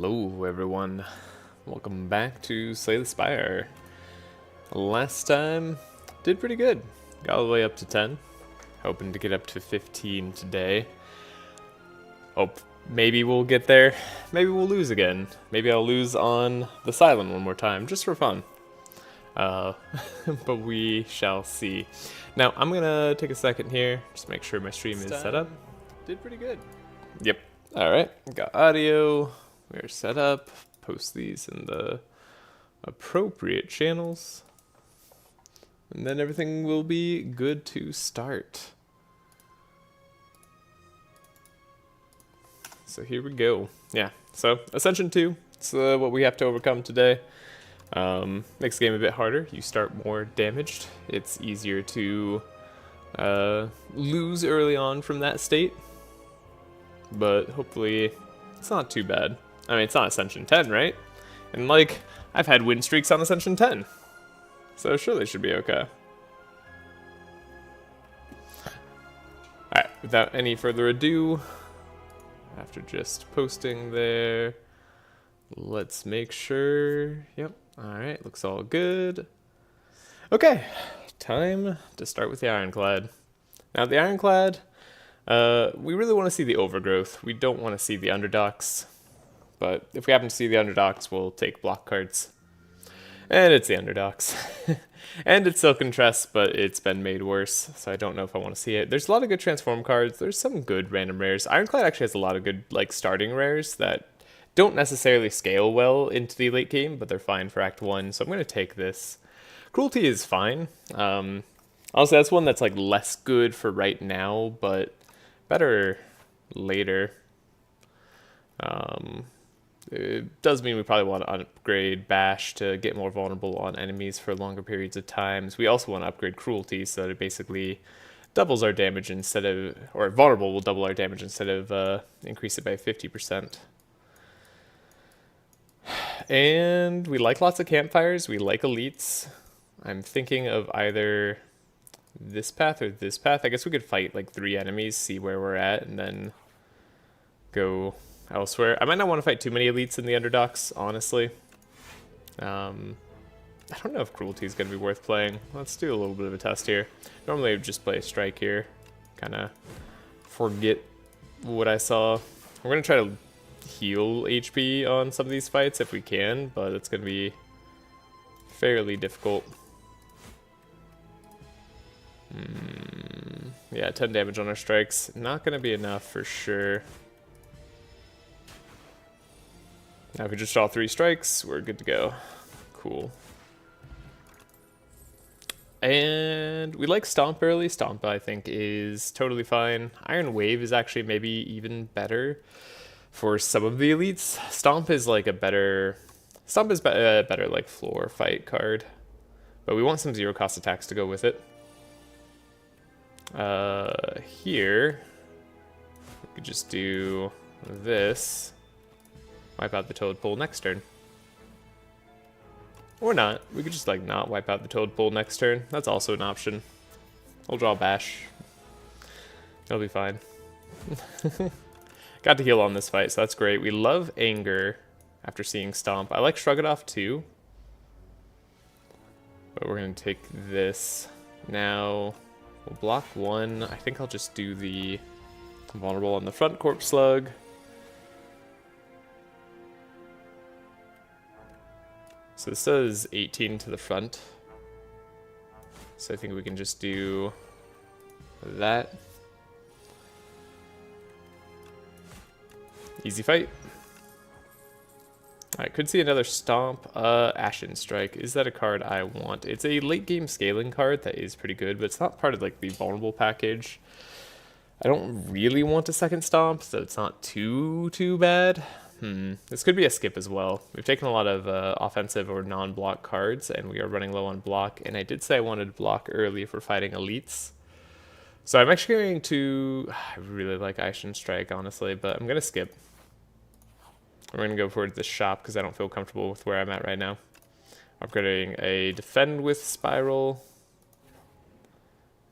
Hello everyone, welcome back to Slay the Spire. Last time, did pretty good. Got all the way up to 10, hoping to get up to 15 today. Hope maybe we'll get there, maybe we'll lose again. Maybe I'll lose on the Silent one more time, just for fun. But we shall see. Now, I'm gonna take a second here, just make sure my stream is set up. Did pretty good. Yep, alright, got audio. We're set up, post these in the appropriate channels, and then everything will be good to start. So here we go. Yeah, so Ascension 2, it's what we have to overcome today. Makes the game a bit harder. You start more damaged. It's easier to lose early on from that state, but hopefully it's not too bad. I mean, it's not Ascension 10, right? And, like, I've had win streaks on Ascension 10. So surely it should be okay. Alright, without any further ado, after just posting there, let's make sure... Yep, alright, looks all good. Okay, time to start with the Ironclad. Now, the Ironclad, we really want to see the overgrowth. We don't want to see the underdogs. But if we happen to see the underdogs, we'll take block cards. And it's the underdogs. And it's Silken Tress, but it's been made worse, so I don't know if I want to see it. There's a lot of good transform cards. There's some good random rares. Ironclad actually has a lot of good like starting rares that don't necessarily scale well into the late game, but they're fine for Act 1, so I'm going to take this. Cruelty is fine. Honestly, that's one that's like less good for right now, but better later. It does mean we probably want to upgrade Bash to get more vulnerable on enemies for longer periods of times. We also want to upgrade Cruelty so that it basically doubles our damage instead of, or Vulnerable will double our damage instead of increase it by 50%. And we like lots of campfires. We like elites. I'm thinking of either this path or this path. I guess we could fight like 3 enemies, see where we're at, and then go elsewhere. I might not want to fight too many elites in the underdogs, honestly. I don't know if Cruelty is going to be worth playing. Let's do a little bit of a test here. Normally I would just play a Strike here. Kind of forget what I saw. We're going to try to heal HP on some of these fights if we can, but it's going to be fairly difficult. Yeah, 10 damage on our strikes. Not going to be enough for sure. Now if we just draw 3 strikes, we're good to go. Cool. And we like Stomp early. Stomp, I think, is totally fine. Iron Wave is actually maybe even better for some of the elites. Stomp is like a better... Stomp is a better like floor fight card. But we want some 0-cost attacks to go with it. Here, we could just do this. Wipe out the Toad Pool next turn. Or not. We could just like not wipe out the Toad Pool next turn. That's also an option. We'll draw Bash. It'll be fine. Got to heal on this fight, so that's great. We love Anger after seeing Stomp. I like Shrug It Off too. But we're going to take this. Now, we'll block 1. I think I'll just do the Vulnerable on the front Corpse Slug. So this does 18 to the front. So I think we can just do that. Easy fight. I could see another Stomp. Ashen Strike. Is that a card I want? It's a late game scaling card that is pretty good, but it's not part of like the vulnerable package. I don't really want a second Stomp, so it's not too bad. This could be a skip as well. We've taken a lot of offensive or non-block cards, and we are running low on block, and I did say I wanted block early for fighting elites. So I'm actually going to... I really like Ashen Strike, honestly, but I'm going to skip. We're going to go for the shop because I don't feel comfortable with where I'm at right now. Upgrading a Defend with Spiral.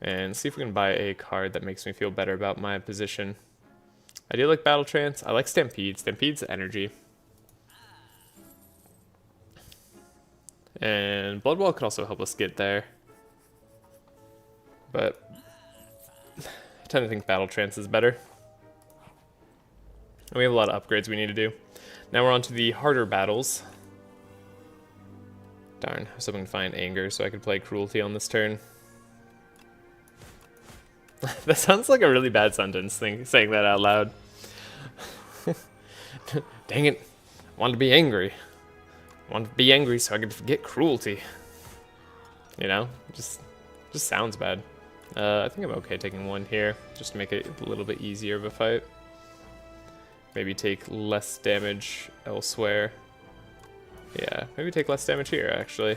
And see if we can buy a card that makes me feel better about my position. I do like Battle Trance. I like Stampede. Stampede's energy. And Blood Wall could also help us get there. But I tend to think Battle Trance is better. And we have a lot of upgrades we need to do. Now we're on to the harder battles. Darn, I was hoping to find Anger so I could play Cruelty on this turn. That sounds like a really bad sentence, saying that out loud. Dang it, I wanted to be angry. I wanted to be angry so I could forget Cruelty. You know, just sounds bad. I think I'm okay taking one here, just to make it a little bit easier of a fight. Maybe take less damage elsewhere. Yeah, maybe take less damage here, actually.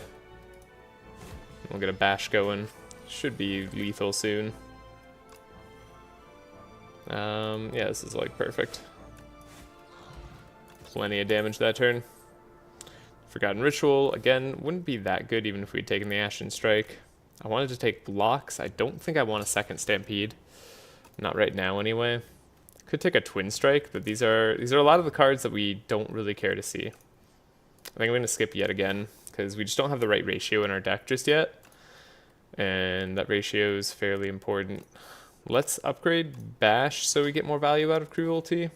We'll get a bash going. Should be lethal soon. Yeah, this is like perfect. Plenty of damage that turn. Forgotten Ritual, again, wouldn't be that good even if we'd taken the Ashen Strike. I wanted to take blocks. I don't think I want a second Stampede. Not right now, anyway. Could take a Twin Strike, but these are a lot of the cards that we don't really care to see. I think I'm going to skip yet again, because we just don't have the right ratio in our deck just yet. And that ratio is fairly important. Let's upgrade Bash so we get more value out of Cruelty.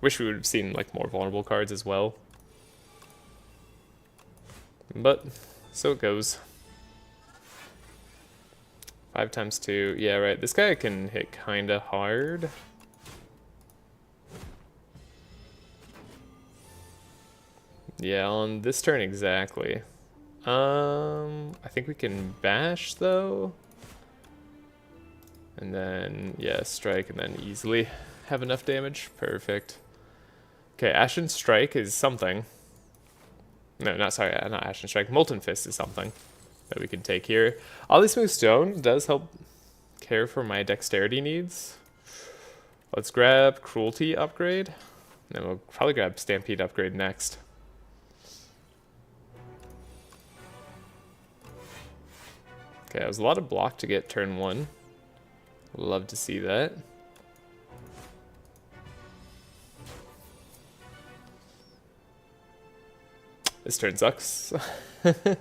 Wish we would have seen like more vulnerable cards as well. But, so it goes. 5 times 2. Yeah, right. This guy can hit kinda hard. Yeah, on this turn exactly. I think we can bash though. And then, yeah, strike and then easily have enough damage. Perfect. Okay, Ashen Strike is something. No, not Ashen Strike. Molten Fist is something that we can take here. Oddly Smooth Stone does help care for my dexterity needs. Let's grab Cruelty upgrade. And then we'll probably grab Stampede upgrade next. Okay, that was a lot of block to get turn 1. Love to see that. This turn sucks. Guess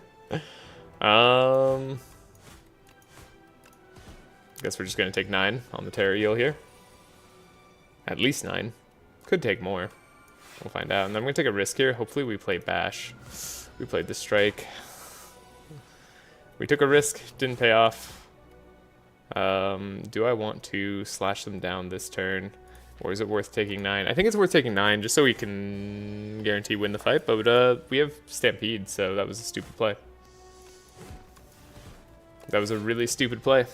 we're just gonna take 9 on the Terror Eel here. At least 9. Could take more. We'll find out. And I'm gonna take a risk here. Hopefully we play Bash. We played the Strike. We took a risk, didn't pay off. Do I want to slash them down this turn? Or is it worth taking 9? I think it's worth taking 9 just so we can guarantee win the fight. But we have Stampede, so that was a stupid play. That was a really stupid play.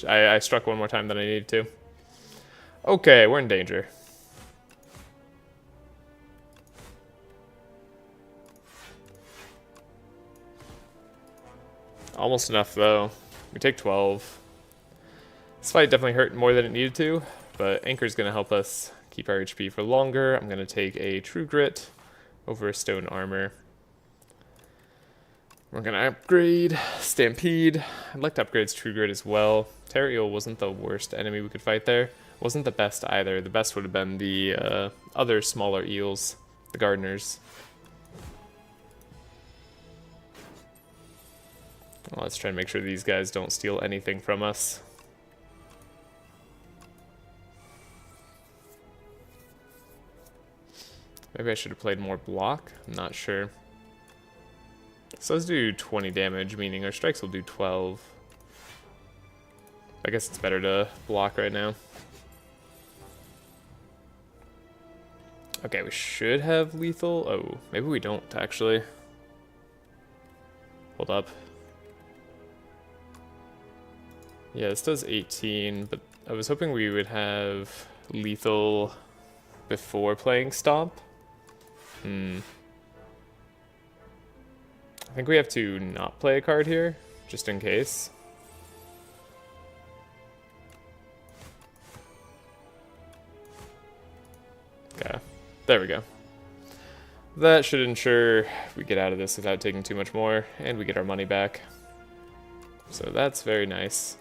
I struck one more time than I needed to. Okay, we're in danger. Almost enough, though. We take 12. This fight definitely hurt more than it needed to, but Anchor's going to help us keep our HP for longer. I'm going to take a True Grit over a Stone Armor. We're going to upgrade Stampede. I'd like to upgrade True Grit as well. Terror Eel wasn't the worst enemy we could fight there. Wasn't the best either. The best would have been the other smaller eels, the Gardeners. Well, let's try and make sure these guys don't steal anything from us. Maybe I should have played more block. I'm not sure. So let's do 20 damage, meaning our strikes will do 12. I guess it's better to block right now. Okay, we should have lethal. Oh, maybe we don't, actually. Hold up. Yeah, this does 18, but I was hoping we would have lethal before playing Stomp. I think we have to not play a card here, just in case. Okay, there we go. That should ensure we get out of this without taking too much more, and we get our money back. So that's very nice.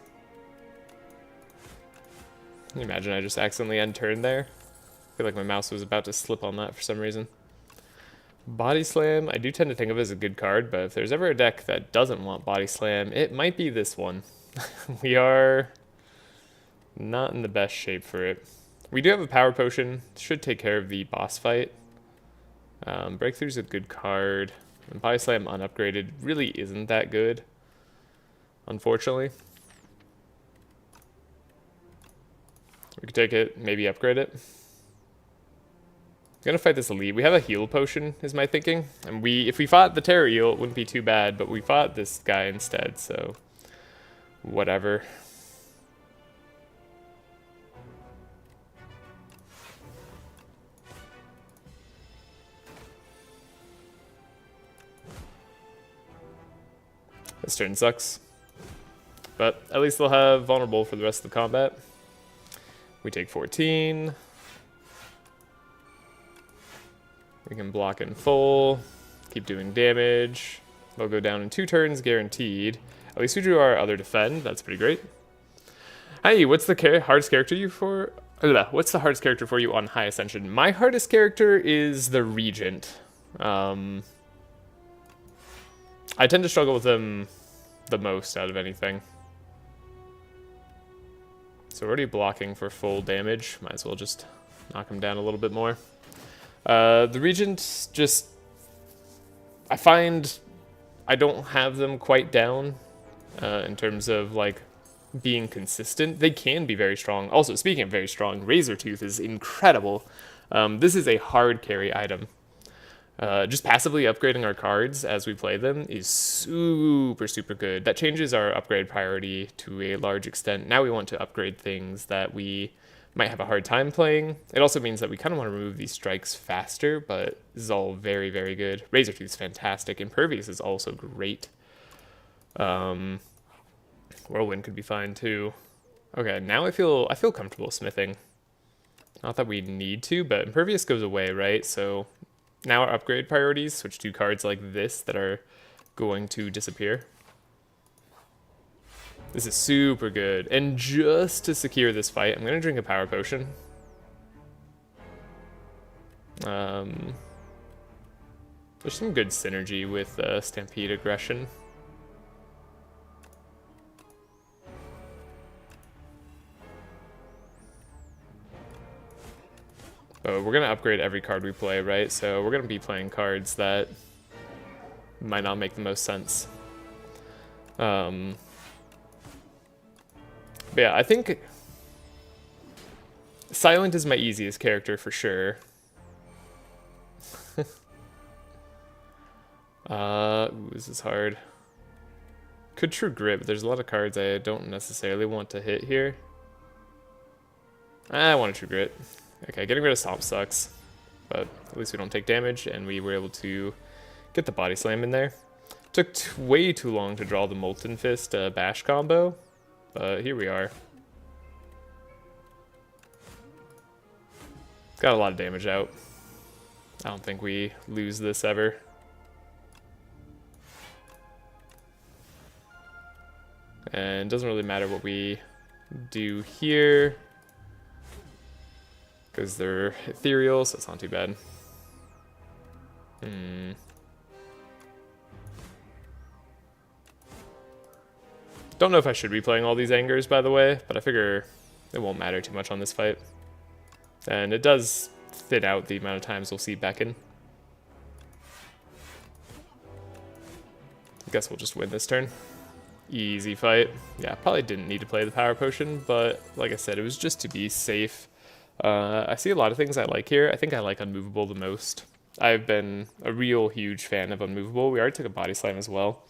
Can you imagine I just accidentally end turn there? I feel like my mouse was about to slip on that for some reason. Body Slam, I do tend to think of as a good card, but if there's ever a deck that doesn't want Body Slam, it might be this one. We are not in the best shape for it. We do have a Power Potion, should take care of the boss fight. Breakthrough's a good card. And Body Slam unupgraded really isn't that good, unfortunately. We could take it, maybe upgrade it. I'm gonna fight this elite. We have a heal potion, is my thinking. And if we fought the Terror Eel, it wouldn't be too bad, but we fought this guy instead, so whatever. This turn sucks. But at least they'll have vulnerable for the rest of the combat. We take 14. We can block in full, keep doing damage. They'll go down in 2 turns, guaranteed. At least we drew our other defend, that's pretty great. Hey, what's the hardest character what's the hardest character for you on High Ascension? My hardest character is the Regent. I tend to struggle with them the most out of anything. So we're already blocking for full damage. Might as well just knock him down a little bit more. The Regent, just, I find I don't have them quite down in terms of like being consistent. They can be very strong. Also, speaking of very strong, Razortooth is incredible. This is a hard carry item. Just passively upgrading our cards as we play them is super, super good. That changes our upgrade priority to a large extent. Now we want to upgrade things that we might have a hard time playing. It also means that we kind of want to remove these strikes faster, but this is all very, very good. Razortooth is fantastic. Impervious is also great. Whirlwind could be fine too. Okay, now I feel comfortable smithing. Not that we need to, but Impervious goes away, right? So now our upgrade priorities switch to cards like this that are going to disappear. This is super good. And just to secure this fight, I'm going to drink a Power Potion. There's some good synergy with Stampede Aggression. But we're going to upgrade every card we play, right? So we're going to be playing cards that might not make the most sense. But yeah, I think Silent is my easiest character for sure. Ooh, this is hard. Could True Grit, but there's a lot of cards I don't necessarily want to hit here. I want a True Grit. Okay, getting rid of Stomp sucks, but at least we don't take damage, and we were able to get the Body Slam in there. Took way too long to draw the Molten Fist bash combo, but here we are. Got a lot of damage out. I don't think we lose this ever. And it doesn't really matter what we do here, because they're ethereal, so it's not too bad. Don't know if I should be playing all these Angers, by the way, but I figure it won't matter too much on this fight. And it does thin out the amount of times we'll see Beckon. I guess we'll just win this turn. Easy fight. Yeah, probably didn't need to play the Power Potion, but like I said, it was just to be safe. I see a lot of things I like here. I think I like Unmovable the most. I've been a real huge fan of Unmovable. We already took a Body Slam as well.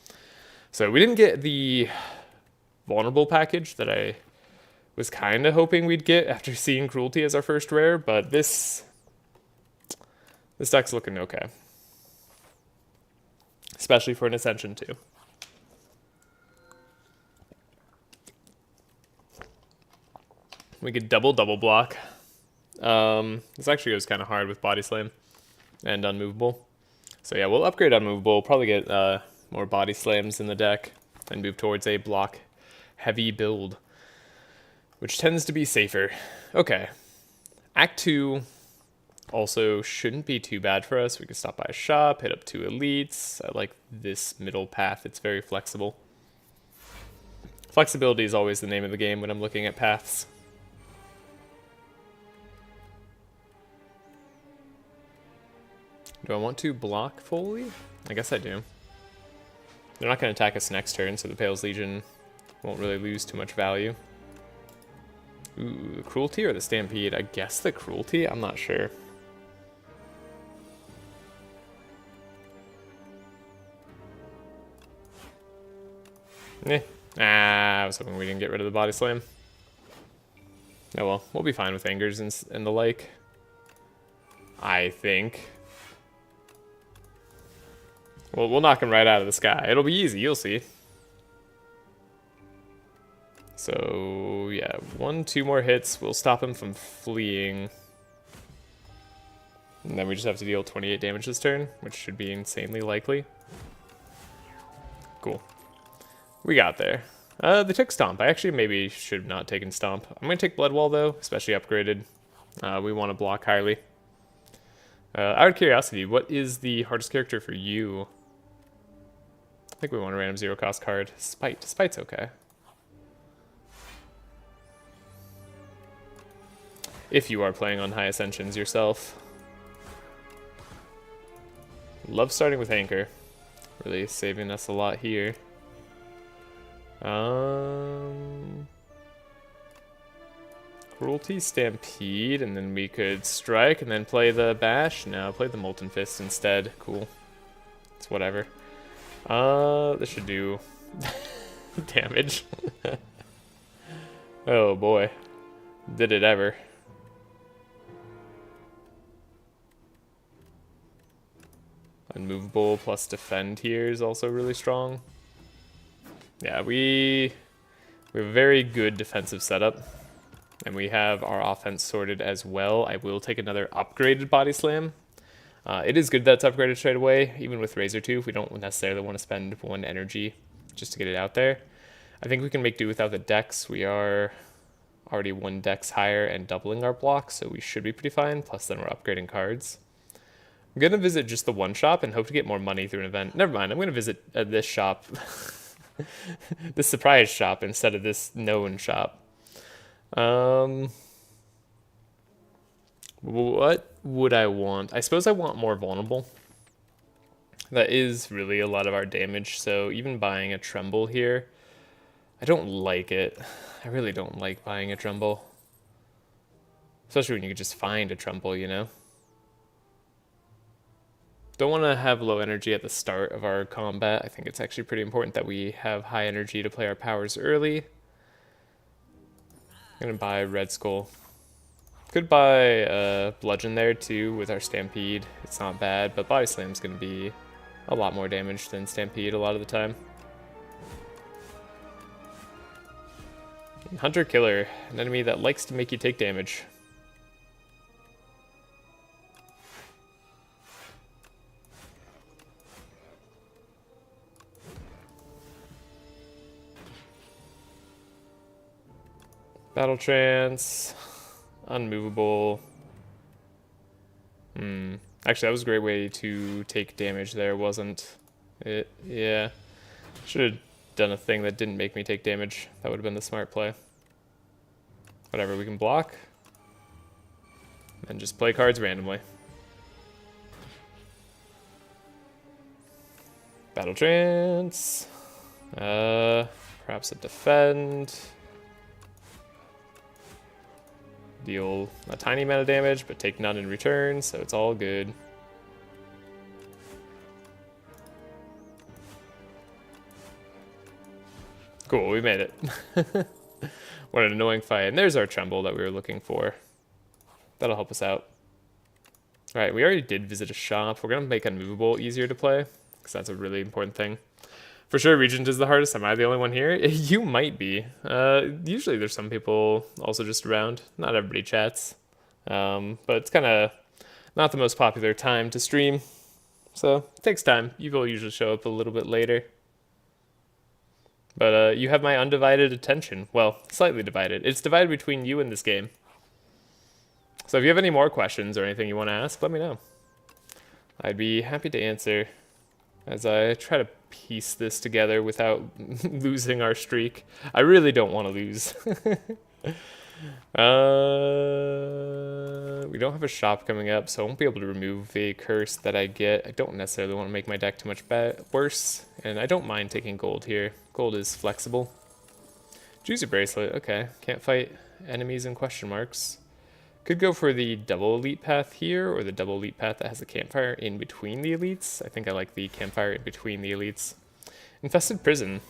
So we didn't get the Vulnerable package that I was kind of hoping we'd get after seeing Cruelty as our first rare, but this deck's looking okay. Especially for an Ascension too. We could double block. This actually goes kind of hard with Body Slam and Unmovable. So yeah, we'll upgrade Unmovable, probably get more Body Slams in the deck, and move towards a block heavy build, which tends to be safer. Okay, Act 2, Also shouldn't be too bad for us. We can stop by a shop, hit up 2 elites. I like this middle path. It's very flexible. Flexibility is always the name of the game when I'm looking at paths. Do I want to block fully? I guess I do. They're not going to attack us next turn, so the Pale's Legion won't really lose too much value. Ooh, the Cruelty or the Stampede? I guess the Cruelty? I'm not sure. I was hoping we didn't get rid of the Body Slam. Oh well, we'll be fine with Angers and the like. I think. Well, we'll knock him right out of the sky. It'll be easy, you'll see. So, yeah, 1-2 more hits. We'll stop him from fleeing. And then we just have to deal 28 damage this turn, which should be insanely likely. Cool. We got there. They took Stomp. I actually maybe should have not taken Stomp. I'm going to take Blood Wall, though, especially upgraded. We want to block highly. Out of curiosity, what is the hardest character for you? I think we want a random 0-cost card. Spite. Spite's okay. If you are playing on high Ascensions yourself. Love starting with Anchor. Really saving us a lot here. Cruelty, Stampede, and then we could strike and then play the Bash. No, play the Molten Fist instead. Cool. It's whatever. This should do damage. Oh boy. Did it ever. Unmovable plus defend here is also really strong. Yeah, we have a very good defensive setup. And we have our offense sorted as well. I will take another upgraded Body Slam. It is good that it's upgraded straight away, even with Razor Tooth. We don't necessarily want to spend 1 energy just to get it out there. I think we can make do without the Dex. We are already 1 Dex higher and doubling our block, so we should be pretty fine. Plus then we're upgrading cards. I'm going to visit just the 1 shop and hope to get more money through an event. Never mind, I'm going to visit this shop. This surprise shop instead of this known shop. What would I want? I suppose I want more vulnerable. That is really a lot of our damage, so even buying a Tremble here, I don't like it. I really don't like buying a Tremble. Especially when you could just find a Tremble, you know? Don't want to have low energy at the start of our combat. I think it's actually pretty important that we have high energy to play our powers early. I'm going to buy Red Skull. Could buy Bludgeon there too with our Stampede. It's not bad, but Body Slam's going to be a lot more damage than Stampede a lot of the time. Hunter Killer, an enemy that likes to make you take damage. Battle Trance, Unmovable. Actually, that was a great way to take damage there, wasn't it? Yeah. Should have done a thing that didn't make me take damage. That would have been the smart play. Whatever, we can block. And just play cards randomly. Battle Trance. Perhaps a Defend. Deal a tiny amount of damage, but take none in return, so it's all good. Cool, we made it. What an annoying fight. And there's our Tremble that we were looking for. That'll help us out. Alright, we already did visit a shop. We're going to make Unmovable easier to play, because that's a really important thing. For sure, Regent is the hardest. Am I the only one here? You might be. Usually there's some people also just around. Not everybody chats. But it's kind of not the most popular time to stream. So it takes time. You will usually show up a little bit later. But you have my undivided attention. Well, slightly divided. It's divided between you and this game. So if you have any more questions or anything you want to ask, let me know. I'd be happy to answer as I try to piece this together without losing our streak. I really don't want to lose. We don't have a shop coming up, so I won't be able to remove a curse that I get. I don't necessarily want to make my deck too much worse, and I don't mind taking gold here. Gold is flexible. Juicy bracelet, okay. Can't fight enemies in question marks. Could go for the double elite path here, or the double elite path that has a campfire in between the elites. I think I like the campfire in between the elites. Infested prison.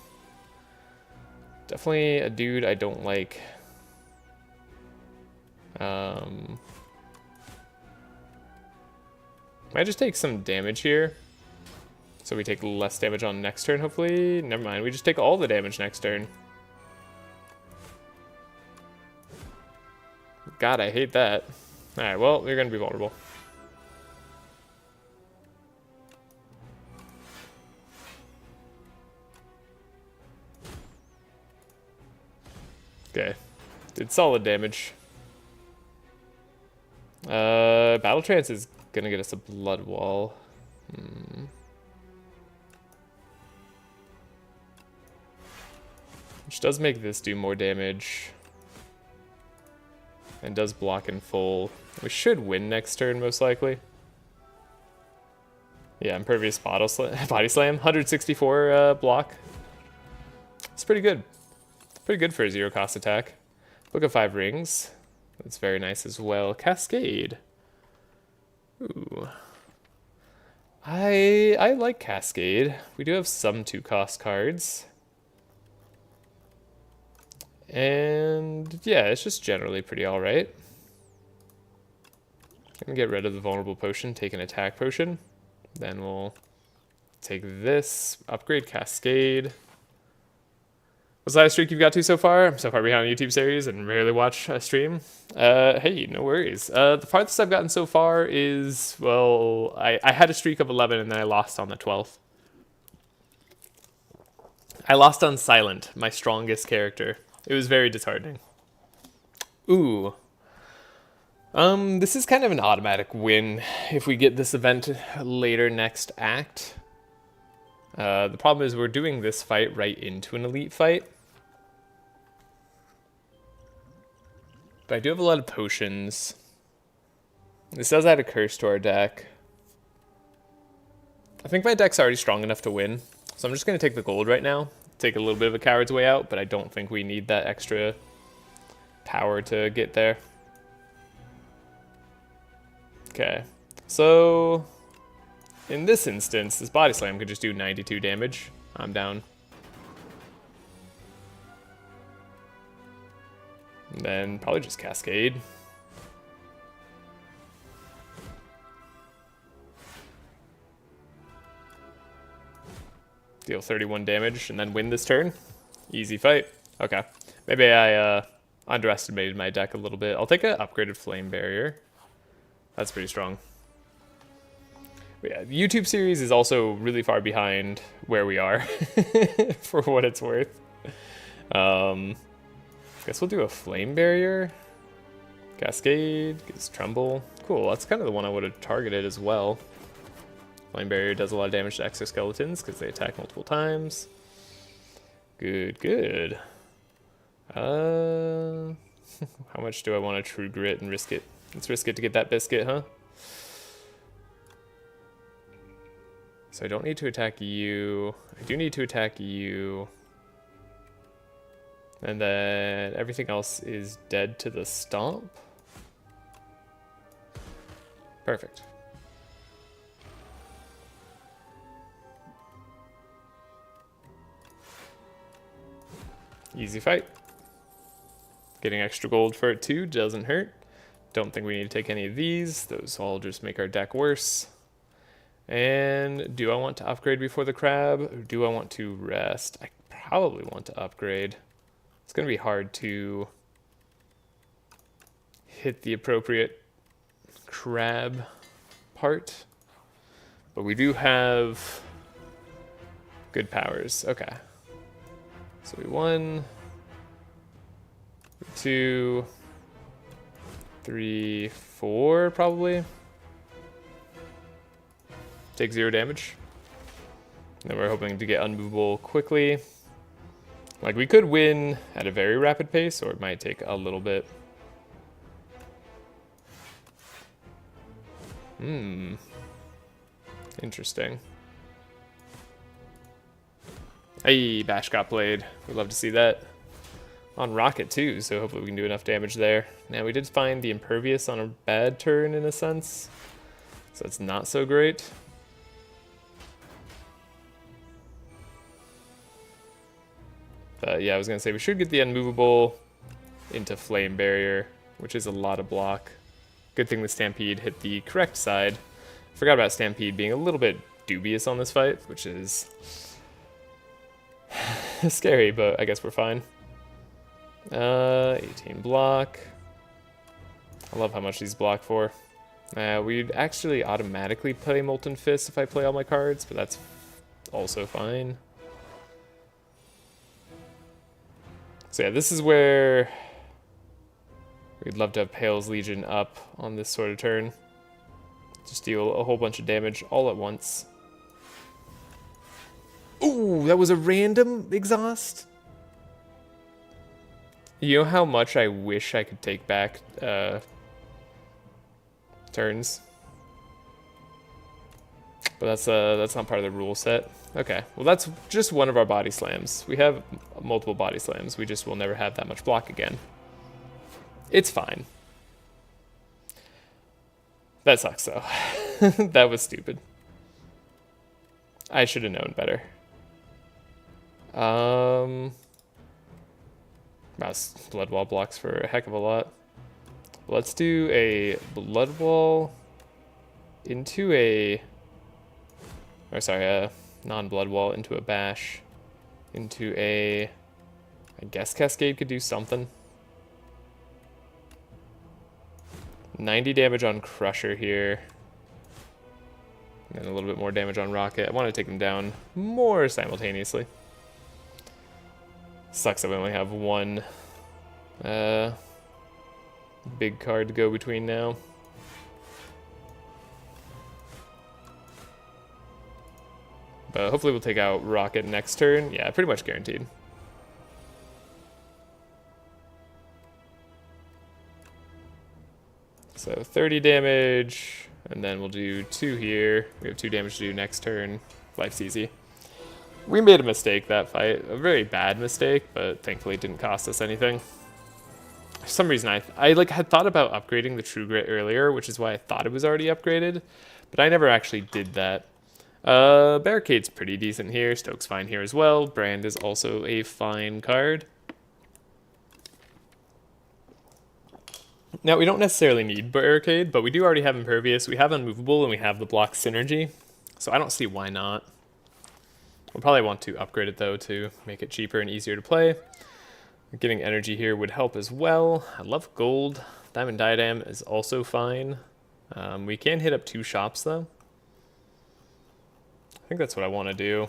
Definitely a dude I don't like. Might just take some damage here. So we take less damage on next turn, hopefully. Never mind, we just take all the damage next turn. God, I hate that. Alright, well, you're gonna be vulnerable. Okay. Did solid damage. Battle Trance is gonna get us a blood wall. Which does make this do more damage. And does block in full. We should win next turn, most likely. Yeah, Impervious Body Slam. 164 block. It's pretty good. Pretty good for a 0-cost attack. Book of 5 Rings. That's very nice as well. Cascade. Ooh. I like Cascade. We do have some 2-cost cards. And yeah, it's just generally pretty alright. Gonna get rid of the vulnerable potion, take an attack potion. Then we'll take this, upgrade Cascade. What's the highest streak you've got to so far? I'm so far behind a YouTube series and rarely watch a stream. Hey, no worries. The farthest I've gotten so far is, well, I had a streak of 11 and then I lost on the 12th. I lost on Silent, my strongest character. It was very disheartening. Ooh. This is kind of an automatic win if we get this event later next act. The problem is we're doing this fight right into an elite fight. But I do have a lot of potions. This does add a curse to our deck. I think my deck's already strong enough to win. So I'm just going to take the gold right now. Take a little bit of a coward's way out, but I don't think we need that extra power to get there. Okay, so in this instance, this body slam could just do 92 damage. I'm down. And then probably just Cascade. Deal 31 damage and then win this turn. Easy fight. Okay. Maybe I underestimated my deck a little bit. I'll take an upgraded Flame Barrier. That's pretty strong. But yeah, the YouTube series is also really far behind where we are, for what it's worth. Guess we'll do a Flame Barrier. Cascade, gets Tremble. Cool, that's kind of the one I would have targeted as well. Flame Barrier does a lot of damage to exoskeletons because they attack multiple times. Good, good. How much do I want to True Grit and risk it? Let's risk it to get that biscuit, huh? So I don't need to attack you. I do need to attack you. And then everything else is dead to the stomp. Perfect. Easy fight. Getting extra gold for it too doesn't hurt. Don't think we need to take any of these. Those all just make our deck worse. And do I want to upgrade before the crab? Or do I want to rest? I probably want to upgrade. It's going to be hard to hit the appropriate crab part. But we do have good powers. Okay. So we 1, 2, 3, 4 probably. Take 0 damage. And then we're hoping to get unmovable quickly. Like, we could win at a very rapid pace, or it might take a little bit. Interesting. Hey, Bash got played. We'd love to see that. On Rocket too, so hopefully we can do enough damage there. Now, we did find the Impervious on a bad turn in a sense, so it's not so great. But yeah, I was gonna say we should get the Unmovable into Flame Barrier, which is a lot of block. Good thing the Stampede hit the correct side. Forgot about Stampede being a little bit dubious on this fight, which is scary, but I guess we're fine. 18 block. I love how much these block for. We'd actually automatically play Molten Fist if I play all my cards, but that's also fine. So yeah, this is where we'd love to have Pale's Legion up on this sort of turn. Just deal a whole bunch of damage all at once. Ooh, that was a random exhaust? You know how much I wish I could take back turns? But that's not part of the rule set. Okay, well that's just one of our body slams. We have multiple body slams. We just will never have that much block again. It's fine. That sucks though. That was stupid. I should have known better. Blood Wall blocks for a heck of a lot. Let's do a Blood Wall into a... Or sorry, non-Blood Wall into a Bash. Into a... I guess Cascade could do something. 90 damage on Crusher here. And a little bit more damage on Rocket. I want to take them down more simultaneously. Sucks that we only have one big card to go between now. But hopefully we'll take out Rocket next turn. Yeah, pretty much guaranteed. So 30 damage, and then we'll do 2 here. We have 2 damage to do next turn. Life's easy. We made a mistake that fight, a very bad mistake, but thankfully it didn't cost us anything. For some reason, I like had thought about upgrading the True Grit earlier, which is why I thought it was already upgraded, but I never actually did that. Barricade's pretty decent here. Stoke's fine here as well. Brand is also a fine card. Now, we don't necessarily need Barricade, but we do already have Impervious, we have Unmovable, and we have the block synergy, so I don't see why not. We'll probably want to upgrade it, though, to make it cheaper and easier to play. Getting energy here would help as well. I love gold. Diamond Diadem is also fine. We can hit up 2 shops, though. I think that's what I want to do.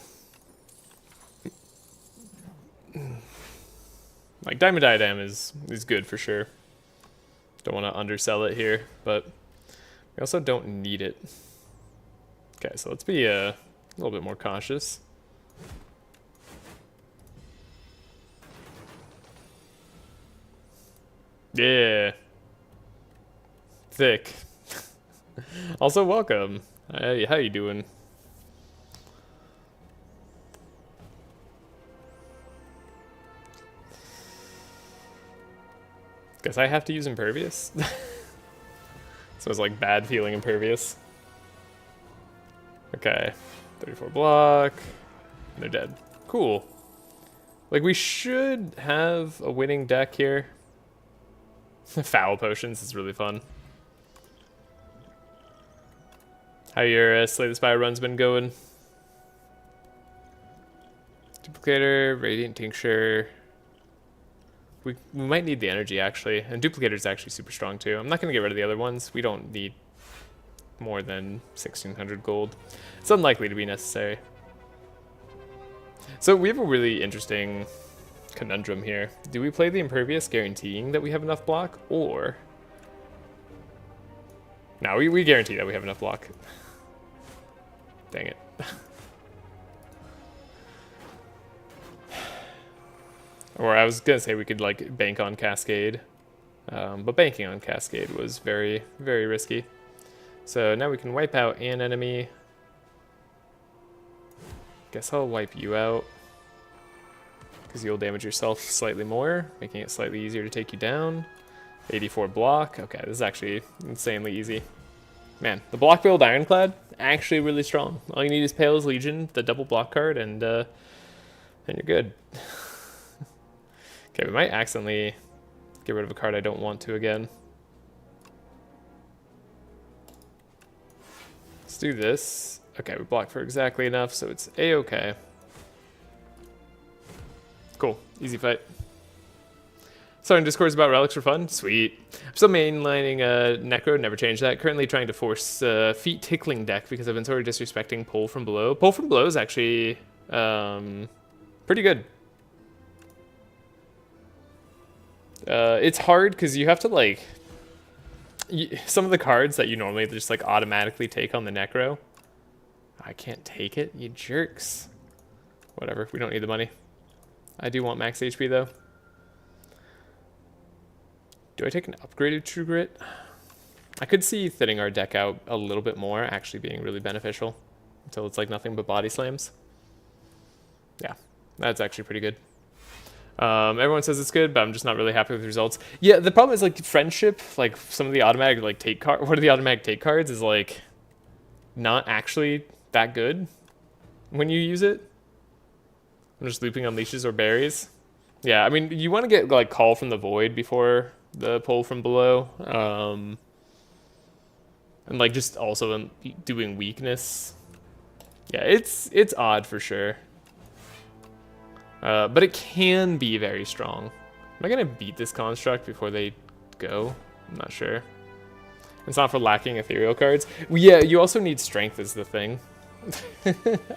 Like, Diamond Diadem is good for sure. Don't want to undersell it here, but we also don't need it. Okay, so let's be a little bit more cautious. Yeah. Thick. Also, welcome. Hey, how you doing? Guess I have to use Impervious. So it's like bad feeling Impervious. Okay, 34 block. And they're dead. Cool. Like, we should have a winning deck here. Foul Potions is really fun. How your Slay the Spire run's been going? Duplicator, Radiant Tincture. We might need the energy, actually. And Duplicator is actually super strong, too. I'm not going to get rid of the other ones. We don't need more than 1,600 gold. It's unlikely to be necessary. So we have a really interesting conundrum here. Do we play the Impervious guaranteeing that we have enough block? Or No, we guarantee that we have enough block. Dang it. Or I was gonna say we could like bank on Cascade, but banking on Cascade was very, very risky. So now we can wipe out an enemy. Guess I'll wipe you out, because you'll damage yourself slightly more, making it slightly easier to take you down. 84 block. Okay, this is actually insanely easy. Man, the block build Ironclad, actually really strong. All you need is Pale's Legion, the double block card, and you're good. Okay, we might accidentally get rid of a card I don't want to again. Let's do this. Okay, we blocked for exactly enough, so it's A-okay. Cool, easy fight. Starting Discords about relics for fun? Sweet. I'm still mainlining Necro, never changed that. Currently trying to force Feet Tickling deck because I've been sort of disrespecting Pull from Below. Pull from Below is actually pretty good. It's hard because you have to like... some of the cards that you normally just like automatically take on the Necro. I can't take it, you jerks. Whatever, we don't need the money. I do want max HP though. Do I take an upgraded True Grit? I could see thinning our deck out a little bit more actually being really beneficial until it's like nothing but body slams. Yeah, that's actually pretty good. Everyone says it's good, but I'm just not really happy with the results. Yeah, the problem is like Friendship, like some of the automatic like take card, what are the automatic take cards is like not actually that good when you use it. I'm just looping Unleashes or Berries. Yeah, I mean, you want to get like Call from the Void before the Pull from Below. And like just also doing Weakness. Yeah, it's odd for sure. But it can be very strong. Am I going to beat this construct before they go? I'm not sure. It's not for lacking ethereal cards. Well, yeah, you also need strength is the thing.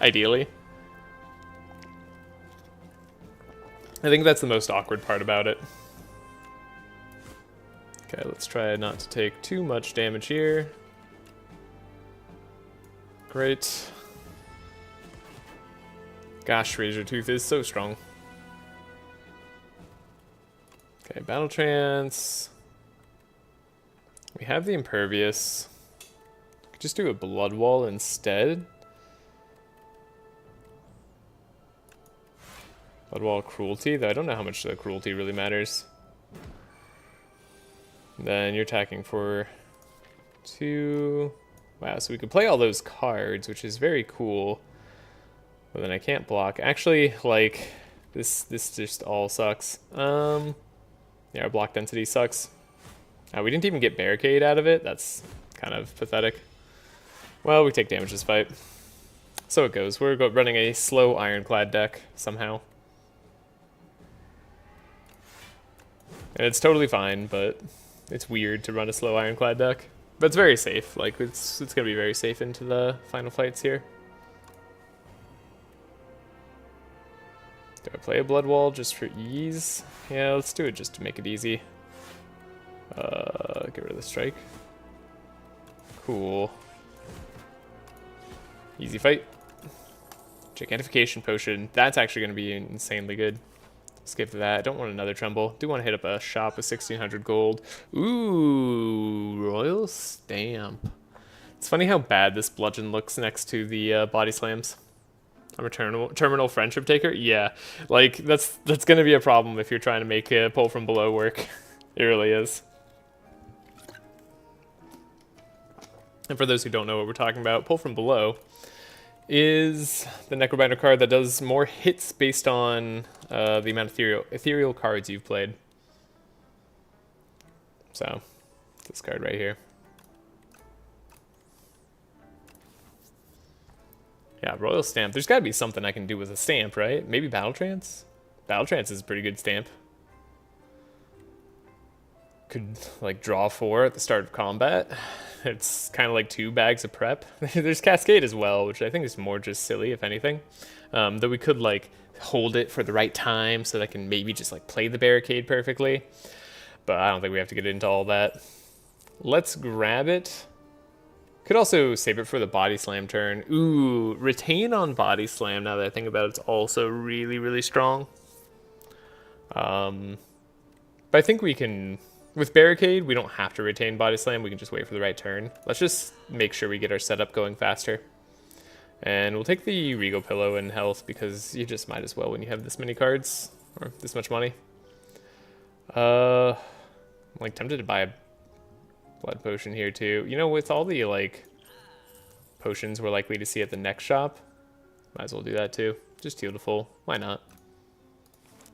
Ideally. I think that's the most awkward part about it. Okay, let's try not to take too much damage here. Great. Gosh, Razor Tooth is so strong. Okay, Battle Trance. We have the Impervious. Could just do a Blood Wall instead. Blood Wall Cruelty, though I don't know how much the Cruelty really matters. Then you're attacking for 2. Wow, so we could play all those cards, which is very cool. But then I can't block. Actually, like, this just all sucks. Yeah, our block density sucks. We didn't even get Barricade out of it. That's kind of pathetic. Well, we take damage this fight. So it goes. We're running a slow Ironclad deck somehow. And it's totally fine, but it's weird to run a slow Ironclad deck. But it's very safe. Like, it's going to be very safe into the final fights here. Do I play a Blood Wall just for ease? Yeah, let's do it just to make it easy. Get rid of the strike. Cool. Easy fight. Gigantification Potion. That's actually going to be insanely good. Skip that. I don't want another Tremble. Do want to hit up a shop with 1,600 gold. Ooh, Royal Stamp. It's funny how bad this bludgeon looks next to the body slams. I'm a terminal Friendship Taker. Yeah, like that's gonna be a problem if you're trying to make a Pull from Below work. It really is. And for those who don't know what we're talking about, Pull from Below is the Necrobinder card that does more hits based on the amount of ethereal cards you've played. So, this card right here. Yeah, Royal Stamp. There's got to be something I can do with a stamp, right? Maybe Battle Trance? Battle Trance is a pretty good stamp. Could, like, draw 4 at the start of combat. It's kind of like 2 bags of prep. There's Cascade as well, which I think is more just silly, if anything. Though we could, like, hold it for the right time so that I can maybe just, like, play the Barricade perfectly. But I don't think we have to get into all that. Let's grab it. Could also save it for the body slam turn. Ooh, retain on body slam, now that I think about it, it's also really, really strong. But I think we can, with barricade, we don't have to retain body slam, we can just wait for the right turn. Let's just make sure we get our setup going faster. And we'll take the Regal Pillow and health, because you just might as well when you have this many cards, or this much money. I'm like tempted to buy a blood potion here too. You know, with all the like potions we're likely to see at the next shop, might as well do that too. Just heal to full. Why not?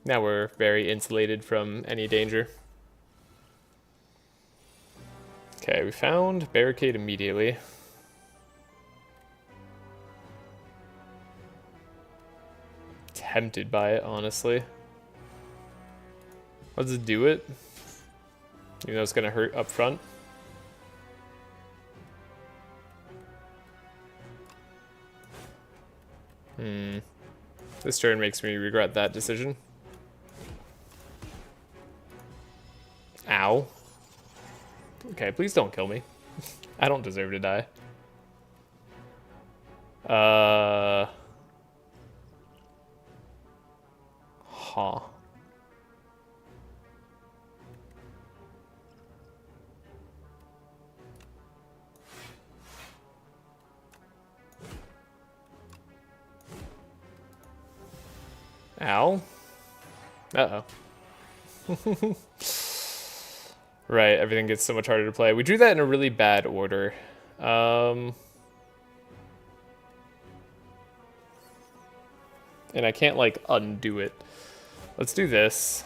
Now we're very insulated from any danger. Okay, we found barricade immediately. Tempted by it, honestly. Let's do it. Even though it's gonna hurt up front. This turn makes me regret that decision. Ow. Okay, please don't kill me. I don't deserve to die. Huh. Ow. Uh-oh. Right, everything gets so much harder to play. We drew that in a really bad order. And I can't, like, undo it. Let's do this.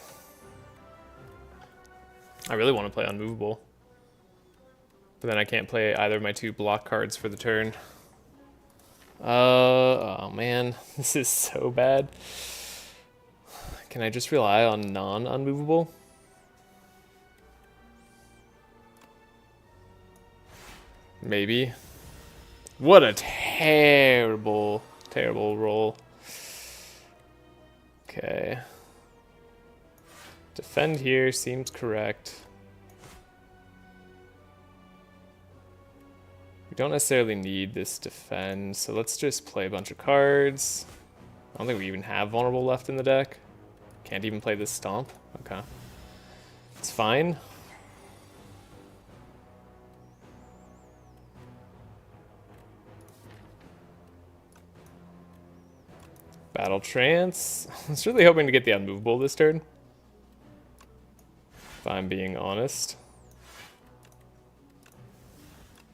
I really want to play Unmovable. But then I can't play either of my two block cards for the turn. Oh man, this is so bad. Can I just rely on non-unmovable? Maybe. What a terrible, terrible roll. Okay. Defend here seems correct. We don't necessarily need this defend, so let's just play a bunch of cards. I don't think we even have vulnerable left in the deck. Can't even play this stomp. Okay. It's fine. Battle Trance. I was really hoping to get the unmovable this turn, if I'm being honest.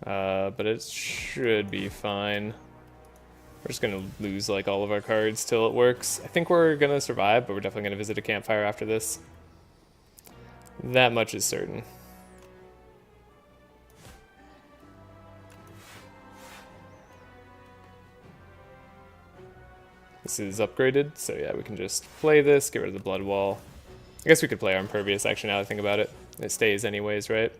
But it should be fine. We're just gonna lose like all of our cards till it works. I think we're gonna survive, but we're definitely gonna visit a campfire after this. That much is certain. This is upgraded, so yeah, we can just play this, get rid of the blood wall. I guess we could play our impervious action now that I think about it. It stays anyways, right?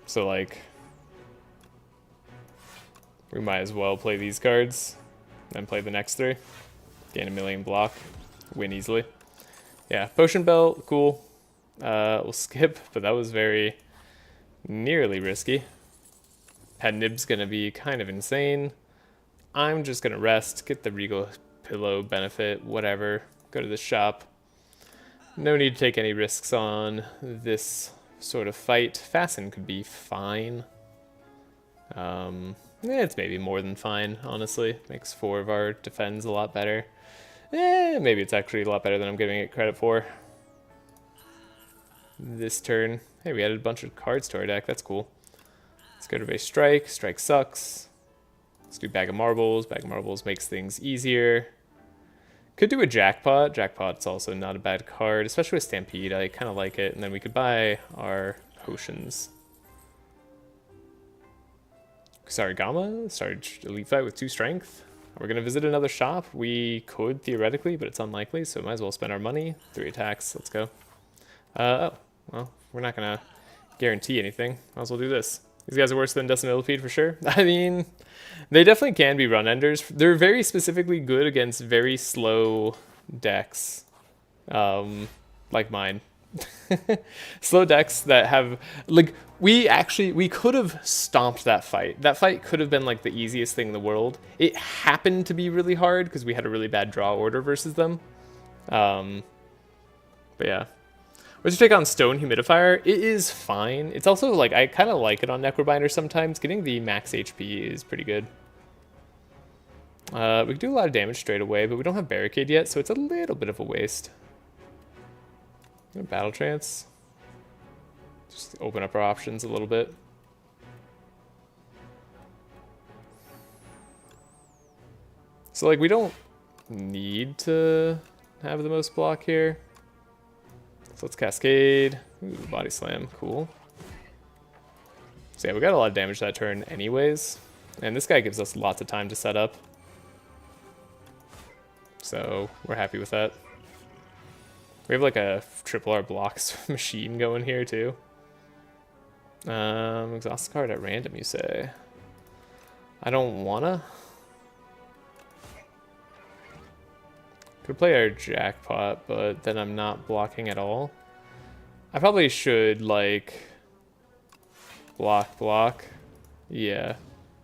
So like, we might as well play these cards, then play the next three. Gain a million block, win easily. Yeah, Potion Belt, cool. We'll skip, but that was very nearly risky. Pet Nib's gonna be kind of insane. I'm just gonna rest, get the Regal Pillow benefit, whatever. Go to the shop. No need to take any risks on this sort of fight. Fasten could be fine. It's maybe more than fine, honestly. Makes 4 of our defends a lot better. Maybe it's actually a lot better than I'm giving it credit for. This turn. Hey, we added a bunch of cards to our deck. That's cool. Let's go to base strike. Strike sucks. Let's do Bag of Marbles. Bag of Marbles makes things easier. Could do a Jackpot. Jackpot's also not a bad card, especially with Stampede. I kind of like it. And then we could buy our potions. Sarigama. Started Elite Fight with 2 strength. We're going to visit another shop. We could theoretically, but it's unlikely, so might as well spend our money. 3 attacks. Let's go. Oh, well, we're not going to guarantee anything. Might as well do this. These guys are worse than Decimillipede for sure. I mean, they definitely can be run enders. They're very specifically good against very slow decks, like mine. Slow decks that have, like, we could have stomped that fight. That fight could have been like the easiest thing in the world. It happened to be really hard because we had a really bad draw order versus them. But yeah. What's your take on Stone Humidifier? It is fine. It's also like, I kind of like it on Necrobinder sometimes. Getting the max HP is pretty good. We can do a lot of damage straight away, but we don't have Barricade yet, so it's a little bit of a waste. Battle Trance. Just open up our options a little bit. So like we don't need to have the most block here. So let's Cascade. Ooh, Body Slam, cool. So yeah, we got a lot of damage that turn anyways. And this guy gives us lots of time to set up. So we're happy with that. We have like a triple R blocks machine going here too. Exhaust card at random, you say? I don't wanna. Could play our jackpot, but then I'm not blocking at all. I probably should like block. Yeah.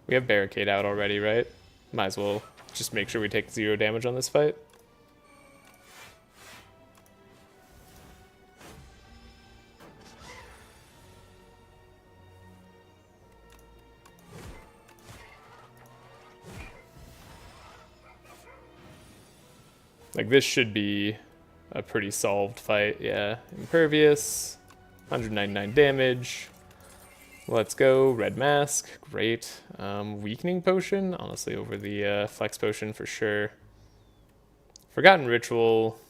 We have Barricade out already, right? Might as well just make sure we take 0 damage on this fight. Like, this should be a pretty solved fight. Yeah, Impervious, 199 damage. Let's go. Red Mask, great. Weakening Potion, honestly, over the Flex Potion for sure. Forgotten Ritual,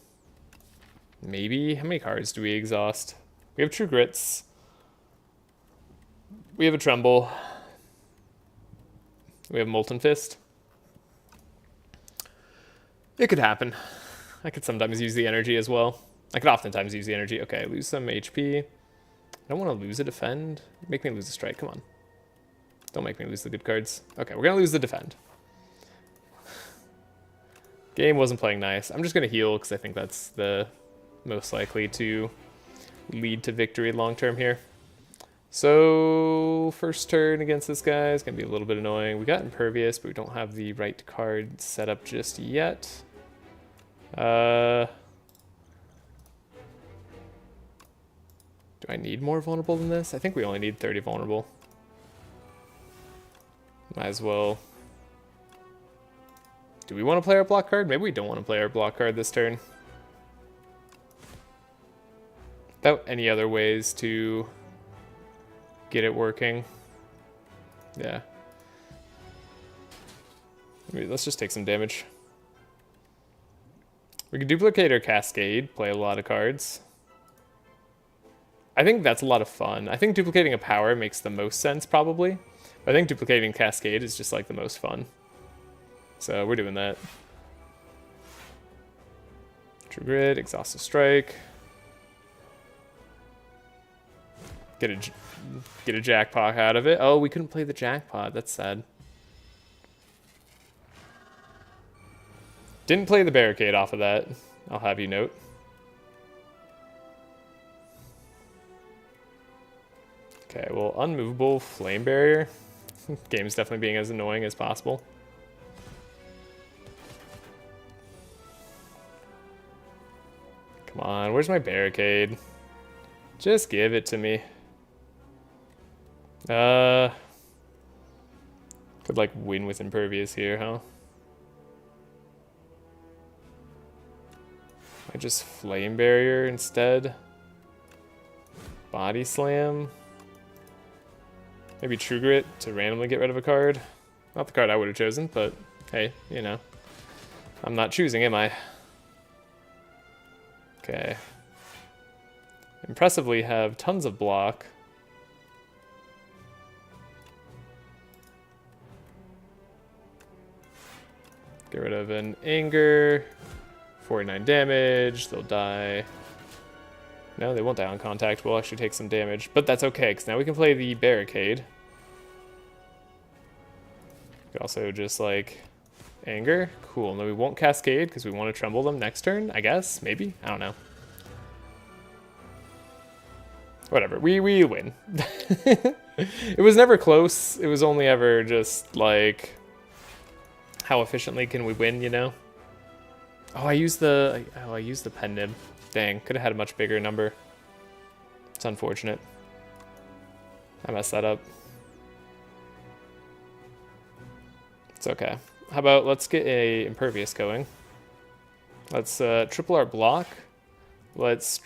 maybe. How many cards do we exhaust? We have True Grits. We have a Tremble. We have Molten Fist. It could happen. I could sometimes use the energy as well. I could oftentimes use the energy. Okay, lose some HP. I don't want to lose a defend. Make me lose a strike. Come on. Don't make me lose the good cards. Okay, we're going to lose the defend. Game wasn't playing nice. I'm just going to heal because I think that's the most likely to lead to victory long term here. So, first turn against this guy is going to be a little bit annoying. We got Impervious, but we don't have the right card set up just yet. Do I need more vulnerable than this? I think we only need 30 vulnerable. Might as well. Do we want to play our block card? Maybe we don't want to play our block card this turn. Without any other ways to get it working. Yeah. Let's just take some damage. We could duplicate our Cascade, play a lot of cards. I think that's a lot of fun. I think duplicating a power makes the most sense, probably. But I think duplicating Cascade is just like the most fun. So we're doing that. True Grid, Exhaustive Strike. Get a jackpot out of it. Oh, we couldn't play the jackpot. That's sad. Didn't play the Barricade off of that, I'll have you note. Okay, well, unmovable Flame Barrier. Game's definitely being as annoying as possible. Come on, where's my Barricade? Just give it to me. Could like win with Impervious here, huh? I just Flame Barrier instead. Body Slam. Maybe True Grit to randomly get rid of a card. Not the card I would have chosen, but hey, you know. I'm not choosing, am I? Okay. Impressively have tons of block. Get rid of an Anger. 49 damage, they'll die. No, they won't die on contact. We'll actually take some damage, but that's okay, because now we can play the Barricade. We could also just, like, Anger. Cool, and then we won't Cascade, because we want to Tremble them next turn, I guess? Maybe? I don't know. Whatever, we win. It was never close. It was only ever just like, how efficiently can we win, you know? Oh, I used the pen nib. Dang, could have had a much bigger number. It's unfortunate. I messed that up. It's okay. How about let's get a impervious going. Let's triple our block. Let's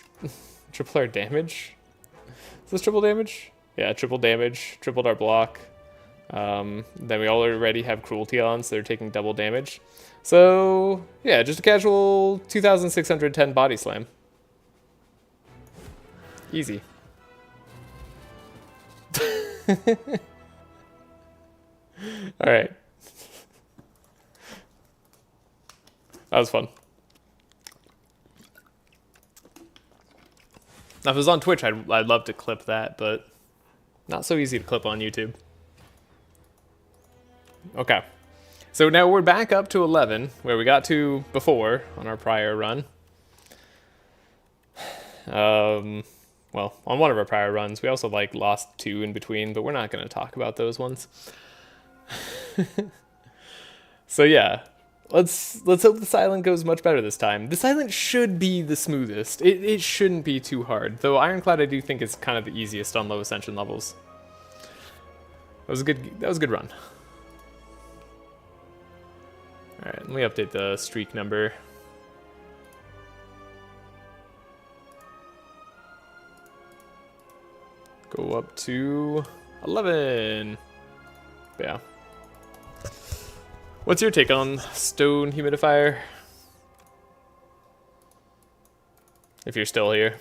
triple our damage. Is this triple damage? Yeah, triple damage. Tripled our block. Then we already have cruelty on, so they're taking double damage. So yeah, just a casual 2,610 body slam. Easy. All right. That was fun. Now, if it was on Twitch, I'd love to clip that, but not so easy to clip on YouTube. Okay. So now we're back up to 11, where we got to before on our prior run. Well, on one of our prior runs, we also like lost 2 in between, but we're not going to talk about those ones. So yeah, let's hope the silent goes much better this time. The silent should be the smoothest. It shouldn't be too hard, though Ironclad I do think is kind of the easiest on low Ascension levels. That was a good run. All right, let me update the streak number. Go up to 11. But yeah. What's your take on stone humidifier? If you're still here.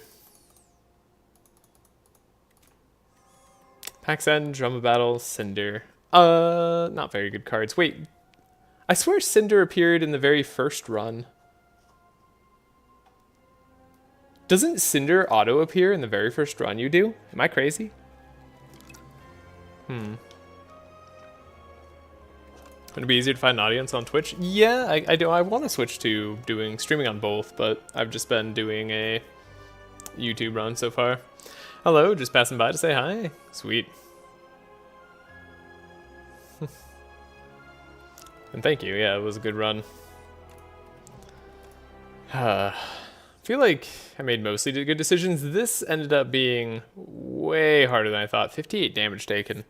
Pax End, Drum of Battle, Cinder. Not very good cards. Wait, I swear Cinder appeared in the very first run. Doesn't Cinder auto appear in the very first run you do? Am I crazy? Would it be easier to find an audience on Twitch? Yeah, I do. I want to switch to doing streaming on both, but I've just been doing a YouTube run so far. Hello, just passing by to say hi. Sweet. And thank you. Yeah, it was a good run. I feel like I made mostly good decisions. This ended up being way harder than I thought. 58 damage taken.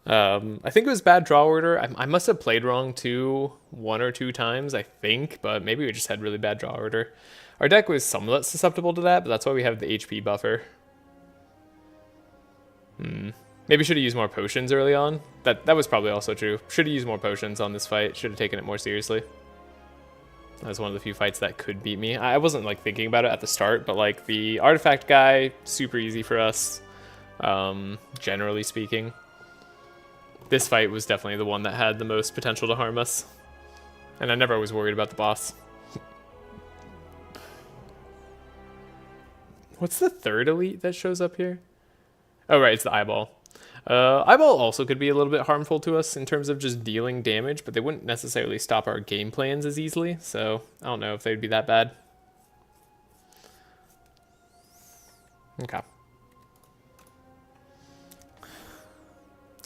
I think it was bad draw order. I must have played wrong too, 1 or 2 times, I think, but maybe we just had really bad draw order. Our deck was somewhat susceptible to that, but that's why we have the HP buffer. Maybe should have used more potions early on. That was probably also true. Should have used more potions on this fight. Should have taken it more seriously. That was one of the few fights that could beat me. I wasn't like thinking about it at the start, but like the artifact guy, super easy for us, generally speaking. This fight was definitely the one that had the most potential to harm us. And I never was worried about the boss. What's the third elite that shows up here? Oh, right, it's the eyeball. Eyeball also could be a little bit harmful to us in terms of just dealing damage, but they wouldn't necessarily stop our game plans as easily, so I don't know if they'd be that bad. Okay.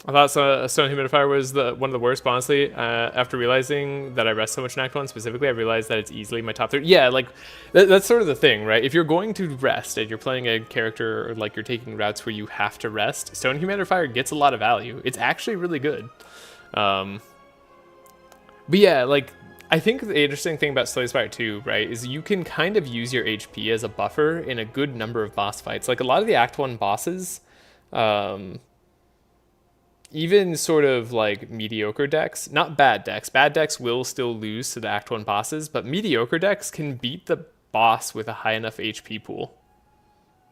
I thought Stone Humidifier was one of the worst, honestly. After realizing that I rest so much in Act 1 specifically, I realized that it's easily my top 3. Yeah, like, that's sort of the thing, right? If you're going to rest and you're playing a character, or like you're taking routes where you have to rest, Stone Humidifier gets a lot of value. It's actually really good. But yeah, like, I think the interesting thing about Slay Spire 2, right, is you can kind of use your HP as a buffer in a good number of boss fights. Like, a lot of the Act 1 bosses, even sort of like mediocre decks, not bad decks will still lose to the Act 1 bosses, but mediocre decks can beat the boss with a high enough HP pool.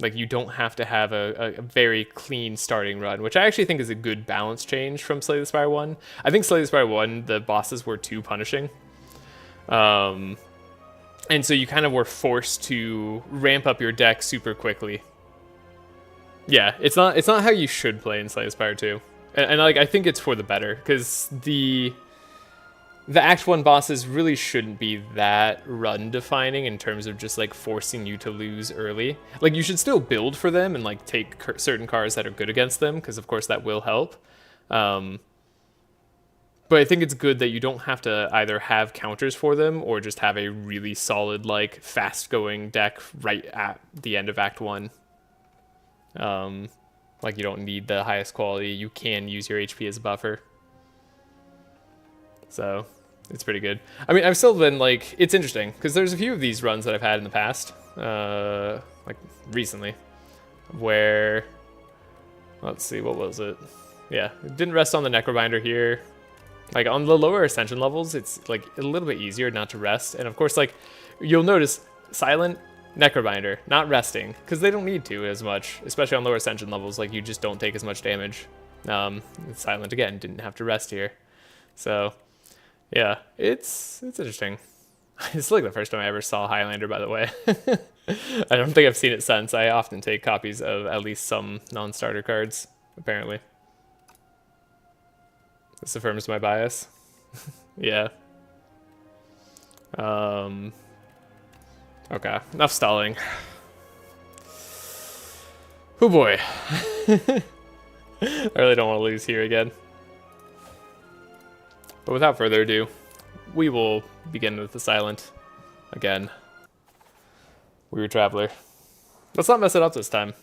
Like, you don't have to have a very clean starting run, which I actually think is a good balance change from Slay the Spire 1. I think Slay the Spire 1, the bosses were too punishing. And so you kind of were forced to ramp up your deck super quickly. Yeah, it's not how you should play in Slay the Spire 2. And like, I think it's for the better, because the the Act 1 bosses really shouldn't be that run defining in terms of just like forcing you to lose early. Like, you should still build for them and like take certain cards that are good against them, because of course that will help. But I think it's good that you don't have to either have counters for them or just have a really solid, like, fast-going deck right at the end of Act 1. Like, you don't need the highest quality. You can use your HP as a buffer. So, it's pretty good. I mean, I've still been, like, it's interesting, because there's a few of these runs that I've had in the past, like, recently, where, let's see, what was it? Yeah, it didn't rest on the Necrobinder here. Like, on the lower Ascension levels, it's, like, a little bit easier not to rest. And, of course, like, you'll notice Silent, Necrobinder, not resting, because they don't need to as much, especially on lower Ascension levels. Like, you just don't take as much damage. Silent, again, didn't have to rest here. So, yeah, it's interesting. It's like the first time I ever saw Highlander, by the way. I don't think I've seen it since. I often take copies of at least some non-starter cards, apparently. This affirms my bias. Yeah. Okay, enough stalling. Oh boy. I really don't want to lose here again. But without further ado, we will begin with the Silent again. Weird Traveler. Let's not mess it up this time.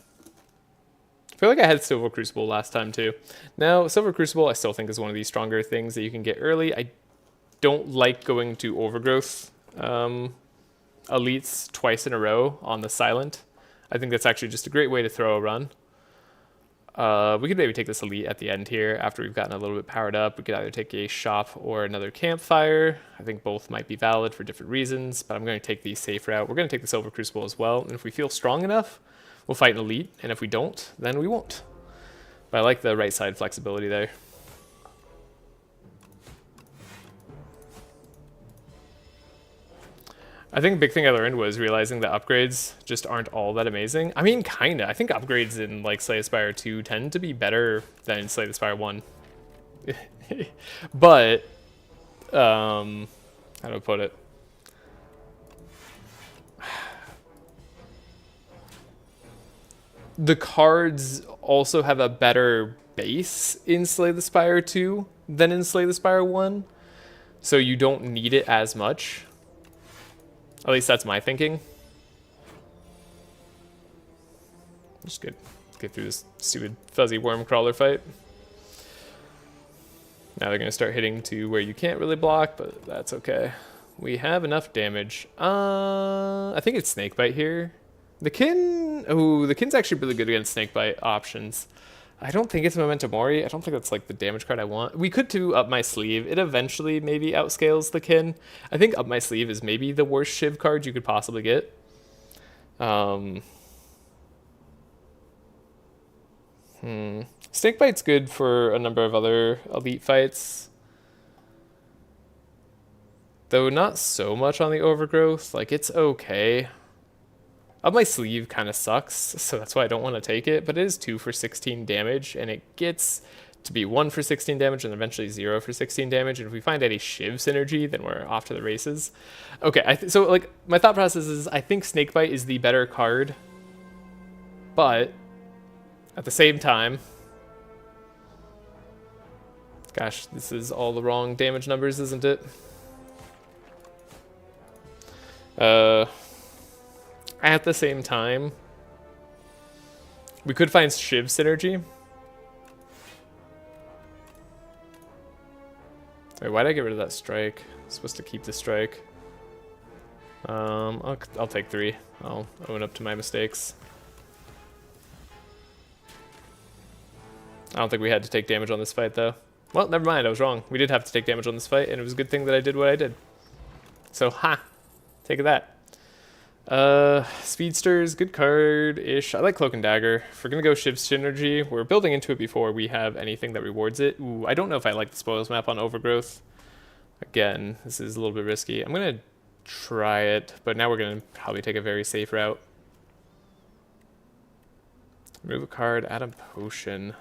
I feel like I had Silver Crucible last time too. Now, Silver Crucible I still think is one of the stronger things that you can get early. I don't like going to Overgrowth elites twice in a row on the Silent. I think that's actually just a great way to throw a run. We could maybe take this elite at the end here after we've gotten a little bit powered up. We could either take a shop or another campfire. I think both might be valid for different reasons, but I'm going to take the safe route. We're going to take the Silver Crucible as well, and if we feel strong enough, we'll fight an elite, and if we don't, then we won't. But I like the right side flexibility there. I think the big thing I learned was realizing that upgrades just aren't all that amazing. I mean, kinda. I think upgrades in like Slay the Spire 2 tend to be better than in Slay the Spire 1. But, how do I put it? The cards also have a better base in Slay the Spire 2 than in Slay the Spire 1. So you don't need it as much. At least that's my thinking. Just get through this stupid fuzzy worm crawler fight. Now they're going to start hitting to where you can't really block, but that's okay. We have enough damage. I think it's Snakebite here. The Kin... Oh, the Kin's actually really good against Snakebite options. I don't think it's Memento Mori. I don't think that's like the damage card I want. We could do Up My Sleeve. It eventually maybe outscales the Kin. I think Up My Sleeve is maybe the worst Shiv card you could possibly get. Snakebite's good for a number of other elite fights. Though not so much on the Overgrowth. Like, it's okay. Up My Sleeve kind of sucks, so that's why I don't want to take it, but it is 2 for 16 damage, and it gets to be 1 for 16 damage and eventually 0 for 16 damage, and if we find any Shiv synergy, then we're off to the races. Okay, so like my thought process is I think Snakebite is the better card, but at the same time, gosh, this is all the wrong damage numbers, isn't it? At the same time, we could find Shiv synergy. Wait, why did I get rid of that strike? I'm supposed to keep the strike. I'll take 3. I'll own up to my mistakes. I don't think we had to take damage on this fight, though. Well, never mind, I was wrong. We did have to take damage on this fight, and it was a good thing that I did what I did. So, ha! Take that. Speedsters, good card-ish. I like Cloak and Dagger. If we're gonna go Shiv Synergy, we're building into it before we have anything that rewards it. Ooh, I don't know if I like the spoils map on Overgrowth. Again, this is a little bit risky. I'm gonna try it, but now we're gonna probably take a very safe route. Remove a card, add a potion.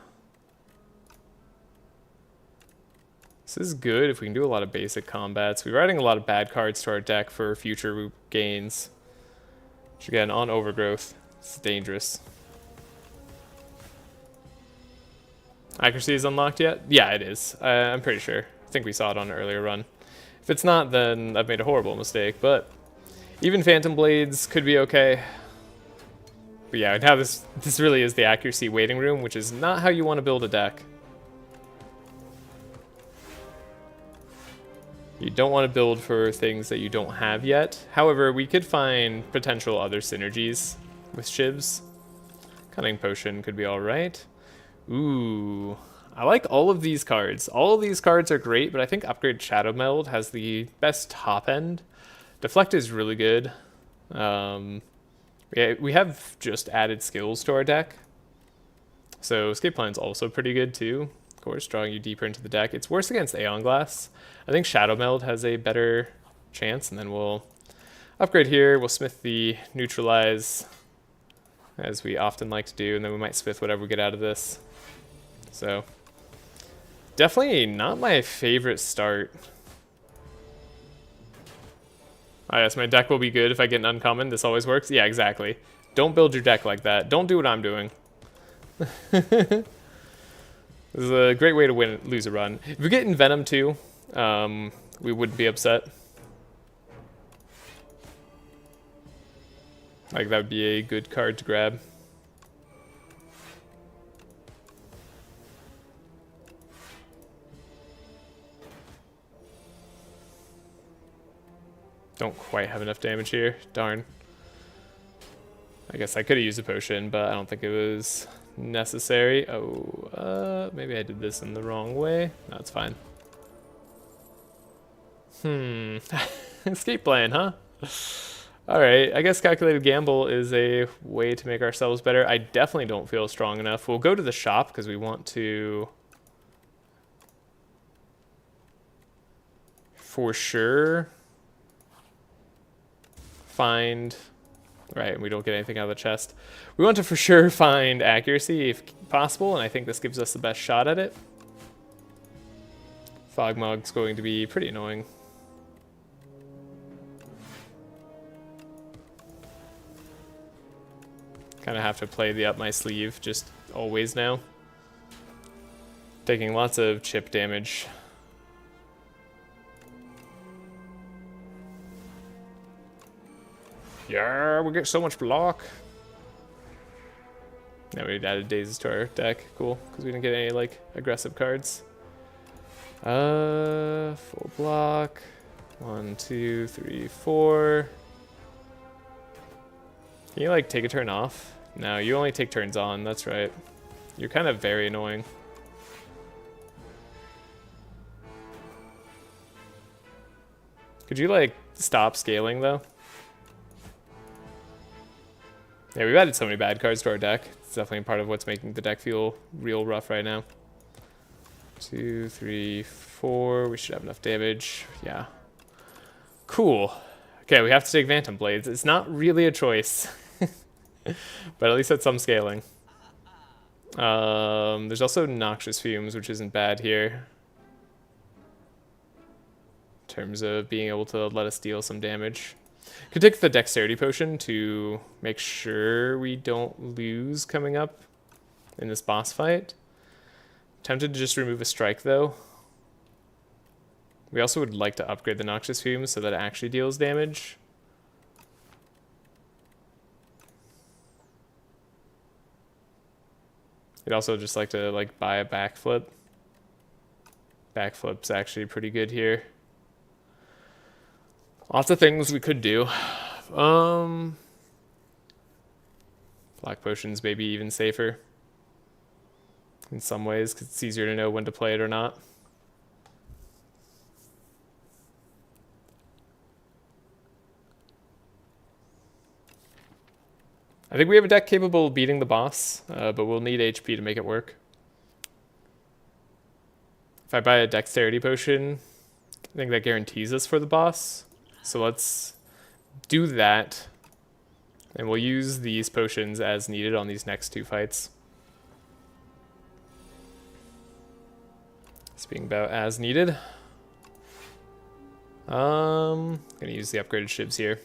This is good if we can do a lot of basic combats. We're adding a lot of bad cards to our deck for future gains. Which again, on Overgrowth, it's dangerous. Accuracy is unlocked yet? Yeah, it is. I'm pretty sure. I think we saw it on an earlier run. If it's not, then I've made a horrible mistake, but even Phantom Blades could be okay. But yeah, now this really is the accuracy waiting room, which is not how you want to build a deck. You don't want to build for things that you don't have yet. However, we could find potential other synergies with shivs. Cunning Potion could be alright. Ooh, I like all of these cards. All of these cards are great, but I think Upgrade Shadow Meld has the best top end. Deflect is really good. We have just added skills to our deck. So Escape Plan's also pretty good too. Of course, drawing you deeper into the deck. It's worse against Aeon Glass. I think Shadow Meld has a better chance, and then we'll upgrade here. We'll smith the Neutralize, as we often like to do, and then we might smith whatever we get out of this. So, definitely not my favorite start. Oh yes, my deck will be good if I get an uncommon. This always works. Yeah, exactly. Don't build your deck like that. Don't do what I'm doing. This is a great way to lose a run. If we get Envenom too, we wouldn't be upset. Like, that would be a good card to grab. Don't quite have enough damage here. Darn. I guess I could have used a potion, but I don't think it was necessary. Oh, maybe I did this in the wrong way. No, it's fine. Escape plan, huh? Alright, I guess Calculated Gamble is a way to make ourselves better. I definitely don't feel strong enough. We'll go to the shop because we want to, for sure, find... Right, we don't get anything out of the chest. We want to for sure find accuracy if possible, and I think this gives us the best shot at it. Fogmog's going to be pretty annoying. Kind of have to play the up my sleeve just always now. Taking lots of chip damage. Yeah, we get so much block. Now we added Dazes to our deck. Cool, because we didn't get any like aggressive cards. Full block. 1, 2, 3, 4. Can you like take a turn off? No, you only take turns on, that's right. You're kind of very annoying. Could you like stop scaling though? Yeah, we've added so many bad cards to our deck. It's definitely part of what's making the deck feel real rough right now. 2, 3, 4. We should have enough damage. Yeah. Cool. Okay, we have to take Phantom Blades. It's not really a choice. But at least that's some scaling. There's also Noxious Fumes, which isn't bad here. In terms of being able to let us deal some damage. Could take the Dexterity Potion to make sure we don't lose coming up in this boss fight. Tempted to just remove a strike though. We also would like to upgrade the Noxious Fumes so that it actually deals damage. We'd also just like to like buy a backflip. Backflip's actually pretty good here. Lots of things we could do. Black Potion's maybe even safer. In some ways, because it's easier to know when to play it or not. I think we have a deck capable of beating the boss, but we'll need HP to make it work. If I buy a Dexterity Potion, I think that guarantees us for the boss. So let's do that, and we'll use these potions as needed on these next two fights. It's being about as needed. Gonna use the upgraded shivs here.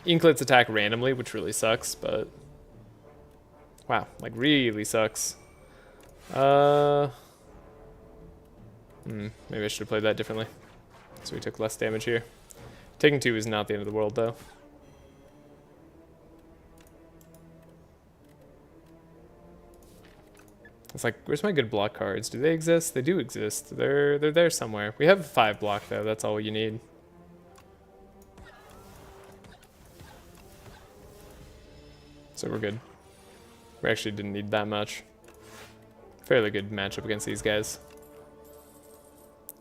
Inklets attack randomly, which really sucks, but wow, like really sucks. Maybe I should have played that differently. So we took less damage here. Taking 2 is not the end of the world, though. It's like, where's my good block cards? Do they exist? They do exist. They're there somewhere. We have 5 block, though. That's all you need. So we're good. We actually didn't need that much. Fairly good matchup against these guys.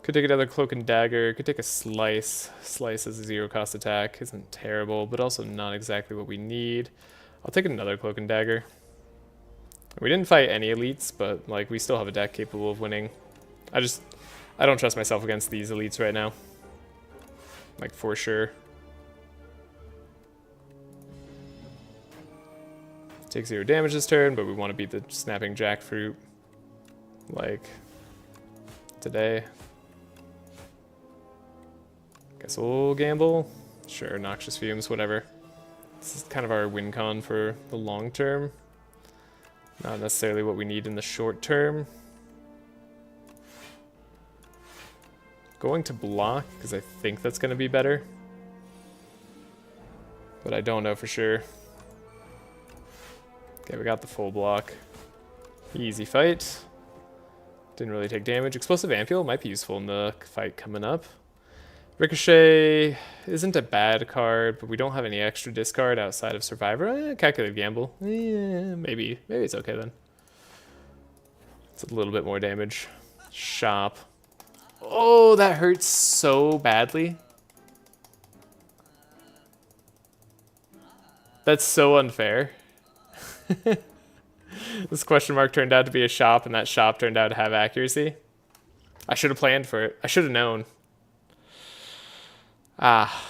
Could take another Cloak and Dagger. Could take a Slice. Slice is a 0-cost attack. Isn't terrible, but also not exactly what we need. I'll take another Cloak and Dagger. We didn't fight any elites, but like we still have a deck capable of winning. I don't trust myself against these elites right now. Like, for sure. Take 0 damage this turn, but we want to beat the Snapping Jackfruit. Like, today. Guess we'll gamble. Sure, Noxious Fumes, whatever. This is kind of our win con for the long term. Not necessarily what we need in the short term. Going to block, because I think that's going to be better. But I don't know for sure. Okay, we got the full block. Easy fight. Didn't really take damage. Explosive Ampule might be useful in the fight coming up. Ricochet isn't a bad card, but we don't have any extra discard outside of Survivor. Calculated Gamble. Maybe it's okay then. It's a little bit more damage. Shop. Oh, that hurts so badly. That's so unfair. This question mark turned out to be a shop, and that shop turned out to have accuracy. I should have planned for it. I should have known. Ah.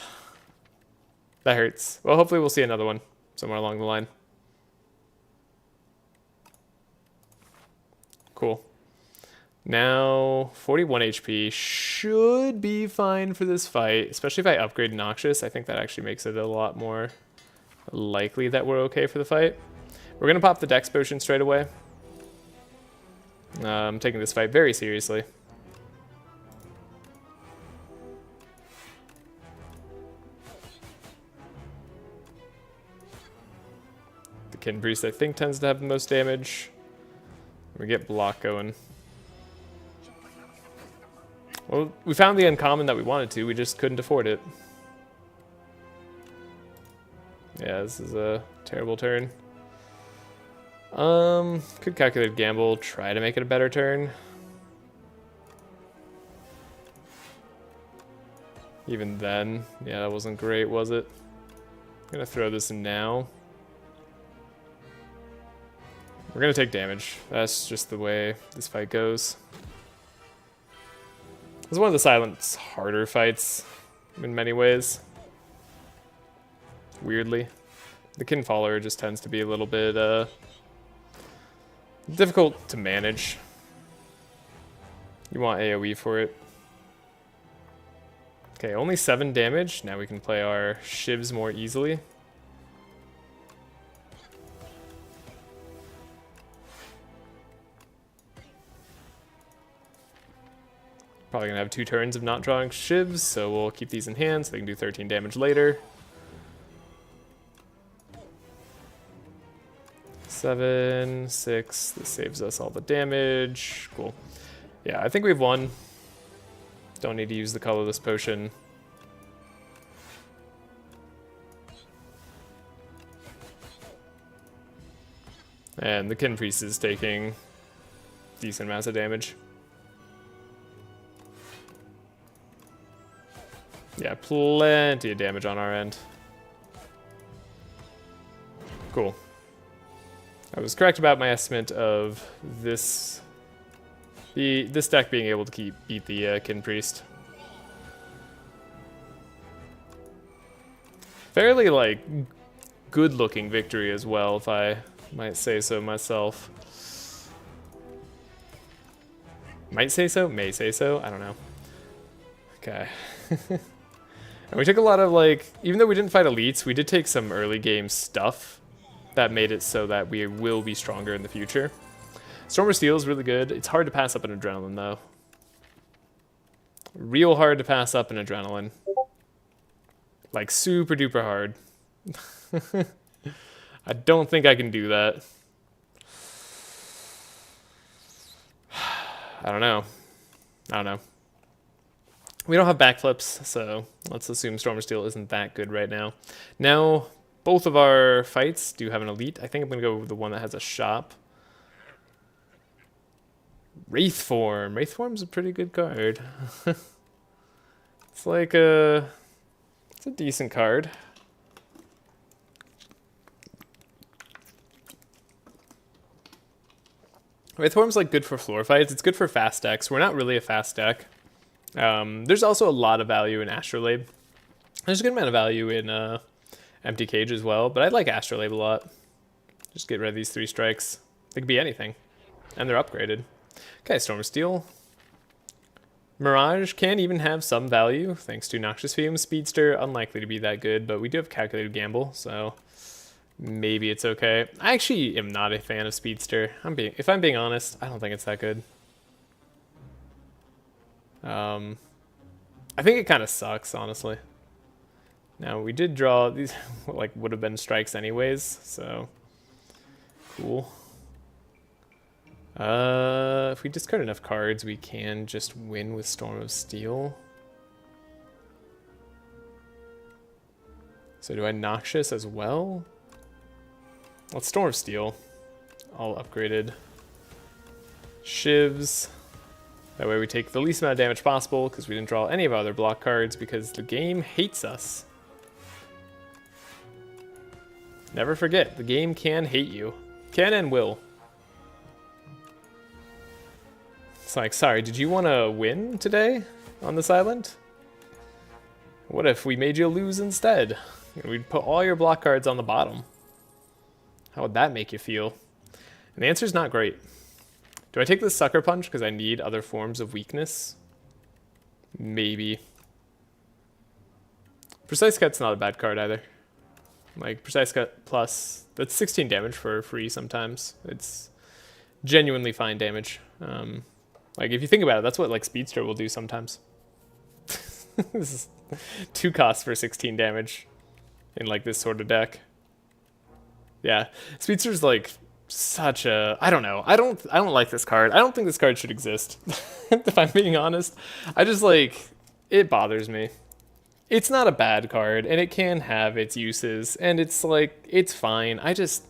That hurts. Well, hopefully we'll see another one somewhere along the line. Cool. Now, 41 HP should be fine for this fight, especially if I upgrade Noxious. I think that actually makes it a lot more likely that we're okay for the fight. We're going to pop the Dex Potion straight away. I'm taking this fight very seriously. The Kin Priest, I think, tends to have the most damage. We get block going. Well, we found the uncommon that we wanted to, we just couldn't afford it. Yeah, this is a terrible turn. Could calculate gamble, try to make it a better turn. Even then, yeah, that wasn't great, was it? I'm gonna throw this in now. We're gonna take damage. That's just the way this fight goes. It's one of the Silent's harder fights in many ways. Weirdly. The Kin Follower just tends to be a little bit difficult to manage. You want AoE for it. Okay, only 7 damage. Now we can play our shivs more easily. Probably gonna have 2 turns of not drawing shivs, so we'll keep these in hand so they can do 13 damage later. 7, 6, this saves us all the damage. Cool. Yeah, I think we've won. Don't need to use the colorless potion. And the Kin Priest is taking decent amounts of damage. Yeah, plenty of damage on our end. Cool. I was correct about my estimate of this deck being able to beat the Kin Priest. Fairly, like, good-looking victory as well, if I might say so myself. Might say so? May say so? I don't know. Okay. And we took a lot of, like, even though we didn't fight elites, we did take some early game stuff that made it so that we will be stronger in the future. Storm of Steel is really good. It's hard to pass up an Adrenaline, though. Real hard to pass up an Adrenaline. Like, super duper hard. I don't think I can do that. I don't know. I don't know. We don't have backflips, so let's assume Storm of Steel isn't that good right now. Now, both of our fights do have an elite. I think I'm going to go with the one that has a shop. Wraithform. Wraithform's a pretty good card. It's like a... It's a decent card. Wraithform's like good for floor fights. It's good for fast decks. We're not really a fast deck. There's also a lot of value in Astrolabe. There's a good amount of value in Empty Cage as well, but I like Astrolabe a lot. Just get rid of these 3 strikes. They could be anything, and they're upgraded. Okay, Storm of Steel. Mirage can even have some value, thanks to Noxious Fume. Speedster, unlikely to be that good, but we do have Calculated Gamble, so maybe it's okay. I actually am not a fan of Speedster. If I'm being honest, I don't think it's that good. I think it kind of sucks, honestly. Now, we did draw these, like, would have been strikes anyways, so cool. If we discard enough cards, we can just win with Storm of Steel. So do I Noxious as well? Let's Storm of Steel. All upgraded. Shivs. That way we take the least amount of damage possible, because we didn't draw any of our other block cards, because the game hates us. Never forget, the game can hate you. Can and will. It's like, sorry, did you want to win today on this island? What if we made you lose instead? We'd put all your block cards on the bottom. How would that make you feel? And the answer's not great. Do I take this Sucker Punch because I need other forms of weakness? Maybe. Precise Cut's not a bad card either. Like, Precise Cut plus, that's 16 damage for free sometimes. It's genuinely fine damage. Like, if you think about it, that's what, like, Speedster will do sometimes. This is 2 costs for 16 damage in, like, this sort of deck. Yeah, Speedster's, like, such a... I don't know. I don't like this card. I don't think this card should exist, if I'm being honest. I just, like... It bothers me. It's not a bad card, and it can have its uses, and it's, like, it's fine. I just...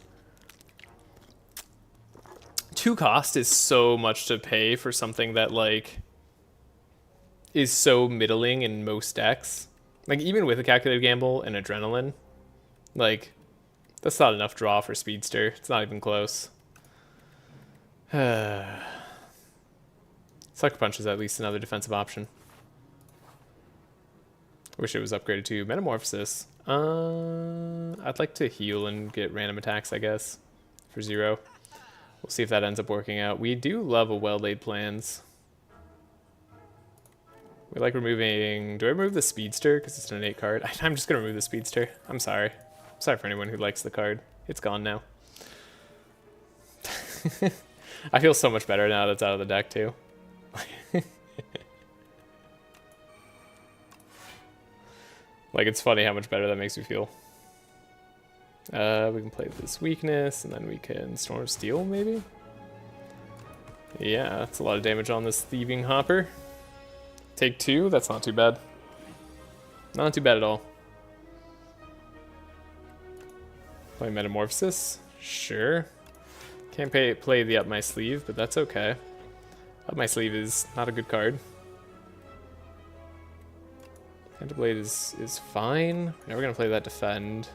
2 cost is so much to pay for something that, like, is so middling in most decks. Like, even with a Calculated Gamble and Adrenaline, like, that's not enough draw for Speedster. It's not even close. Sucker Punch is at least another defensive option. Wish it was upgraded to Metamorphosis. I'd like to heal and get random attacks, I guess, for 0. We'll see if that ends up working out. We do love a Well-Laid Plans. We like removing... Do I remove the Speedster? Because it's an innate card. I'm just going to remove the Speedster. I'm sorry. Sorry for anyone who likes the card. It's gone now. I feel so much better now that it's out of the deck, too. Like, it's funny how much better that makes me feel. We can play this weakness, and then we can Storm of Steel, maybe? Yeah, that's a lot of damage on this Thieving Hopper. Take 2, that's not too bad. Not too bad at all. Play Metamorphosis? Sure. Can't play the Up My Sleeve, but that's okay. Up My Sleeve is not a good card. Counterblade is fine. Now we're gonna play that Defend.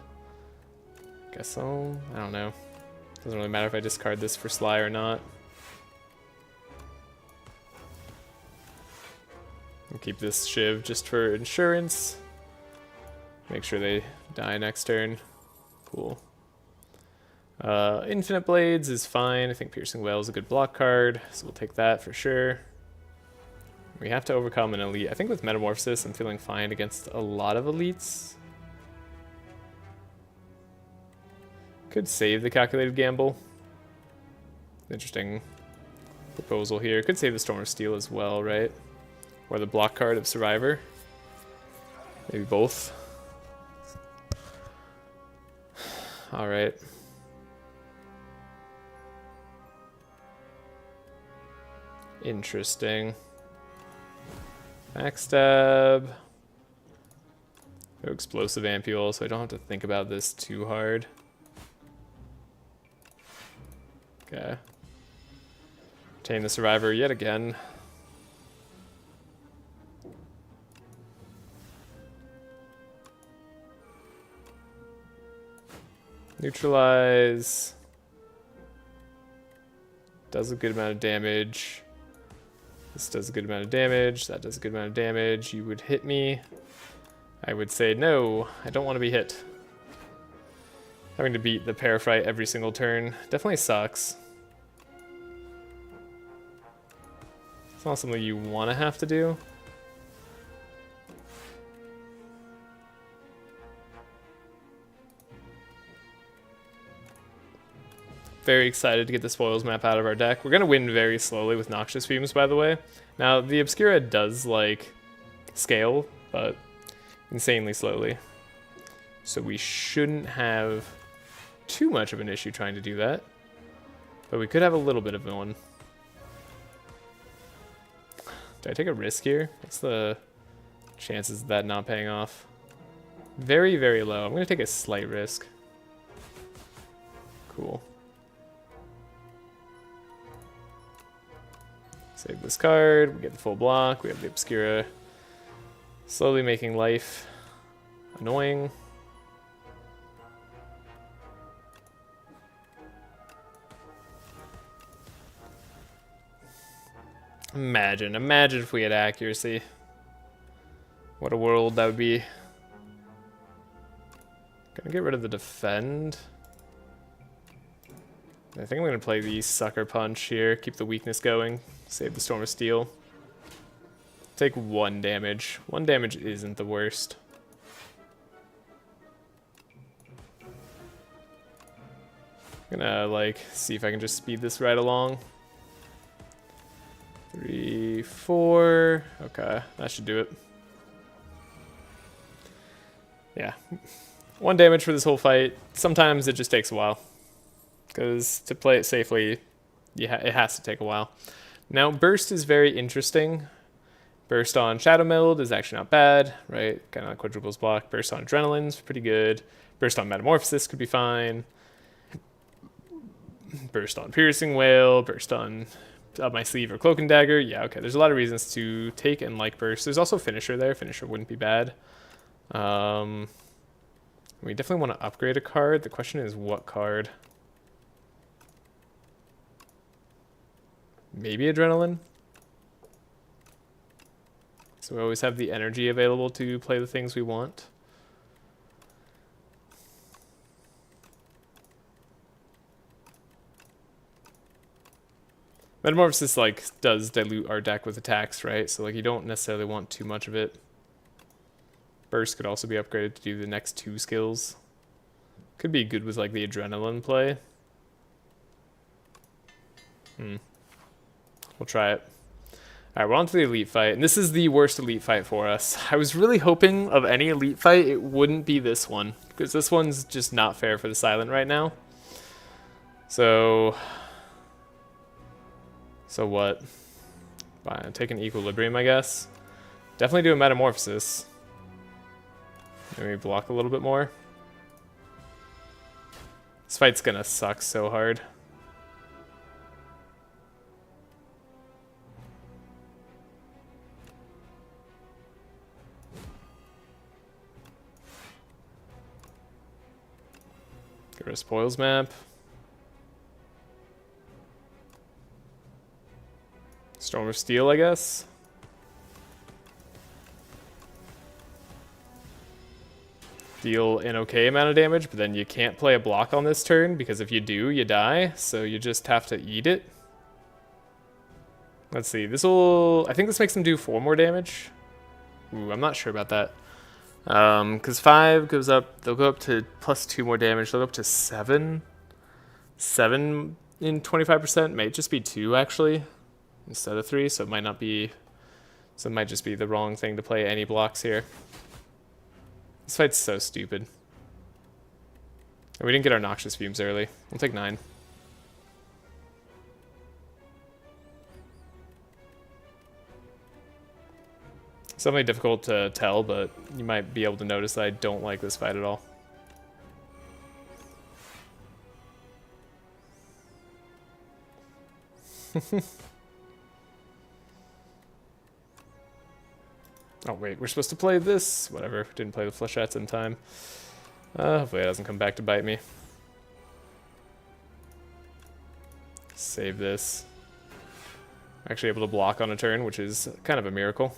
Guess so. I don't know. Doesn't really matter if I discard this for Sly or not. I'll keep this Shiv just for insurance. Make sure they die next turn. Cool. Infinite Blades is fine. I think Piercing Wail is a good block card, so we'll take that for sure. We have to overcome an elite. I think with Metamorphosis, I'm feeling fine against a lot of elites. Could save the Calculated Gamble. Interesting proposal here. Could save the Storm of Steel as well, right? Or the block card of Survivor. Maybe both. Alright. Interesting. Backstab. No explosive ampule, so I don't have to think about this too hard. Okay. Retain the Survivor yet again. Neutralize. Does a good amount of damage. This does a good amount of damage. That does a good amount of damage. You would hit me. I would say no, I don't want to be hit. Having to beat the Parafrite every single turn definitely sucks. It's not something you want to have to do. Very excited to get the spoils map out of our deck. We're going to win very slowly with Noxious Fumes, by the way. Now, the Obscura does, like, scale, but insanely slowly. So we shouldn't have too much of an issue trying to do that. But we could have a little bit of one. Do I take a risk here? What's the chances of that not paying off? Very, very low. I'm going to take a slight risk. Cool. Save this card, we get the full block, we have the Obscura. Slowly making life annoying. Imagine if we had accuracy. What a world that would be. Gonna get rid of the defend. I think I'm going to play the Sucker Punch here, keep the weakness going, save the Storm of Steel. Take 1 damage. 1 damage isn't the worst. I'm gonna, like, see if I can just speed this right along. 3, 4. Okay, that should do it. Yeah. 1 damage for this whole fight. Sometimes it just takes a while. Because to play it safely, it has to take a while. Now, Burst is very interesting. Burst on Shadow Meld is actually not bad, right? Kind of like quadruples block. Burst on Adrenaline's pretty good. Burst on Metamorphosis could be fine. Burst on Piercing Wail. Burst on Up My Sleeve or Cloak and Dagger. Yeah, okay. There's a lot of reasons to take and like Burst. There's also Finisher there. Finisher wouldn't be bad. We definitely want to upgrade a card. The question is what card? Maybe Adrenaline. So we always have the energy available to play the things we want. Metamorphosis, like, does dilute our deck with attacks, right? So, like, you don't necessarily want too much of it. Burst could also be upgraded to do the next 2 skills. Could be good with, like, the Adrenaline play. We'll try it. Alright, we're on to the elite fight, and this is the worst elite fight for us. I was really hoping of any elite fight it wouldn't be this one, because this one's just not fair for the Silent right now. So what? Fine, take an Equilibrium, I guess. Definitely do a Metamorphosis. Maybe block a little bit more. This fight's gonna suck so hard. Get rid of Spoils map. Storm of Steel, I guess. deal an okay amount of damage, but then you can't play a block on this turn, because if you do, you die, so you just have to eat it. Let's see, I think this makes them do 4 more damage. Ooh, I'm not sure about that. Because 5 goes up, they'll go up to plus 2 more damage, they'll go up to 7. 7 in 25% may just be 2, actually, instead of 3, so it might not be, so it might just be the wrong thing to play any blocks here. This fight's so stupid. And we didn't get our Noxious Fumes early. We'll take 9. It's definitely difficult to tell, but you might be able to notice that I don't like this fight at all. Oh wait, we're supposed to play this? Whatever, didn't play the flechettes in time. Hopefully it doesn't come back to bite me. Save this. Actually able to block on a turn, which is kind of a miracle.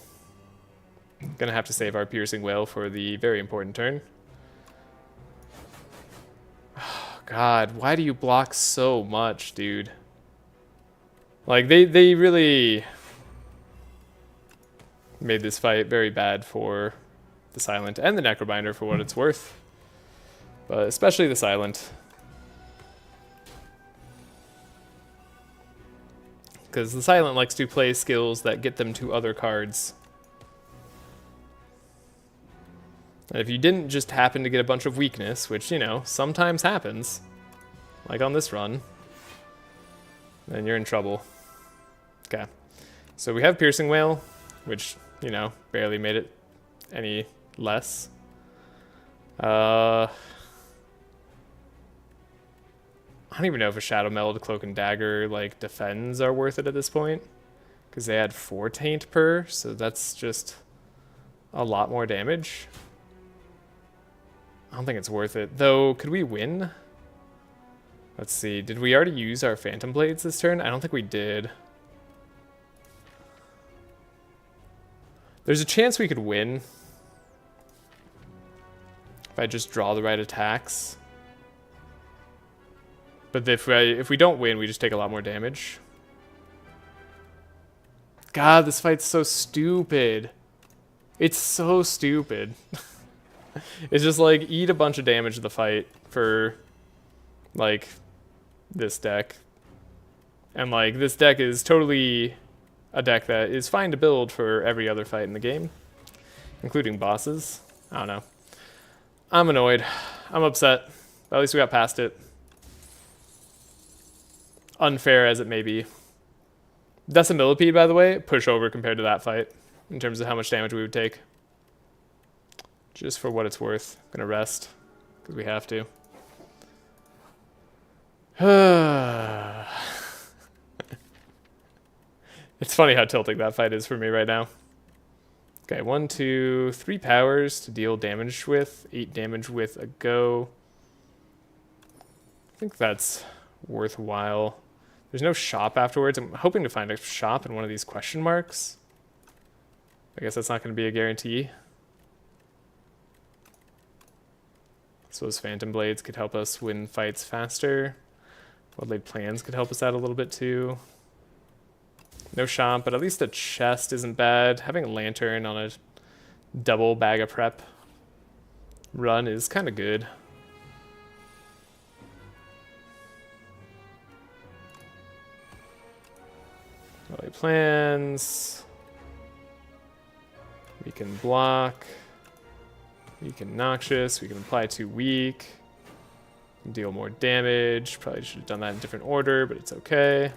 Gonna have to save our Piercing Wail for the very important turn. Oh, God, why do you block so much, dude? Like, they really made this fight very bad for the Silent and the Necrobinder for what it's worth. But especially the Silent. Because the Silent likes to play skills that get them to other cards. And if you didn't just happen to get a bunch of weakness, which, you know, sometimes happens, like on this run, then you're in trouble. Okay. So we have Piercing Wail, which, you know, barely made it any less. I don't even know if a Shadow Meld, Cloak and Dagger, like, defends are worth it at this point. Because they add 4 taint per, so that's just a lot more damage. I don't think it's worth it. Though, could we win? Let's see. Did we already use our Phantom Blades this turn? I don't think we did. There's a chance we could win. If I just draw the right attacks. But if we don't win, we just take a lot more damage. God, this fight's so stupid. It's so stupid. It's just like, eat a bunch of damage to the fight for, like, this deck. And, like, this deck is totally a deck that is fine to build for every other fight in the game, including bosses. I don't know. I'm annoyed. I'm upset. But at least we got past it. Unfair as it may be. Decimillipede, by the way, push over compared to that fight in terms of how much damage we would take. Just for what it's worth. Gonna rest, because we have to. It's funny how tilting that fight is for me right now. Okay, 1, 2, 3 powers to deal damage with. 8 damage with a go. I think that's worthwhile. There's no shop afterwards. I'm hoping to find a shop in one of these question marks. I guess that's not going to be a guarantee. I suppose Phantom Blades could help us win fights faster. Bloodlaid Plans could help us out a little bit too. No shop, but at least a chest isn't bad. Having a lantern on a double bag of prep run is kind of good. Bloodlaid Plans. We can block. We can Noxious, we can apply 2 weak, deal more damage. Probably should have done that in a different order, but it's okay.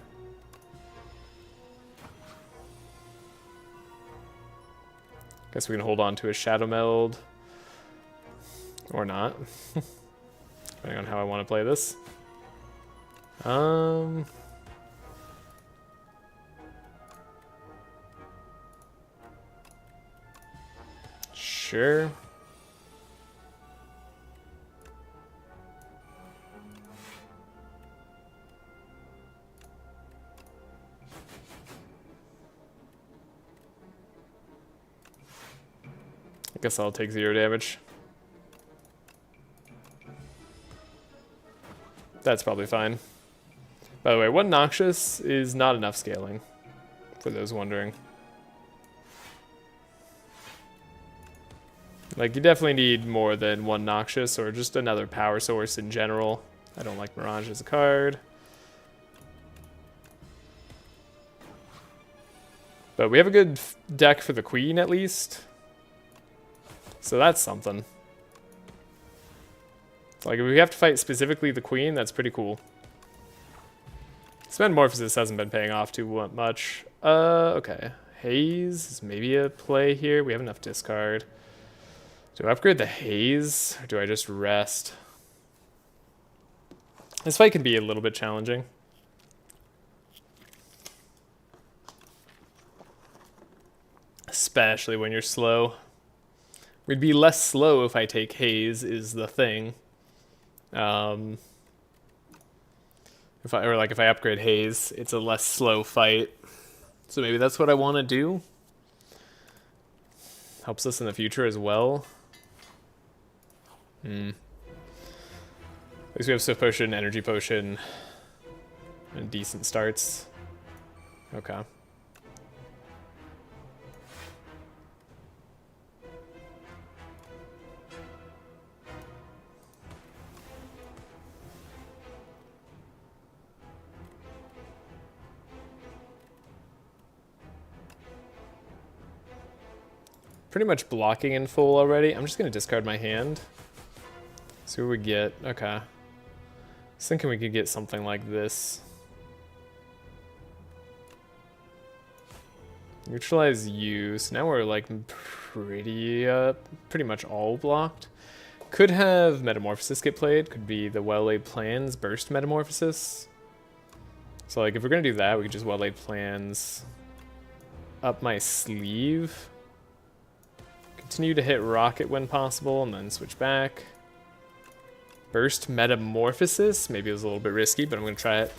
Guess we can hold on to a Shadow Meld. Or not. Depending on how I want to play this. Sure. I guess I'll take 0 damage. That's probably fine. By the way, one Noxious is not enough scaling, for those wondering. Like, you definitely need more than one Noxious, or just another power source in general. I don't like Mirage as a card. But we have a good deck for the Queen, at least. So that's something. Like, if we have to fight specifically the Queen, that's pretty cool. Metamorphosis hasn't been paying off too much. Okay. Haze is maybe a play here. We have enough discard. Do I upgrade the Haze, or do I just rest? This fight can be a little bit challenging. Especially when you're slow. We'd be less slow if I take Haze, is the thing. If I upgrade Haze, it's a less slow fight. So maybe that's what I want to do. Helps us in the future as well. At least we have Swift Potion, Energy Potion, and decent starts. Okay. Pretty much blocking in full already. I'm just going to discard my hand. See what we get. Okay. I was thinking we could get something like this. Neutralize you. So now we're like pretty much all blocked. Could have Metamorphosis get played. Could be the Well-Laid Plans Burst Metamorphosis. So like if we're going to do that, we could just Well-Laid Plans up my sleeve. Continue to hit Rocket when possible, and then switch back. Burst Metamorphosis. Maybe it was a little bit risky, but I'm going to try it.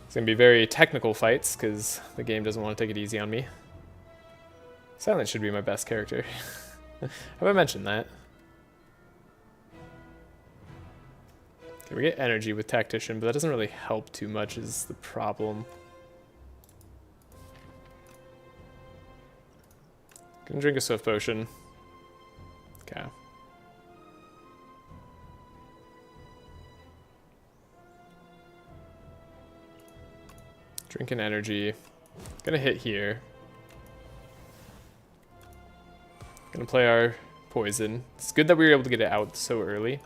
It's going to be very technical fights, because the game doesn't want to take it easy on me. Silence should be my best character. Have I mentioned that? Okay, we get energy with Tactician, but that doesn't really help too much is the problem. Gonna drink a Swift Potion. Okay. Drink an energy. Gonna hit here. Gonna play our poison. It's good that we were able to get it out so early.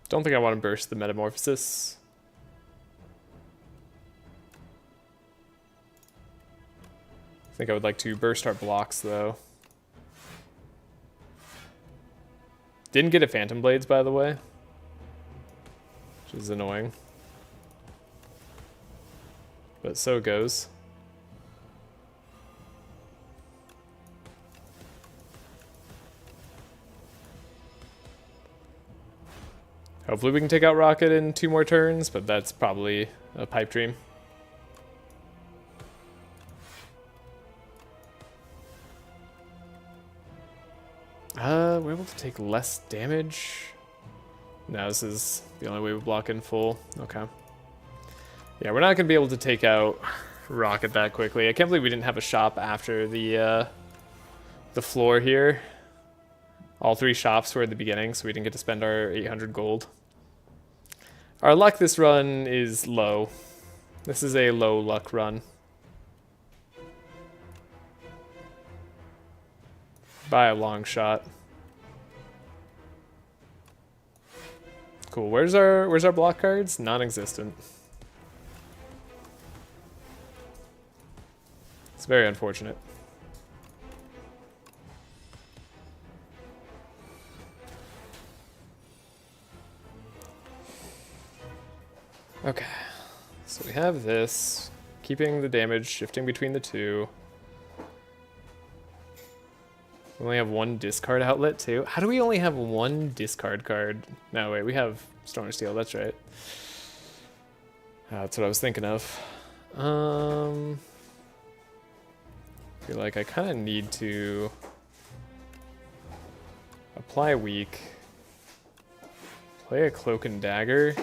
Don't think I want to burst the Metamorphosis. I think I would like to burst our blocks, though. Didn't get a Phantom Blades, by the way, which is annoying. But so it goes. Hopefully we can take out Rocket in 2 more turns, but that's probably a pipe dream. We're able to take less damage. No, this is the only way we block in full. Okay. Yeah, we're not going to be able to take out Rocket that quickly. I can't believe we didn't have a shop after the floor here. All 3 shops were at the beginning, so we didn't get to spend our 800 gold. Our luck this run is low. This is a low luck run. By a long shot. Cool. Where's our block cards? Non-existent. It's very unfortunate. Okay, so we have this, keeping the damage, shifting between the 2. We only have 1 discard outlet too. How do we only have 1 discard card? No, wait, we have Storm of Steel, that's right. That's what I was thinking of. feel like I kind of need to apply weak, play a cloak and dagger.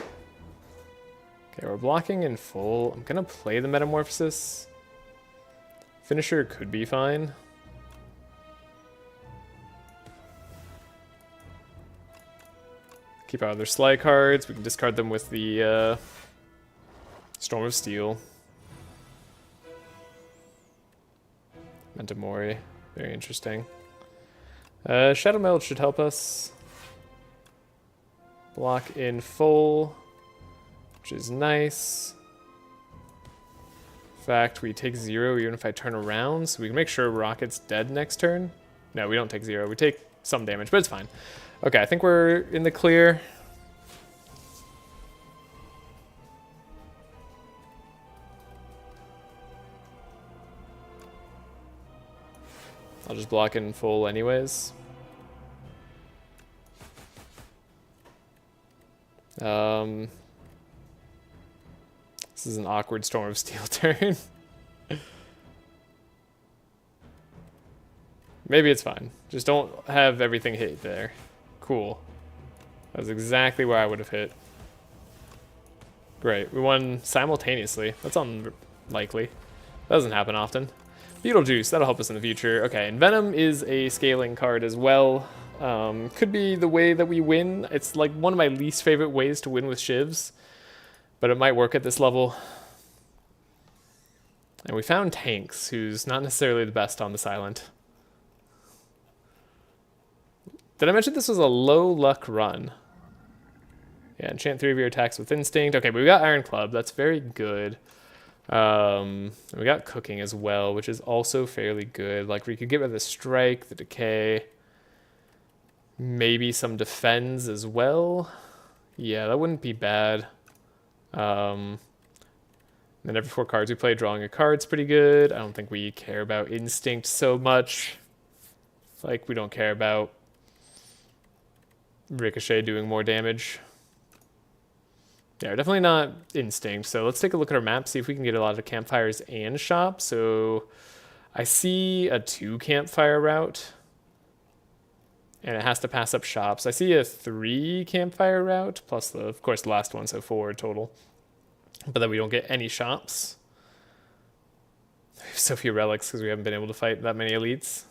Okay, we're blocking in full. I'm gonna play the metamorphosis. Finisher could be fine. Keep out other Sly cards. We can discard them with the Storm of Steel. Mentamori. Very interesting. Shadow Meld should help us. Block in full, which is nice. In fact, we take 0 even if I turn around, so we can make sure Rocket's dead next turn. No, we don't take 0. We take some damage, but it's fine. Okay, I think we're in the clear. I'll just block in full anyways. This is an awkward Storm of Steel turn. Maybe it's fine. Just don't have everything hit there. Cool. That was exactly where I would have hit. Great. We won simultaneously. That's unlikely. That doesn't happen often. Beetlejuice. That'll help us in the future. Okay, and Venom is a scaling card as well. Could be the way that we win. It's like one of my least favorite ways to win with shivs, but it might work at this level. And we found Tanks, who's not necessarily the best on the silent. Did I mention this was a low luck run? Yeah, enchant 3 of your attacks with instinct. Okay, but we got Iron Club. That's very good. We got Cooking as well, which is also fairly good. Like, we could get rid of the Strike, the Decay. Maybe some Defends as well. Yeah, that wouldn't be bad. Then every 4 cards we play, drawing a card's pretty good. I don't think we care about Instinct so much. Like, we don't care about Ricochet doing more damage. Yeah, definitely not Instinct. So let's take a look at our map, see if we can get a lot of campfires and shops. So I see a 2 campfire route, and it has to pass up shops. I see a 3 campfire route, plus, of course, the last one, so 4 total. But then we don't get any shops. We have so few relics because we haven't been able to fight that many elites.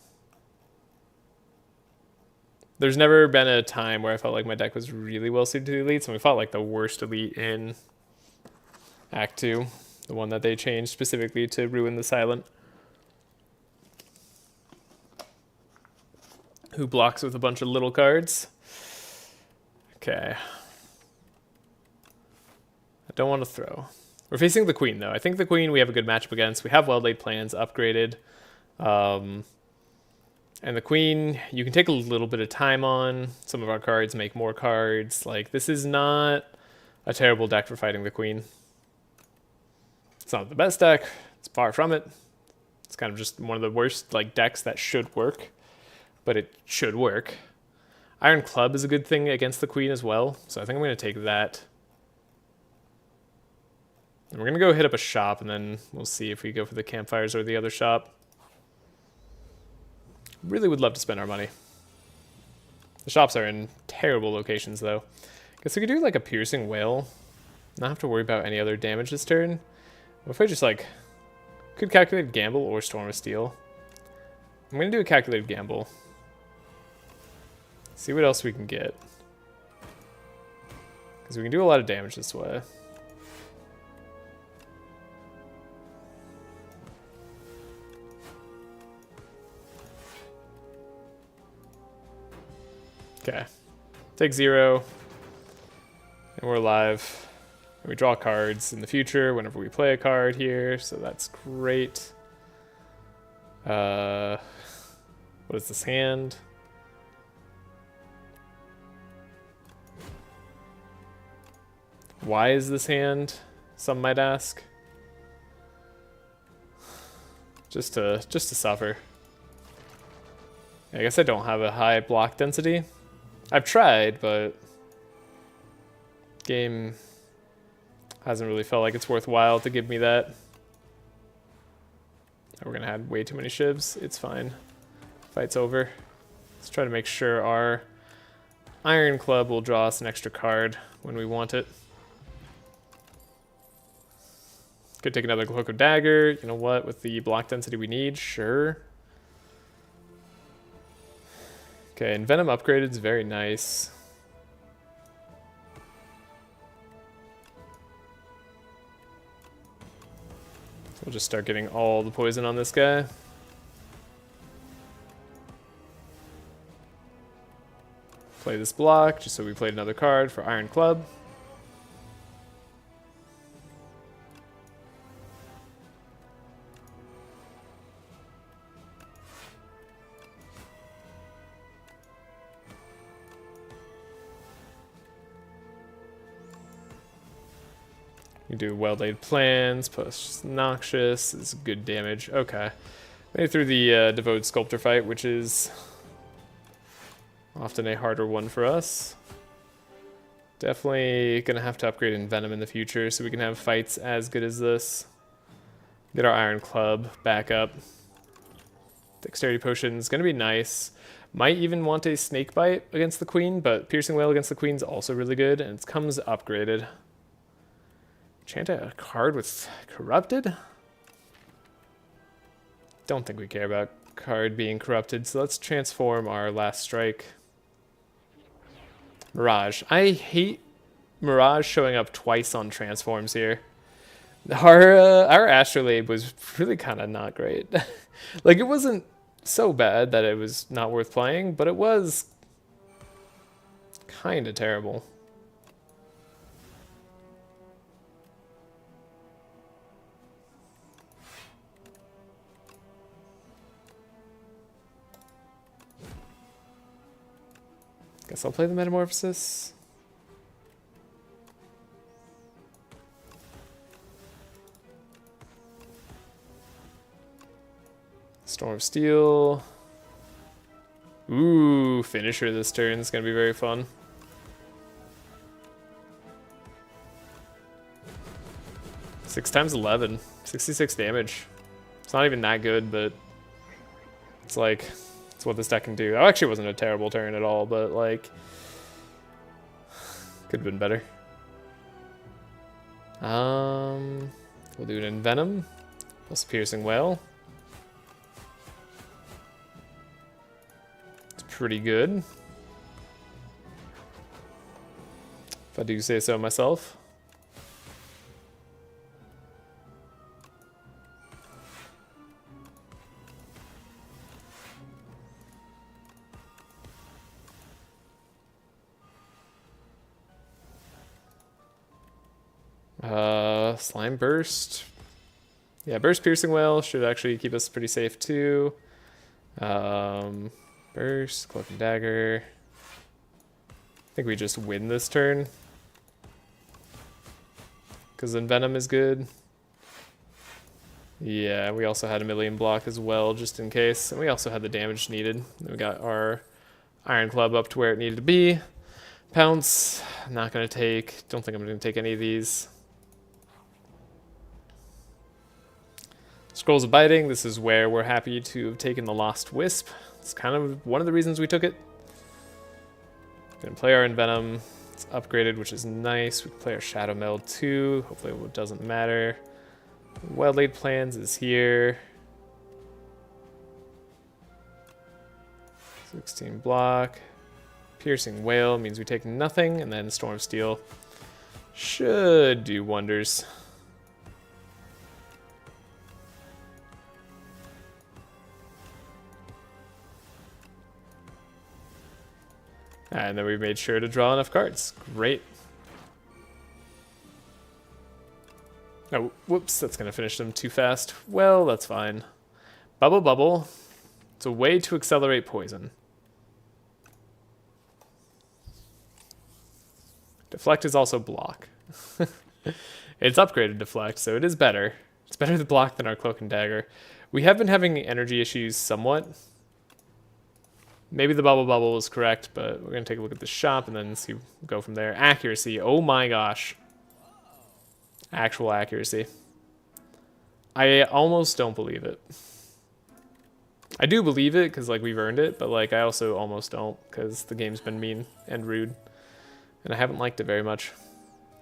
There's never been a time where I felt like my deck was really well suited to the elites, and we fought like the worst elite in Act 2, the one that they changed specifically to ruin the silent. Who blocks with a bunch of little cards. Okay. I don't want to throw. We're facing the Queen, though. I think the Queen we have a good matchup against. We have well-laid plans upgraded. And the Queen, you can take a little bit of time on. Some of our cards make more cards. Like, this is not a terrible deck for fighting the Queen. It's not the best deck. It's far from it. It's kind of just one of the worst like decks that should work. But it should work. Iron Club is a good thing against the Queen as well. So I think I'm going to take that. And we're going to go hit up a shop, and then we'll see if we go for the campfires or the other shop. Really would love to spend our money. The shops are in terrible locations, though. Guess we could do like a Piercing Wail. Not have to worry about any other damage this turn. What if I just like... could Calculated Gamble or Storm of Steel. I'm going to do a Calculated Gamble. See what else we can get. Because we can do a lot of damage this way. Okay. Take 0. And we're alive. And we draw cards in the future whenever we play a card here, so that's great. What is this hand? Why is this hand? Some might ask. Just to suffer. I guess I don't have a high block density. I've tried, but game hasn't really felt like it's worthwhile to give me that. We're gonna have way too many shivs. It's fine. Fight's over. Let's try to make sure our Iron Club will draw us an extra card when we want it. Could take another Cloak of Dagger. You know what? With the block density we need, sure. Okay, and Venom upgraded is very nice. We'll just start getting all the poison on this guy. Play this block, just so we played another card for Iron Club. You do well-laid plans, plus noxious is good damage. Okay. Made it through the Devoted Sculptor fight, which is often a harder one for us. Definitely gonna have to upgrade in Venom in the future so we can have fights as good as this. Get our Iron Club back up. Dexterity Potion is gonna be nice. Might even want a Snake Bite against the Queen, but Piercing Wail against the Queen is also really good, and it comes upgraded. Chant a card with Corrupted? Don't think we care about card being corrupted, so let's transform our last strike. Mirage. I hate Mirage showing up twice on transforms here. Our Astrolabe was really kind of not great. Like, it wasn't so bad that it was not worth playing, but it was kind of terrible. Guess I'll play the Metamorphosis. Storm of Steel. Ooh, finisher this turn is going to be very fun. Six times 11. 66 damage. It's not even that good, but it's like... That's what this deck can do. That actually wasn't a terrible turn at all, but like could have been better. We'll do it in Venom plus Piercing Wail. It's pretty good, if I do say so myself. Slime Burst. Yeah, Burst Piercing Wail should actually keep us pretty safe too. Burst, Cloak and Dagger. I think we just win this turn. Because then Venom is good. Yeah, we also had a million block as well, just in case. And we also had the damage needed. We got our Iron Club up to where it needed to be. Pounce, not going to take. Don't think I'm going to take any of these. Scrolls of Biting, this is where we're happy to have taken the Lost Wisp. It's kind of one of the reasons we took it. Gonna play our Envenom. It's upgraded, which is nice. We can play our Shadow Meld too. Hopefully it doesn't matter. Well-laid plans is here. 16 block. Piercing Wail means we take nothing, and then Storm of Steel should do wonders. And then we made sure to draw enough cards. Great. Oh, whoops, that's going to finish them too fast. Well, that's fine. Bubble Bubble. It's a way to accelerate poison. Deflect is also block. It's upgraded Deflect, so it is better. It's better to block than our Cloak and Dagger. We have been having energy issues somewhat. Maybe the Bubble Bubble was correct, but we're going to take a look at the shop and then see, go from there. Accuracy. Oh my gosh. Actual accuracy. I almost don't believe it. I do believe it because like we've earned it, but like I also almost don't because the game's been mean and rude, and I haven't liked it very much.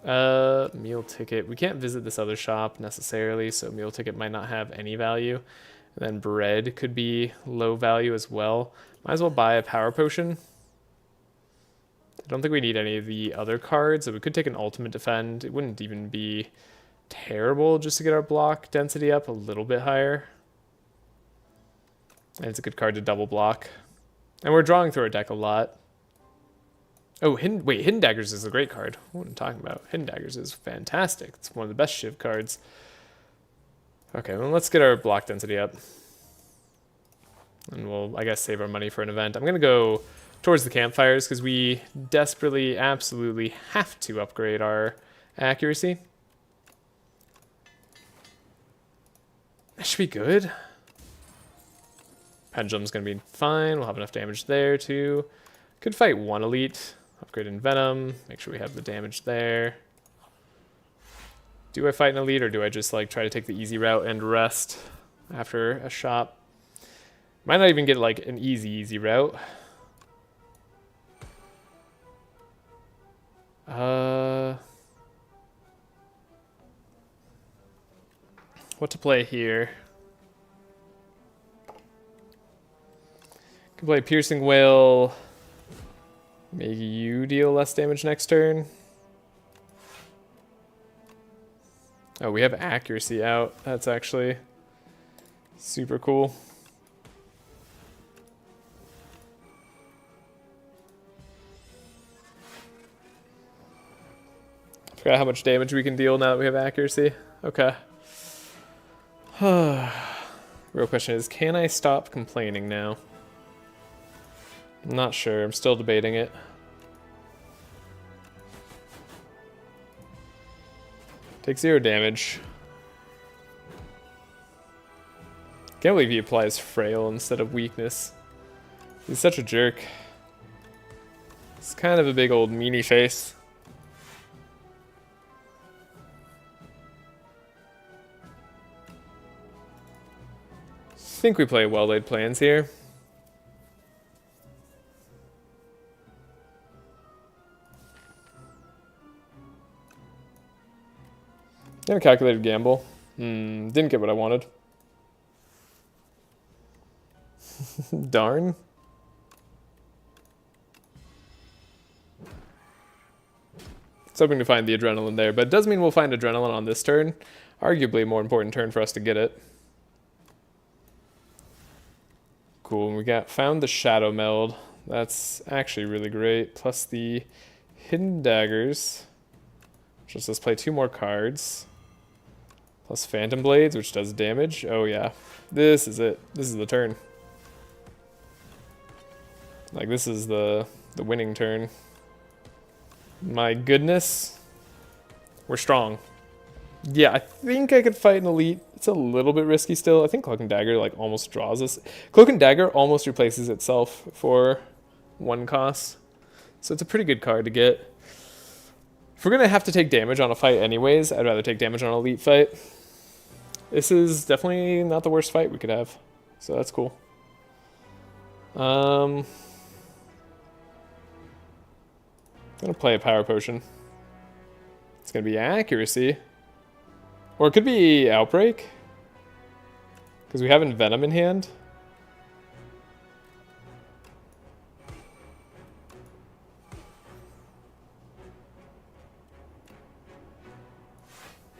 Meal ticket. We can't visit this other shop necessarily, so meal ticket might not have any value. And then bread could be low value as well. Might as well buy a power potion. I don't think we need any of the other cards, so we could take an ultimate defend. It wouldn't even be terrible just to get our block density up a little bit higher. And it's a good card to double block. And we're drawing through our deck a lot. Oh, Hidden Daggers is a great card. What am I talking about? Hidden Daggers is fantastic. It's one of the best Shiv cards. Okay, well, let's get our block density up. And we'll, I guess, save our money for an event. I'm going to go towards the campfires because we desperately, absolutely have to upgrade our accuracy. That should be good. Pendulum's going to be fine. We'll have enough damage there, too. Could fight one elite. Upgrade in Venom. Make sure we have the damage there. Do I fight an elite or do I just like try to take the easy route and rest after a shop? Might not even get like an easy route. What to play here? Can play Piercing Wail. Make you deal less damage next turn. Oh, we have accuracy out. That's actually super cool. Forgot how much damage we can deal now that we have accuracy. Okay. Real question is, can I stop complaining now? I'm not sure. I'm still debating it. Take 0 damage. Can't believe he applies frail instead of weakness. He's such a jerk. He's kind of a big old meanie face. I think we play well-laid plans here. A calculated gamble. Didn't get what I wanted. Darn. It's hoping to find the adrenaline there, but it does mean we'll find adrenaline on this turn. Arguably a more important turn for us to get it. Cool, we found the Shadow Meld. That's actually really great. Plus the Hidden Daggers, which lets us play 2 more cards. Plus Phantom Blades, which does damage. Oh yeah, this is it. This is the turn. Like, this is the winning turn. My goodness. We're strong. Yeah, I think I could fight an elite. It's a little bit risky still. I think Cloak and Dagger like almost draws us. Cloak and Dagger almost replaces itself for 1 cost. So it's a pretty good card to get. If we're going to have to take damage on a fight anyways, I'd rather take damage on an elite fight. This is definitely not the worst fight we could have. So that's cool. I'm going to play a Power Potion. It's going to be accuracy. Or it could be Outbreak. Because we have Venom in hand.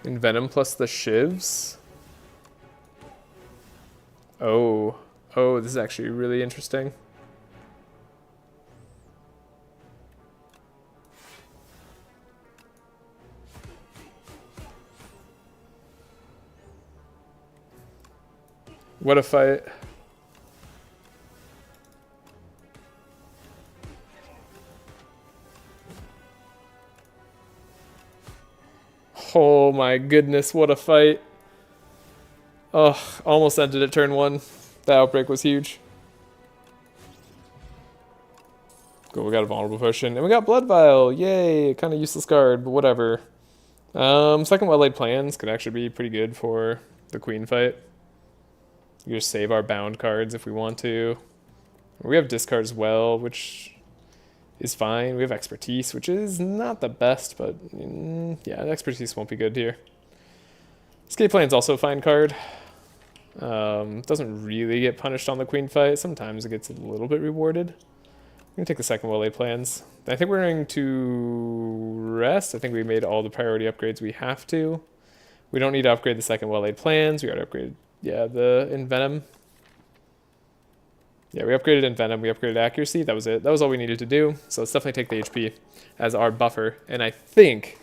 Venom plus the Shivs. Oh, this is actually really interesting. What a fight. Oh my goodness, what a fight. Oh, almost ended at turn 1. The Outbreak was huge. Cool, we got a Vulnerable Potion. And we got Blood Vial. Yay, kind of useless card, but whatever. Second Well-Laid Plans could actually be pretty good for the Queen fight. We just save our bound cards if we want to. We have discard as well, which is fine. We have expertise, which is not the best, but yeah, expertise won't be good here. Escape Plan's also a fine card. Doesn't really get punished on the queen fight. Sometimes it gets a little bit rewarded. I'm going to take the second well-laid plans. I think we're going to rest. I think we made all the priority upgrades we have to. We don't need to upgrade the second well-laid plans. We already upgraded, yeah, the Envenom. Yeah, we upgraded Envenom. We upgraded accuracy. That was it. That was all we needed to do. So let's definitely take the HP as our buffer. And I think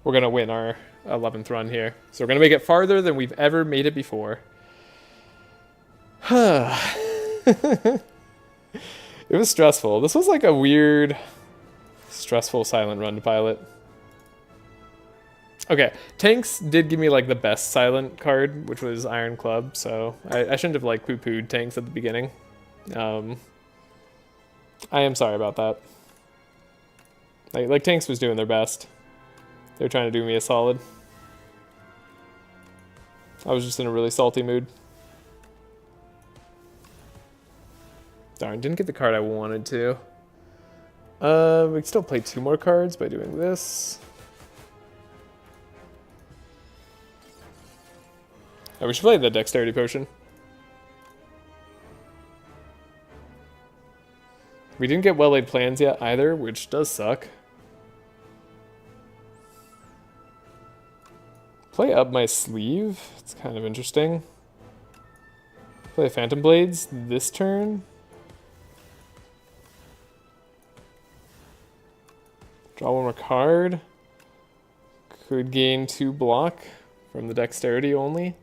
we're going to win our 11th run here. So we're going to make it farther than we've ever made it before. It was stressful. This was like a weird, stressful silent run to pilot. Okay, tanks did give me like the best silent card, which was Iron Club, so I shouldn't have like poo-pooed tanks at the beginning. I am sorry about that. Like tanks was doing their best. They were trying to do me a solid. I was just in a really salty mood. Darn, didn't get the card I wanted to. We can still play 2 more cards by doing this. Oh, we should play the Dexterity Potion. We didn't get well-laid plans yet either, which does suck. Play Up My Sleeve. It's kind of interesting. Play Phantom Blades this turn. Draw 1 more card. Could gain 2 block from the dexterity only.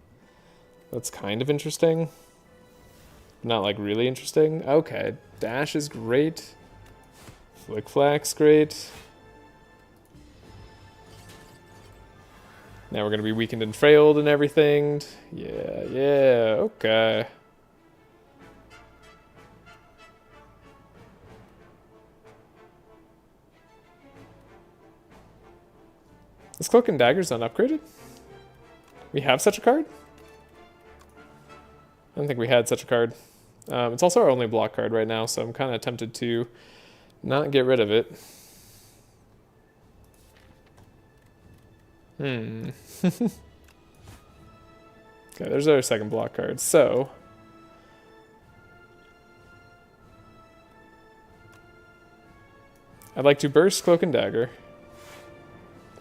That's kind of interesting. Not like really interesting. Okay, Dash is great. Flick Flack's great. Now we're gonna be weakened and frailed and everything. Yeah, okay. Is Cloak and Dagger's unupgraded? We have such a card? I don't think we had such a card. It's also our only block card right now, so I'm kind of tempted to not get rid of it. Okay, there's our second block card. So I'd like to burst Cloak and Dagger,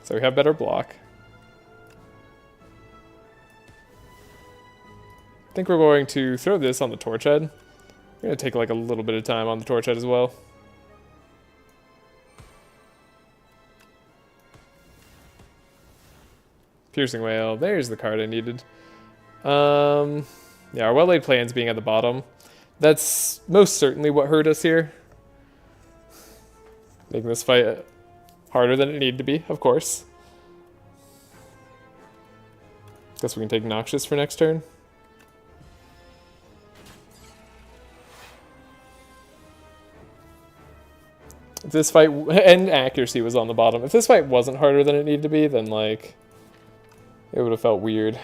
so we have better block. I think we're going to throw this on the Torch Head. We're going to take like a little bit of time on the Torch Head as well. Piercing Wail, there's the card I needed. Yeah, our well-laid plans being at the bottom. That's most certainly what hurt us here. Making this fight harder than it needed to be, of course. Guess we can take Noxious for next turn. If this fight, and accuracy was on the bottom. If this fight wasn't harder than it needed to be, then like, it would have felt weird. You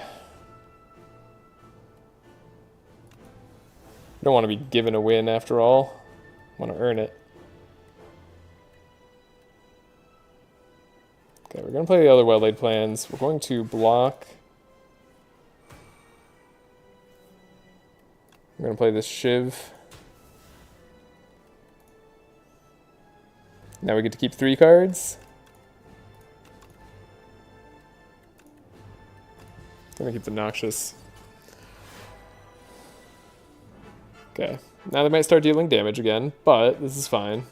don't want to be given a win after all. You want to earn it. Okay, we're going to play the other well-laid plans. We're going to block. We're going to play this Shiv. Now we get to keep 3 cards. I'm gonna keep the Noxious. Okay, now they might start dealing damage again, but this is fine.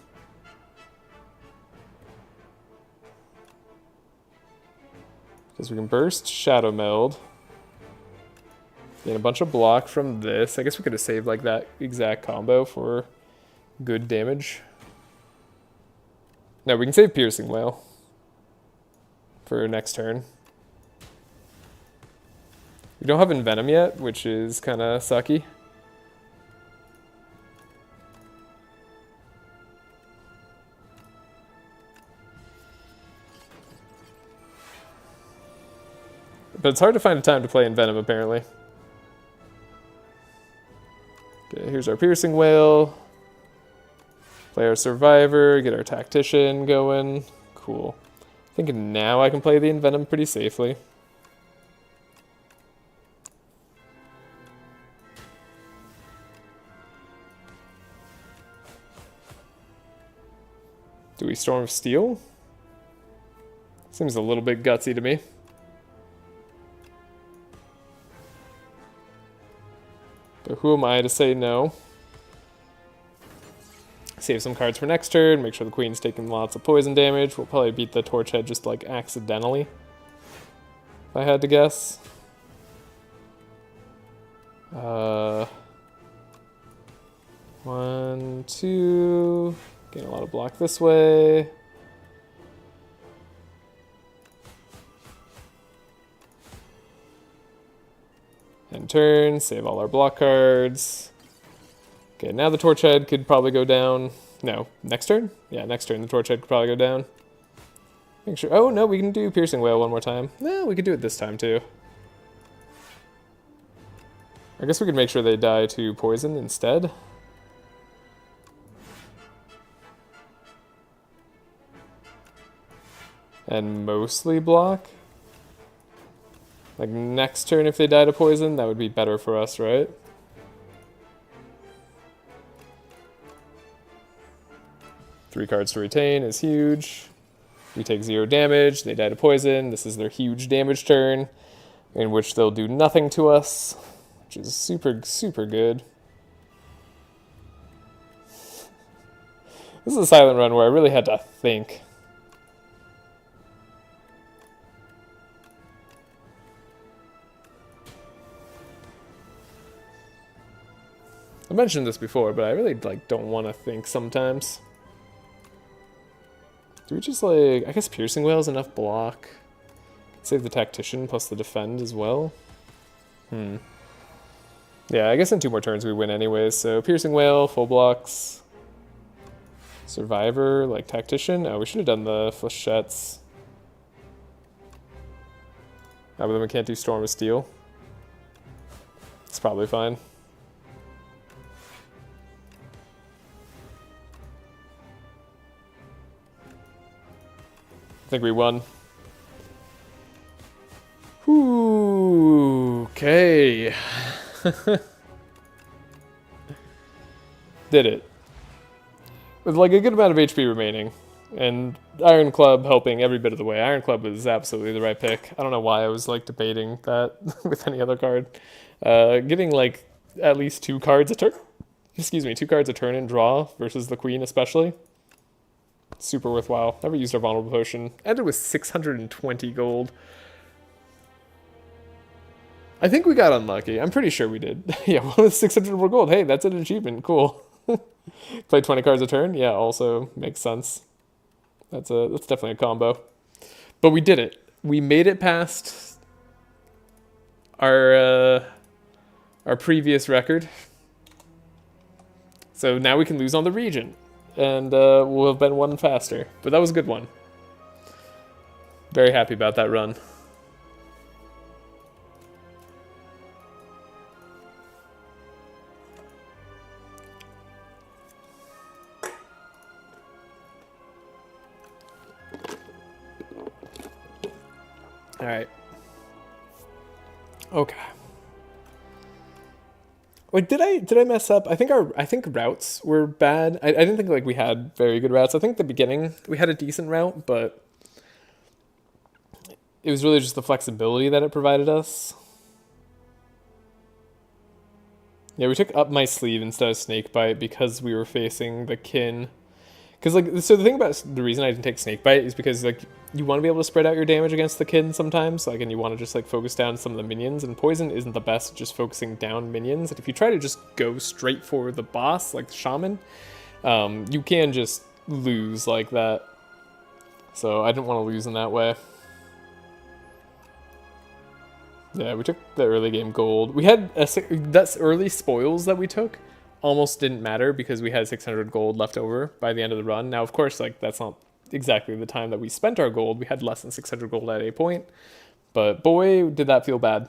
Because we can burst Shadow Meld. Gain a bunch of block from this. I guess we could have saved like that exact combo for good damage. No, we can save Piercing Wail for next turn. We don't have Envenom yet, which is kind of sucky. But it's hard to find a time to play Envenom, apparently. Okay, here's our piercing whale. Play our survivor, get our tactician going. Cool. I think now I can play the envenom pretty safely. Do we Storm of Steel? Seems a little bit gutsy to me. But who am I to say no? Save some cards for next turn, make sure the queen's taking lots of poison damage. We'll probably beat the torch head just like accidentally, if I had to guess. 1, 2, getting a lot of block this way. End turn, save all our block cards. Okay, now the torch head could probably go down. No, next turn? Yeah, next turn the torch head could probably go down. Make sure. Oh no, we can do piercing whale one more time. No, we could do it this time too. I guess we could make sure they die to poison instead. And mostly block. Like next turn if they die to poison, that would be better for us, right? Three cards to retain is huge. We take 0 damage, they die to poison. This is their huge damage turn, in which they'll do nothing to us, which is super, super good. This is a silent run where I really had to think. I mentioned this before, but I really don't want to think sometimes. Do we just I guess piercing whale is enough block. Save the tactician plus the defend as well. Yeah, I guess in 2 more turns we win anyways. So piercing whale, full blocks. Survivor, like tactician. Oh, we should have done the flechettes. Oh, but then we can't do Storm of Steel. It's probably fine. I think we won. Ooh, okay. Did it. With a good amount of HP remaining. And Iron Club helping every bit of the way. Iron Club was absolutely the right pick. I don't know why I was debating that with any other card. Getting at least 2 cards a turn. Excuse me, 2 cards a turn and draw versus the queen especially. Super worthwhile. Never used our vulnerable potion. Ended with 620 gold. I think we got unlucky. I'm pretty sure we did. Yeah, one with 600 more gold. Hey, that's an achievement. Cool. Play 20 cards a turn. Yeah, also makes sense. That's definitely a combo. But we did it. We made it past our previous record. So now we can lose on the Regent. And we'll have been one faster. But that was a good one. Very happy about that run. All right. Okay. Wait, did I mess up? I think routes were bad. I didn't think we had very good routes. I think at the beginning we had a decent route, but it was really just the flexibility that it provided us. Yeah, we took up my sleeve instead of snakebite because we were facing the kin. Because so the thing about the reason I didn't take snakebite is because you want to be able to spread out your damage against the kin sometimes, and you want to just focus down some of the minions, and poison isn't the best at just focusing down minions. And if you try to just go straight for the boss, like the shaman, you can just lose like that. So I didn't want to lose in that way. Yeah, we took the early game gold. We had that's early spoils that we took almost didn't matter because we had 600 gold left over by the end of the run. Now, of course, that's not exactly the time that we spent our gold. We had less than 600 gold at a point, but boy, did that feel bad.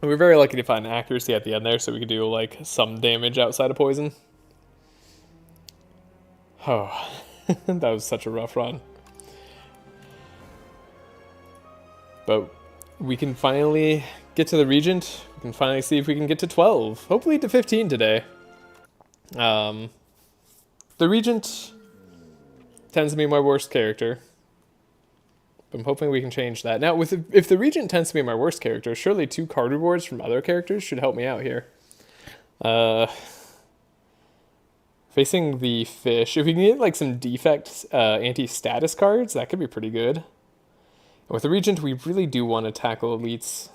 We were very lucky to find accuracy at the end there, so we could do like some damage outside of poison. Oh, that was such a rough run. But we can finally get to the Regent. We can finally see if we can get to 12. Hopefully to 15 today. The Regent tends to be my worst character. I'm hoping we can change that. Now, if the Regent tends to be my worst character, surely 2 card rewards from other characters should help me out here. Facing the fish, if we can get like some defect anti-status cards, that could be pretty good. And with the Regent, we really do want to tackle elites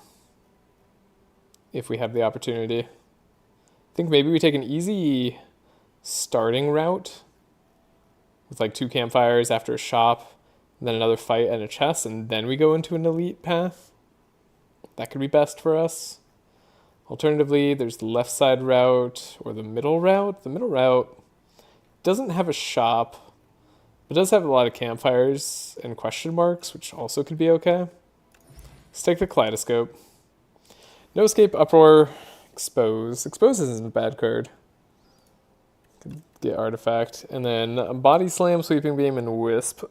if we have the opportunity. I think maybe we take an easy starting route with like 2 campfires after a shop, and then another fight and a chest, and then we go into an elite path. That could be best for us. Alternatively, there's the left side route or the middle route. The middle route doesn't have a shop, but does have a lot of campfires and question marks, which also could be okay. Let's take the Kaleidoscope. No Escape, Uproar, Expose. Expose isn't a bad card. Could get Artifact. And then Body Slam, Sweeping Beam, and Wisp.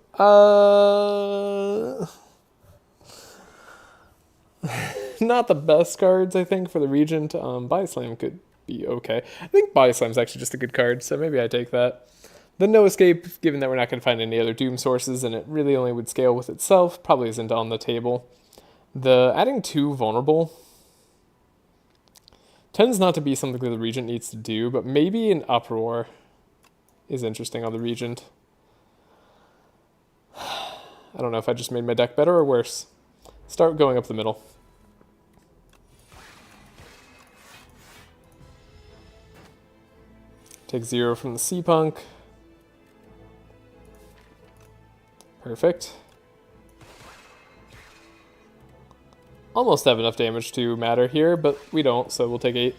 Not the best cards, I think, for the Regent. Body Slam could be okay. I think Body Slam's actually just a good card, so maybe I take that. The No Escape, given that we're not going to find any other Doom sources, and it really only would scale with itself, probably isn't on the table. The adding 2 Vulnerable tends not to be something that the Regent needs to do, but maybe an Uproar is interesting on the Regent. I don't know if I just made my deck better or worse. Start going up the middle. Take 0 from the Sea Punk. Perfect. Almost have enough damage to matter here, but we don't, so we'll take 8.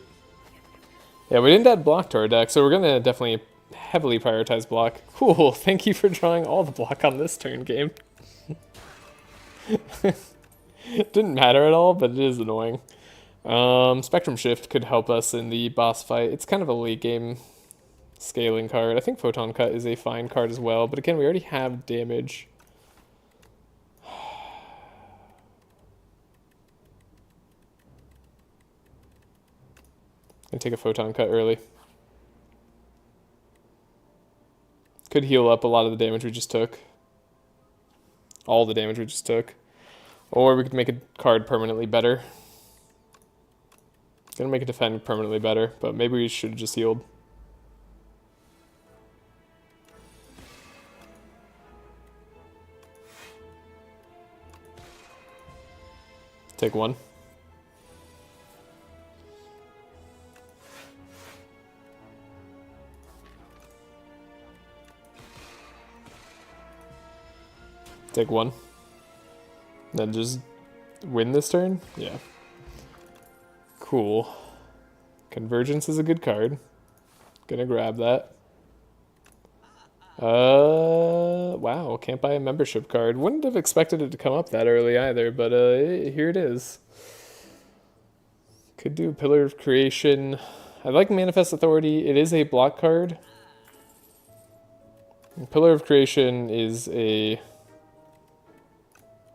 Yeah, we didn't add block to our deck, so we're going to definitely heavily prioritize block. Cool, thank you for drawing all the block on this turn, game. Didn't matter at all, but it is annoying. Spectrum Shift could help us in the boss fight. It's kind of a late game scaling card. I think Photon Cut is a fine card as well, but again, we already have damage. Gonna take a Photon Cut early. Could heal up a lot of the damage we just took. All the damage we just took. Or we could make a card permanently better. Gonna make it defend permanently better, but maybe we should have just healed. Take 1. Take 1. Then just win this turn? Yeah. Cool. Convergence is a good card. Gonna grab that. Wow, can't buy a membership card. Wouldn't have expected it to come up that early either, but here it is. Could do Pillar of Creation. I like Manifest Authority. It is a block card. Pillar of Creation is a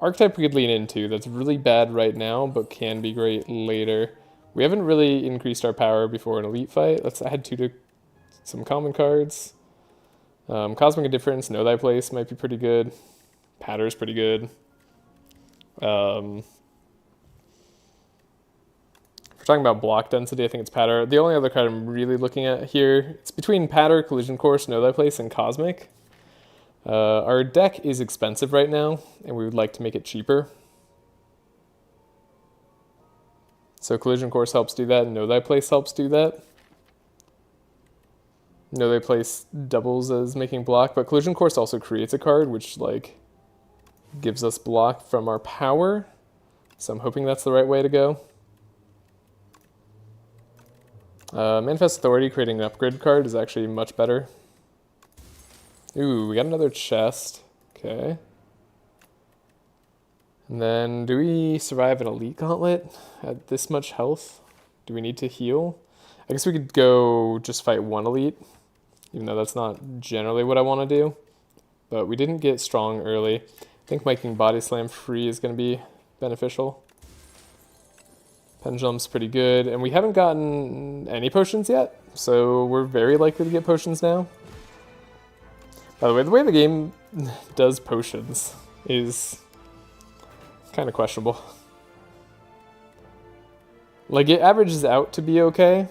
archetype we could lean into that's really bad right now, but can be great later. We haven't really increased our power before an elite fight. Let's add 2 to some common cards. Cosmic Indifference, Know Thy Place might be pretty good. Patter's pretty good. If we're talking about block density, I think it's Patter. The only other card I'm really looking at here, it's between Patter, Collision Course, Know Thy Place, and Cosmic. Our deck is expensive right now, and we would like to make it cheaper. So Collision Course helps do that, and Know Thy Place helps do that. Know Thy Place doubles as making block, but Collision Course also creates a card which like gives us block from our power. So I'm hoping that's the right way to go. Manifest Authority, creating an upgrade card is actually much better. Ooh, we got another chest. Okay. And then, do we survive an elite gauntlet at this much health? Do we need to heal? I guess we could go just fight one elite, even though that's not generally what I want to do. But we didn't get strong early. I think making body slam free is going to be beneficial. Pendulum's pretty good, and we haven't gotten any potions yet, so we're very likely to get potions now. By the way the game does potions is kind of questionable. Like, it averages out to be okay.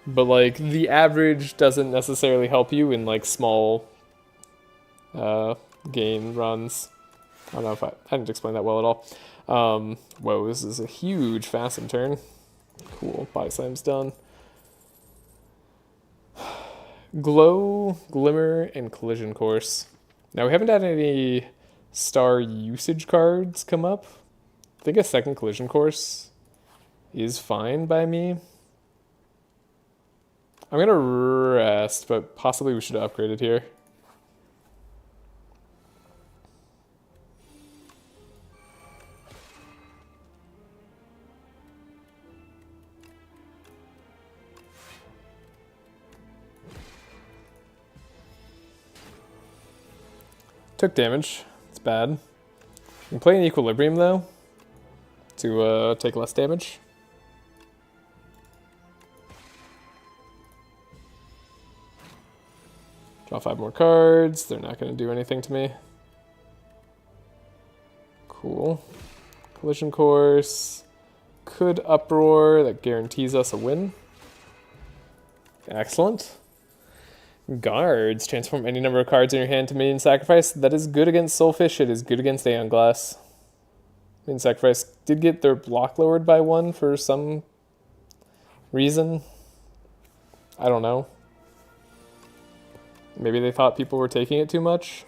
But, like, the average doesn't necessarily help you in, like, small gain runs. I don't know if I didn't explain that well at all. Whoa, this is a huge fasten turn. Cool, body slam's done. Glow, Glimmer, and Collision Course. Now, we haven't had any star usage cards come up. I think a second Collision Course is fine by me. I'm going to rest, but possibly we should have upgraded here. Took damage. It's bad. You can play in Equilibrium, though, to take less damage. Draw 5 more cards. They're not going to do anything to me. Cool. Collision Course. Could Uproar. That guarantees us a win. Excellent. Guards. Transform any number of cards in your hand to minion sacrifice. That is good against Soulfish. It is good against Aeon Glass. Minion sacrifice did get their block lowered by 1 for some reason. I don't know. Maybe they thought people were taking it too much.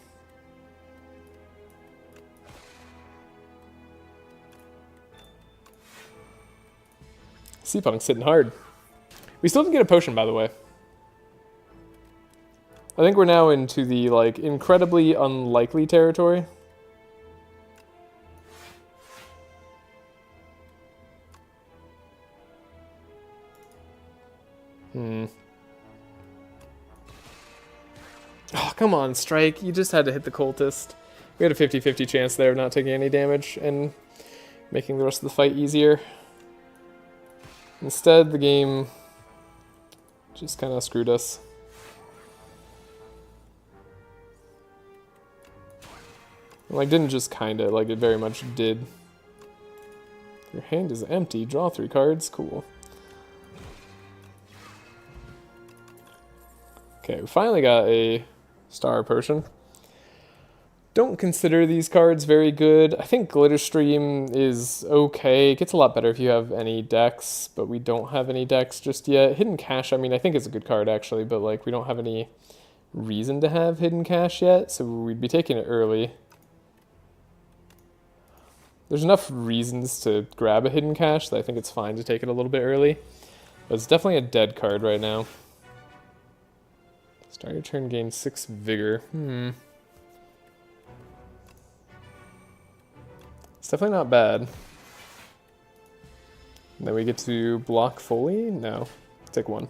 Sea-Punk's hitting hard. We still didn't get a potion, by the way. I think we're now into the, like, incredibly unlikely territory. Oh, come on, Strike. You just had to hit the cultist. We had a 50-50 chance there of not taking any damage and making the rest of the fight easier. Instead, the game just kind of screwed us. Like, didn't just kinda, like, it very much did. Your hand is empty. Draw 3 cards. Cool. Okay, we finally got a Star Potion. Don't consider these cards very good. I think Glitterstream is okay. It gets a lot better if you have any decks, but we don't have any decks just yet. Hidden Cache, I mean, I think it's a good card, actually, but, like, we don't have any reason to have Hidden Cache yet, so we'd be taking it early. There's enough reasons to grab a Hidden Cache that I think it's fine to take it a little bit early. But it's definitely a dead card right now. Start your turn, gain 6 Vigor. It's definitely not bad. And then we get to block fully? No. Take 1.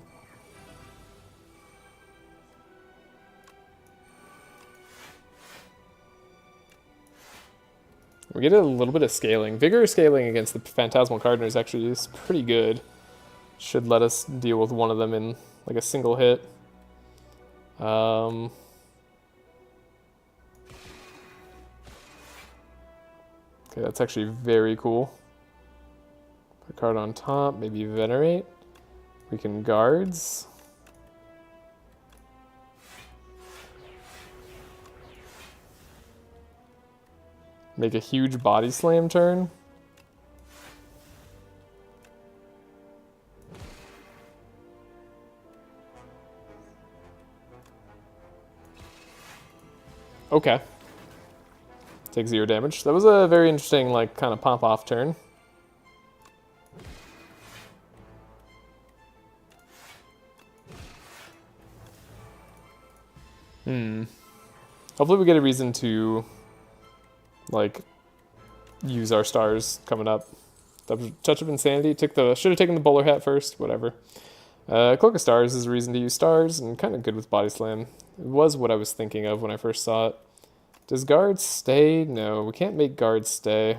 We get a little bit of scaling. Vigor scaling against the Phantasmal Gardeners actually is pretty good. Should let us deal with one of them in like a single hit. Okay, that's actually very cool. Put a card on top, maybe Venerate. We can Guards. Make a huge body slam turn. Okay. Take 0 damage. That was a very interesting, like, kind of pop-off turn. Hopefully we get a reason to, like, use our stars coming up. Touch of Insanity. Should have taken the bowler hat first. Whatever. Cloak of Stars is a reason to use stars, and kind of good with Body Slam. It was what I was thinking of when I first saw it. Does guards stay? No, we can't make guards stay.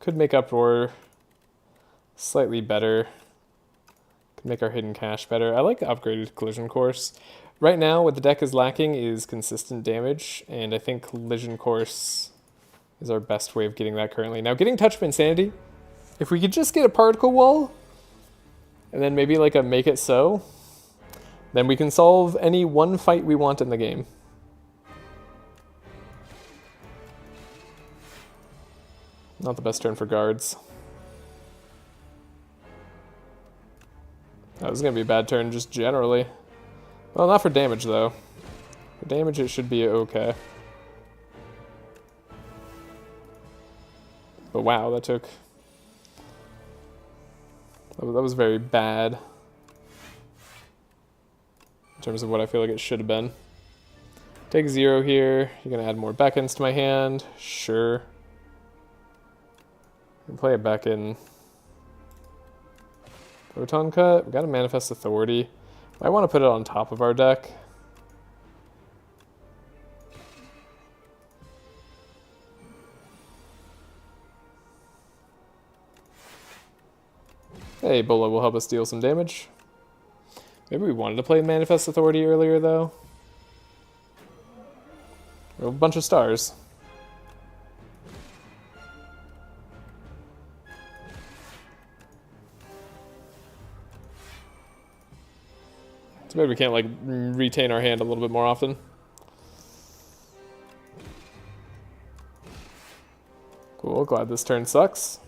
Could make Uproar slightly better. Could make our Hidden Cache better. I like upgraded Collision Course. Right now, what the deck is lacking is consistent damage, and I think Collision Course is our best way of getting that currently. Now, getting Touch of Insanity, if we could just get a Particle Wall, and then maybe like a Make It So, then we can solve any one fight we want in the game. Not the best turn for guards. That was going to be a bad turn just generally. Well, not for damage, though. For damage, it should be okay. But wow, that took... That was very bad. In terms of what I feel like it should have been. Take 0 here. You're going to add more beckons to my hand. Sure. Can play it back in. Photon Cut. We got a Manifest Authority. I want to put it on top of our deck. Hey, Bola will help us deal some damage. Maybe we wanted to play Manifest Authority earlier, though. We have a bunch of stars. So maybe we can't, like, retain our hand a little bit more often. Cool, glad this turn sucks.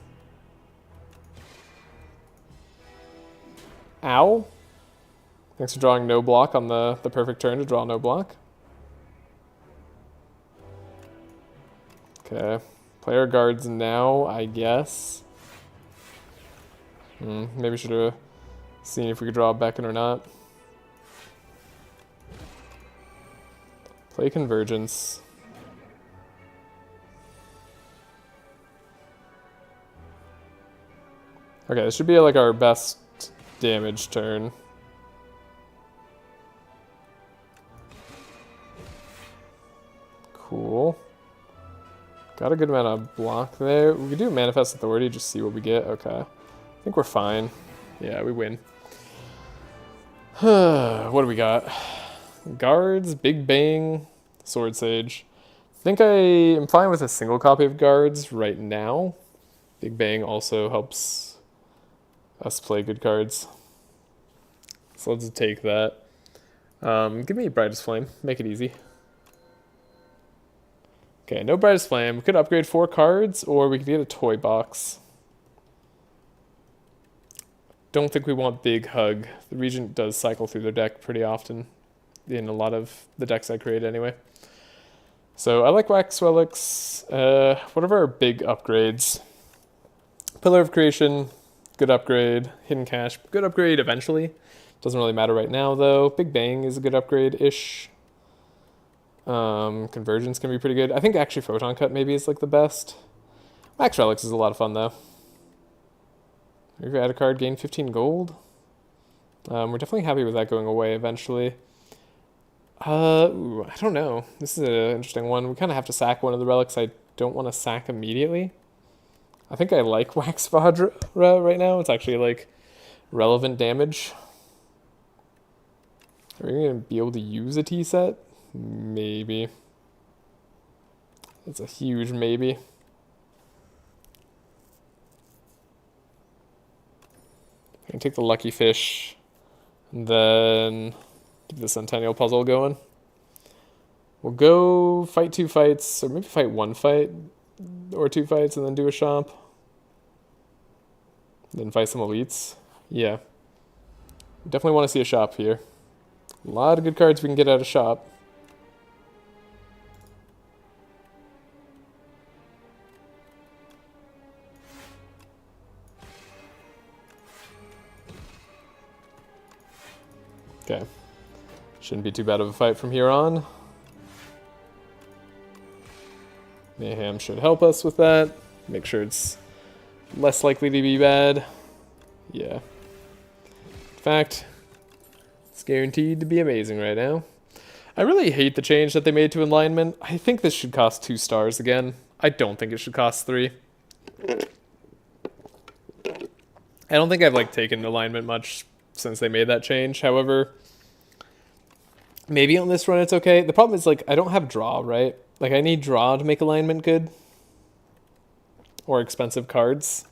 Ow. Thanks for drawing no block on the perfect turn to draw no block. Okay. Player guards now, I guess. Maybe should have seen if we could draw a beacon or not. Play Convergence. Okay, this should be like our best damage turn. Cool. Got a good amount of block there. We could do Manifest Authority, just see what we get. Okay. I think we're fine. Yeah, we win. What do we got? Guards, Big Bang, Sword Sage. I think I am fine with a single copy of Guards right now. Big Bang also helps us play good cards. So let's take that. Give me Brightest Flame. Make it easy. Okay, no Brightest Flame. We could upgrade 4 cards, or we could get a toy box. Don't think we want Big Hug. The Regent does cycle through their deck pretty often. In a lot of the decks I create anyway. So I like Wax Relics. What are our big upgrades? Pillar of Creation, good upgrade. Hidden Cache, good upgrade eventually. Doesn't really matter right now though. Big Bang is a good upgrade-ish. Convergence can be pretty good. I think actually Photon Cut maybe is like the best. Wax Relics is a lot of fun though. If you add a card, gain 15 gold. We're definitely happy with that going away eventually. I don't know. This is an interesting one. We kind of have to sack one of the relics I don't want to sack immediately. I think I like Wax Vadra right now. It's actually like relevant damage. Are we going to be able to use a T set? Maybe. That's a huge maybe. I can take the Lucky Fish and then keep the Centennial Puzzle going. We'll go fight 2 fights, or maybe fight 1 fight, or 2 fights, and then do a shop. Then fight some elites. Yeah. Definitely want to see a shop here. A lot of good cards we can get out of shop. Okay. Shouldn't be too bad of a fight from here on. Mayhem should help us with that. Make sure it's less likely to be bad. Yeah. In fact, it's guaranteed to be amazing right now. I really hate the change that they made to alignment. I think this should cost 2 stars again. I don't think it should cost 3. I don't think I've like taken alignment much since they made that change. However, maybe on this run it's okay. The problem is like I don't have draw, right? Like I need draw to make alignment good. Or expensive cards.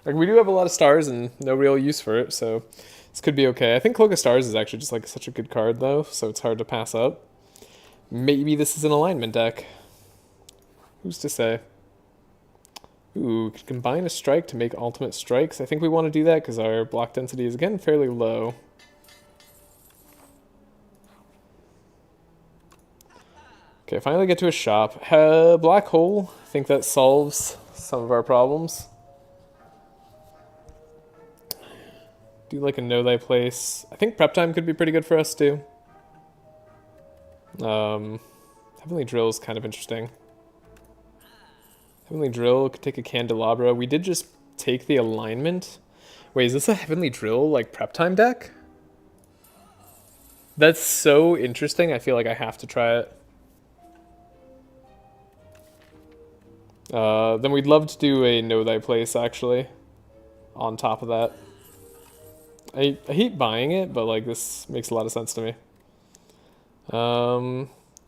Like we do have a lot of stars and no real use for it, so this could be okay. I think Cloak of Stars is actually just like such a good card though, so it's hard to pass up. Maybe this is an alignment deck. Who's to say? Ooh, combine a strike to make ultimate strikes. I think we want to do that because our block density is again fairly low. Okay, finally get to a shop. Black hole. I think that solves some of our problems. Do like a know thy place. I think prep time could be pretty good for us too. Heavenly Drill is kind of interesting. Heavenly Drill could take a Candelabra. We did just take the alignment. Wait, is this a Heavenly Drill like prep time deck? That's so interesting. I feel like I have to try it. Then we'd love to do a Know Thy Place actually. On top of that. I hate buying it, but like this makes a lot of sense to me.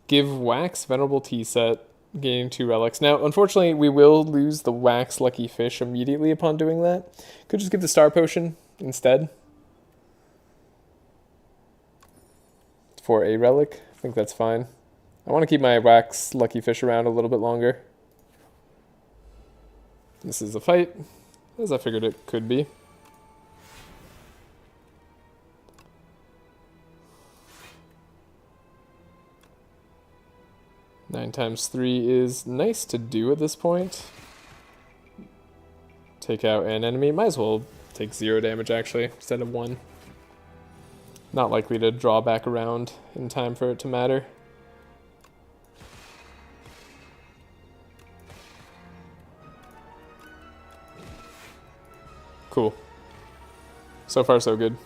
Give Wax Venerable Tea Set, gaining 2 relics. Now, unfortunately, we will lose the Wax Lucky Fish immediately upon doing that. Could just give the Star Potion instead. For a relic, I think that's fine. I want to keep my Wax Lucky Fish around a little bit longer. This is a fight, as I figured it could be. Nine times 3 is nice to do at this point. Take out an enemy. Might as well take 0 damage actually, instead of 1. Not likely to draw back around in time for it to matter. Cool. So far so good.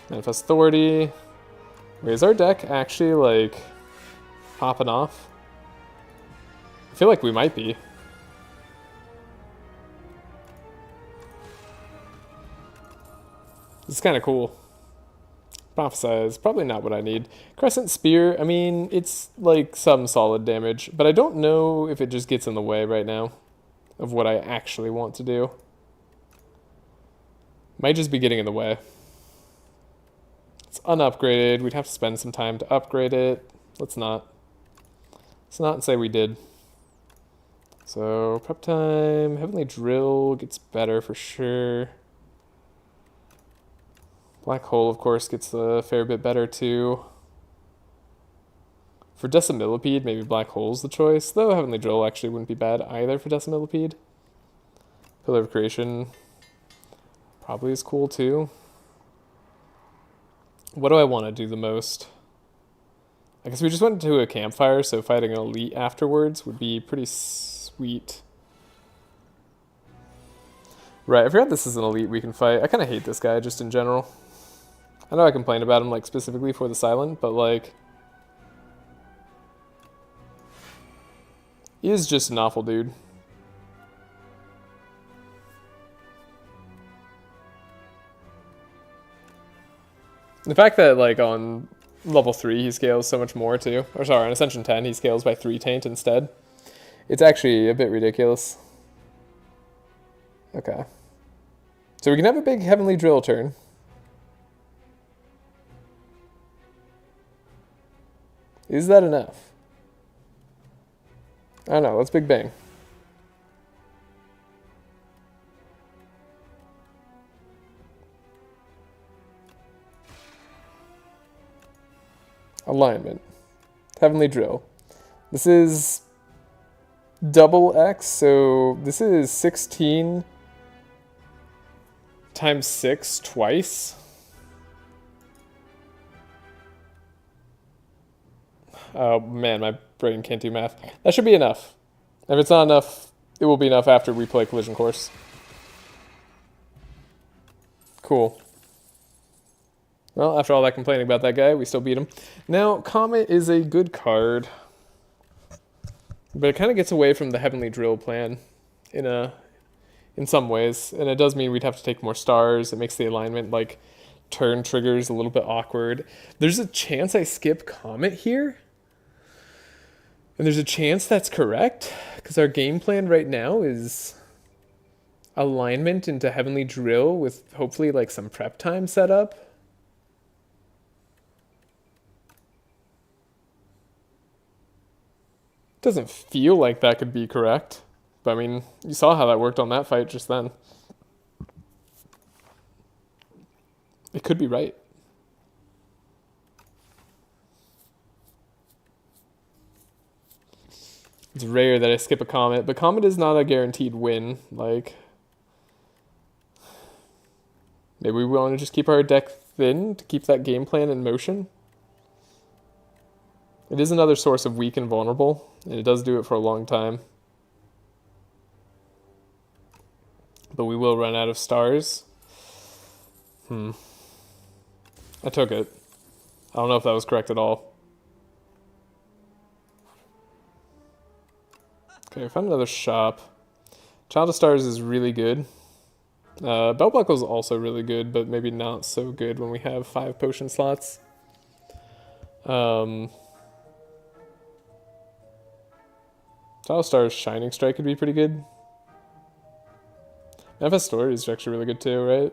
Manifest Authority. Wait, is our deck actually like popping off? I feel like we might be. This is kind of cool. Prophesize, probably not what I need. Crescent Spear, I mean, it's like some solid damage, but I don't know if it just gets in the way right now of what I actually want to do. Might just be getting in the way. It's unupgraded. We'd have to spend some time to upgrade it. Let's not. Let's not say we did. So, prep time. Heavenly Drill gets better for sure. Black Hole, of course, gets a fair bit better too. For Decimillipede, maybe Black Hole's the choice. Though Heavenly Drill actually wouldn't be bad either for Decimillipede. Pillar of Creation probably is cool too. What do I want to do the most? I guess we just went to a campfire, so fighting an elite afterwards would be pretty sweet. Right, I forgot this is an elite we can fight. I kind of hate this guy just in general. I know I complain about him like specifically for the silent, but like he is just an awful dude. The fact that like on level 3 he scales so much more too. Or sorry, on Ascension 10 he scales by 3 taint instead. It's actually a bit ridiculous. Okay. So we can have a big Heavenly Drill turn. Is that enough? I don't know, let's Big Bang. Alignment. Heavenly Drill. This is double X, so this is 16 times 6 twice. Oh man, my brain can't do math. That should be enough. If it's not enough, it will be enough after we play Collision Course. Cool. Well, after all that complaining about that guy, we still beat him. Now, Comet is a good card, but it kind of gets away from the Heavenly Drill plan in some ways, and it does mean we'd have to take more stars. It makes the alignment, like, turn triggers a little bit awkward. There's a chance I skip Comet here, and there's a chance that's correct, because our game plan right now is alignment into Heavenly Drill with hopefully, like, some prep time set up. Doesn't feel like that could be correct. But I mean, you saw how that worked on that fight just then. It could be right. It's rare that I skip a Comet, but Comet is not a guaranteed win. Like, maybe we want to just keep our deck thin to keep that game plan in motion. It is another source of weak and vulnerable, and it does do it for a long time. But we will run out of stars. I took it. I don't know if that was correct at all. Okay, I found another shop. Child of Stars is really good. Belt Buckle is also really good, but maybe not so good when we have 5 potion slots. Child of Stars Shining Strike could be pretty good. Manifest Story is actually really good too, right?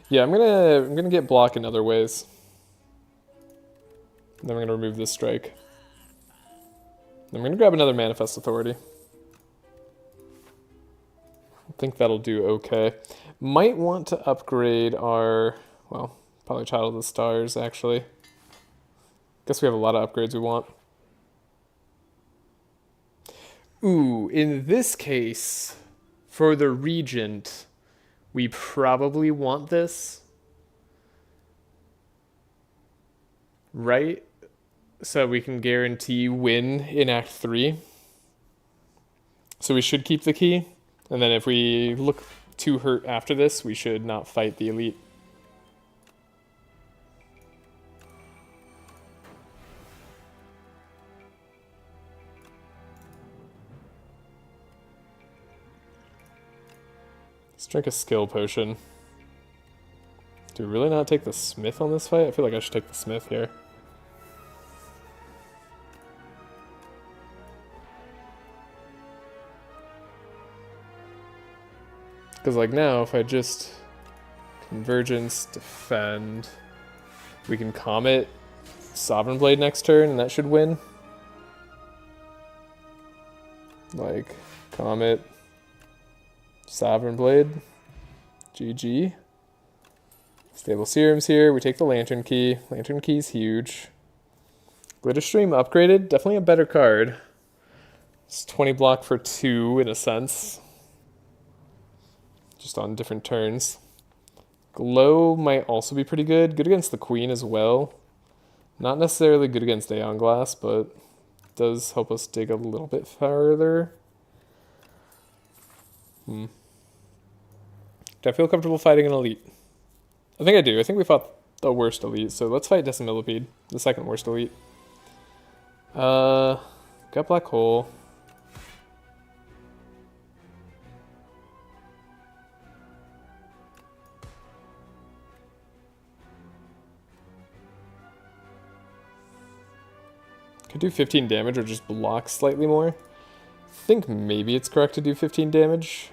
Yeah, I'm gonna get block in other ways. Then we're gonna remove this strike. Then I'm gonna grab another Manifest Authority. I think that'll do okay. Might want to upgrade our, well, probably Child of the Stars actually. Guess we have a lot of upgrades we want. Ooh, in this case, for the Regent, we probably want this. Right? So we can guarantee win in Act 3. So we should keep the key. And then if we look too hurt after this, we should not fight the elite. Let's drink a skill potion. Do we really not take the Smith on this fight? I feel like I should take the Smith here. Because like now, if I just Convergence, defend, we can Comet Sovereign Blade next turn, and that should win. Like, Comet, Sovereign Blade, GG. Stable Serums here, we take the Lantern Key. Lantern Key's huge. Glitter Stream upgraded, definitely a better card. It's 20 block for 2 in a sense. Just on different turns. Glow might also be pretty good. Good against the Queen as well. Not necessarily good against Aeon Glass, but does help us dig a little bit farther. Do I feel comfortable fighting an elite? I think I do. I think we fought the worst elite, so let's fight Decimillipede, the second worst elite. Got Black Hole. Could do 15 damage or just block slightly more. I think maybe it's correct to do 15 damage.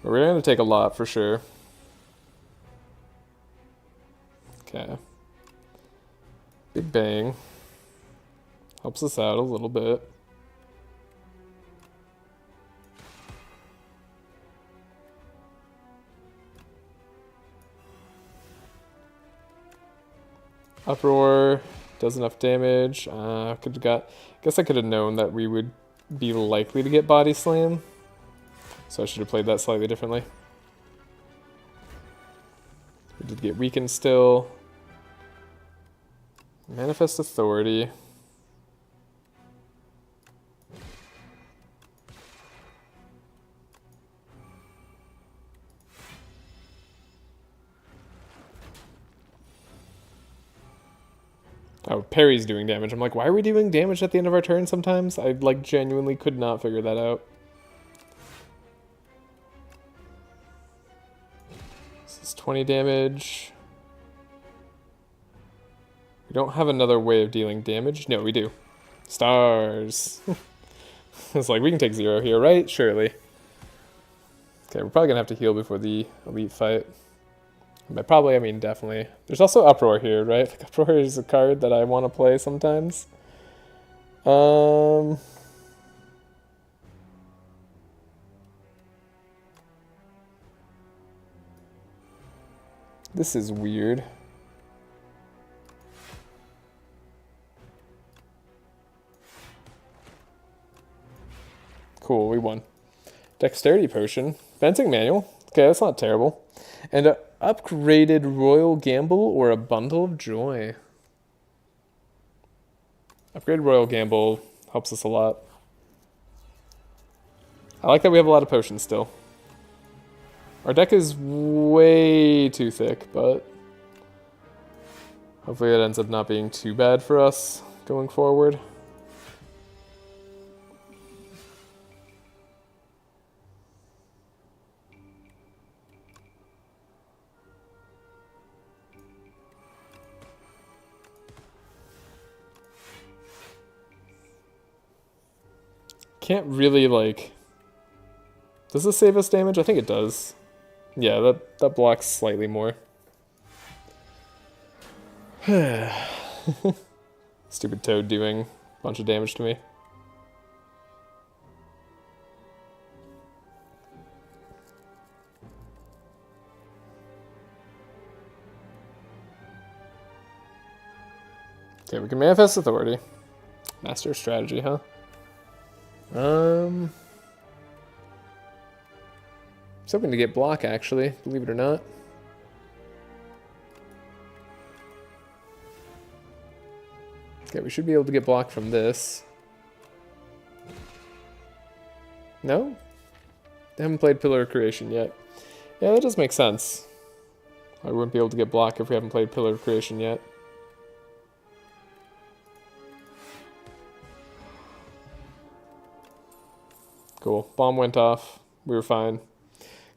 But we're going to take a lot for sure. Okay. Big Bang. Helps us out a little bit. Uproar does enough damage. Could have got. Guess I could have known that we would be likely to get body slam, so I should have played that slightly differently. We did get weakened still. Manifest Authority. Oh, parry's doing damage. I'm like, why are we doing damage at the end of our turn sometimes? I, like, genuinely could not figure that out. This is 20 damage. We don't have another way of dealing damage. No, we do. Stars. It's like, we can take 0 here, right? Surely. Okay, we're probably going to have to heal before the elite fight. By probably, I mean definitely. There's also Uproar here, right? Like, Uproar is a card that I want to play sometimes. This is weird. Cool, we won. Dexterity Potion. Fencing Manual. Okay, that's not terrible. And an upgraded Royal Gamble or a Bundle of Joy. Upgraded Royal Gamble helps us a lot. I like that we have a lot of potions still. Our deck is way too thick, but hopefully it ends up not being too bad for us going forward. Can't really, like... Does this save us damage? I think it does. Yeah, that blocks slightly more. Stupid Toad doing a bunch of damage to me. Okay, we can Manifest Authority. Master of Strategy, huh? I was hoping to get block, actually, believe it or not. Okay, we should be able to get block from this. No? They haven't played Pillar of Creation yet. Yeah, that does make sense. I wouldn't be able to get block if we haven't played Pillar of Creation yet. Cool. Bomb went off. We were fine.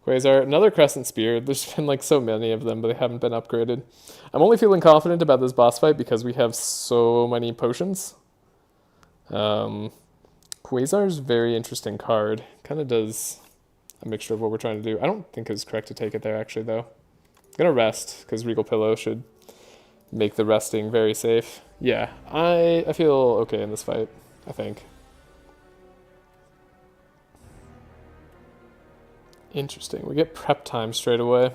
Quasar, another Crescent Spear. There's been like so many of them, but they haven't been upgraded. I'm only feeling confident about this boss fight because we have so many potions. Quasar's a very interesting card. Kind of does a mixture of what we're trying to do. I don't think it's correct to take it there, actually, though. I'm going to rest, because Regal Pillow should make the resting very safe. Yeah, I feel okay in this fight, I think. Interesting. We get prep time straight away.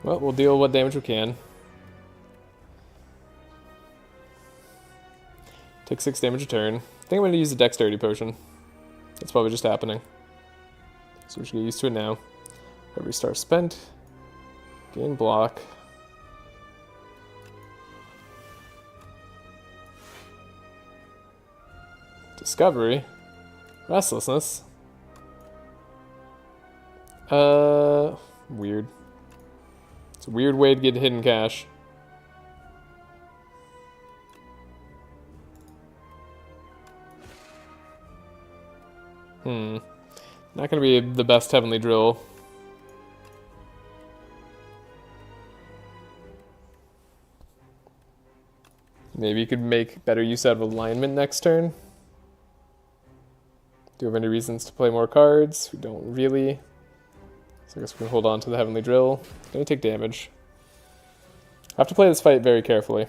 Well, we'll deal what damage we can. Take 6 damage a turn. I think I'm going to use the Dexterity Potion. That's probably just happening. So we should get used to it now. Every star spent. Gain block. Discovery. Restlessness. Weird. It's a weird way to get hidden cash. Not gonna be the best Heavenly Drill. Maybe you could make better use out of alignment next turn. Do you have any reasons to play more cards? We don't really. So I guess we can hold on to the Heavenly Drill. It's gonna take damage. I have to play this fight very carefully.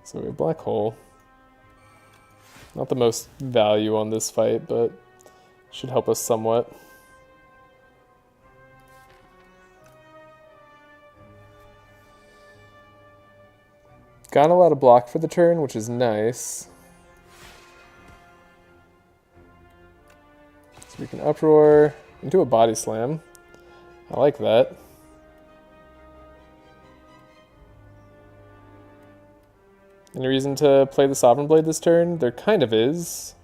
So we have Black Hole. Not the most value on this fight, but should help us somewhat. Got a lot of block for the turn, which is nice. So we can uproar into a body slam. I like that. Any reason to play the Sovereign Blade this turn? There kind of is.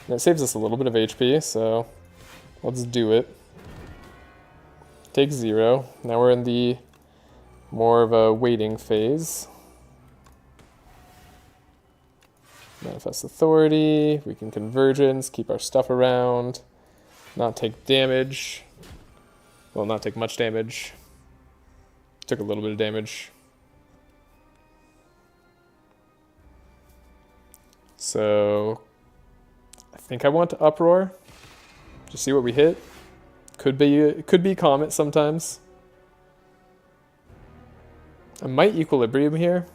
And it saves us a little bit of HP, so let's do it. Take 0. Now we're in the more of a waiting phase. Manifest Authority, we can Convergence, keep our stuff around, not take damage. Well, not take much damage. Took a little bit of damage. So, I think I want to Uproar. Just see what we hit. Could be Comet sometimes. I might Equilibrium here.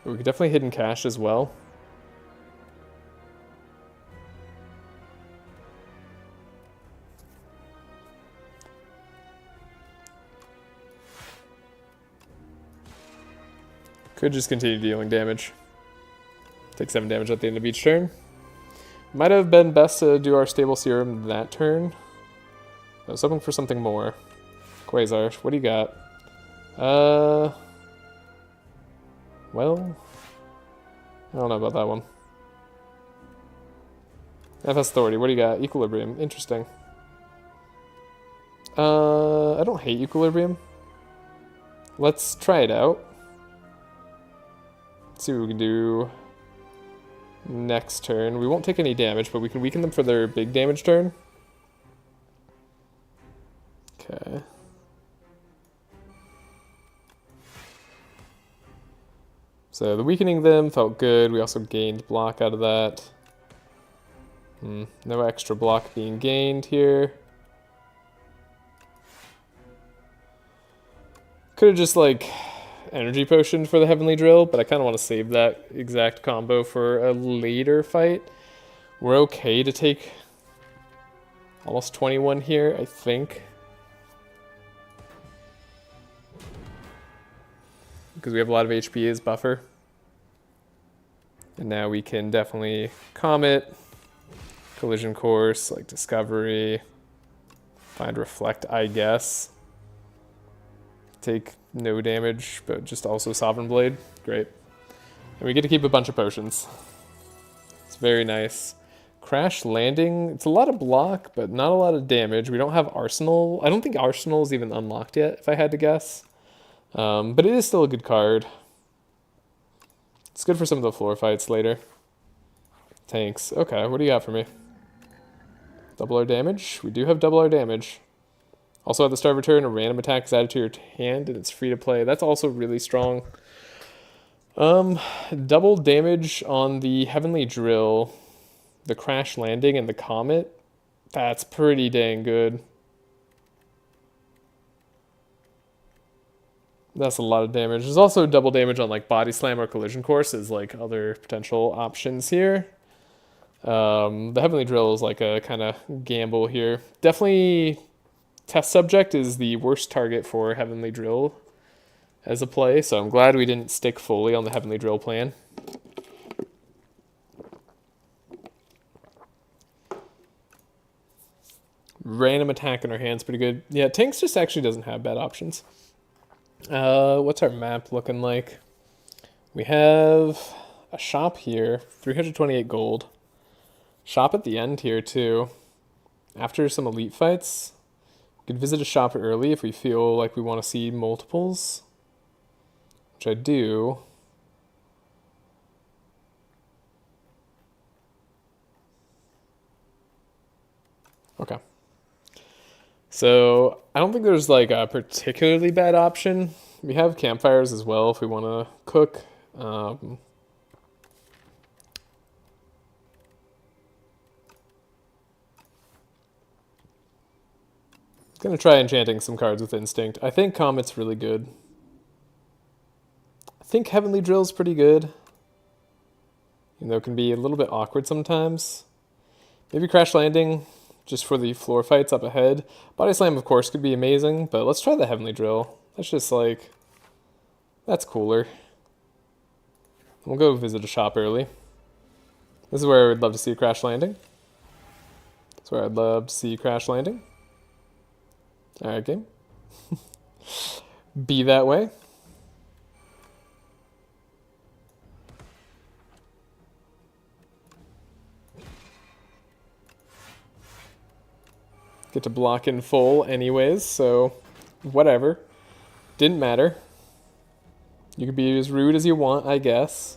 We could definitely hidden cache as well. Could just continue dealing damage. Take 7 damage at the end of each turn. Might have been best to do our Stable Serum that turn. I was hoping for something more. Quasar, what do you got? Well, I don't know about that one. FS Authority, what do you got? Equilibrium, interesting. I don't hate Equilibrium. Let's try it out. Let's see what we can do next turn. We won't take any damage, but we can weaken them for their big damage turn. Okay. So the weakening them felt good. We also gained block out of that. No extra block being gained here. Could have just like energy potion for the Heavenly Drill, but I kind of want to save that exact combo for a later fight. We're okay to take almost 21 here, I think. Because we have a lot of HP as buffer. And now we can definitely Comet, Collision Course, like Discovery, find Reflect, I guess. Take no damage, but just also Sovereign Blade. Great. And we get to keep a bunch of potions. It's very nice. Crash Landing, it's a lot of block, but not a lot of damage. We don't have Arsenal. I don't think Arsenal is even unlocked yet, if I had to guess. But it is still a good card. It's good for some of the floor fights later. Tanks. Okay, what do you got for me? Double our damage? We do have double our damage. Also at the start of a turn, a random attack is added to your hand and it's free to play. That's also really strong. Double damage on the Heavenly Drill, the Crash Landing, and the Comet. That's pretty dang good. That's a lot of damage. There's also double damage on like Body Slam or Collision Course as like other potential options here. The Heavenly Drill is like a kind of gamble here. Definitely Test Subject is the worst target for Heavenly Drill as a play, so I'm glad we didn't stick fully on the Heavenly Drill plan. Random attack in our hand's pretty good. Yeah, Tanks just actually doesn't have bad options. What's our map looking like? We have a shop here, 328 gold. Shop at the end here too. After some elite fights, we could visit a shop early if we feel like we want to see multiples, which I do. Okay. So I don't think there's like a particularly bad option. We have campfires as well if we want to cook. Gonna try enchanting some cards with Instinct. I think Comet's really good. think Heavenly Drill's pretty good. Even though it can be a little bit awkward sometimes. Maybe Crash Landing, just for the floor fights up ahead. Body Slam, of course, could be amazing, but let's try the Heavenly Drill. That's just like, that's cooler. We'll go visit a shop early. This is where I would love to see a Crash Landing. That's where I'd love to see Crash Landing. Alright, game. Be that way. Get to block in full anyways, so whatever. Didn't matter. You could be as rude as you want, I guess.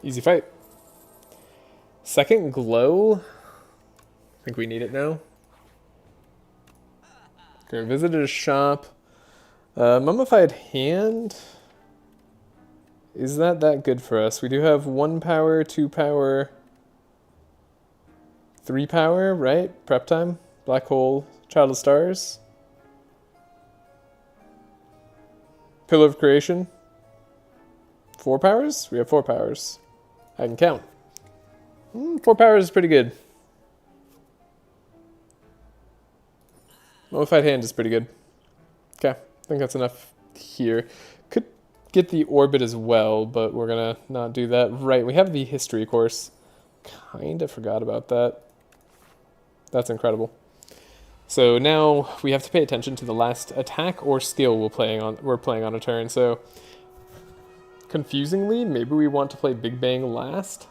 Easy fight. Second glow. I think we need it now. Okay, visited a shop. Mummified hand. Is that good for us? We do have 1 power, 2 power, 3 power, right? Prep time. Black hole. Child of Stars. Pillar of Creation. 4 powers? We have 4 powers. I can count. 4 powers is pretty good. Mummified hand is pretty good. Okay, I think that's enough here. Could get the orbit as well, but we're gonna not do that. Right, we have the history course. Kinda forgot about that. That's incredible. So now we have to pay attention to the last attack or skill we're playing on a turn. So confusingly, maybe we want to play Big Bang last.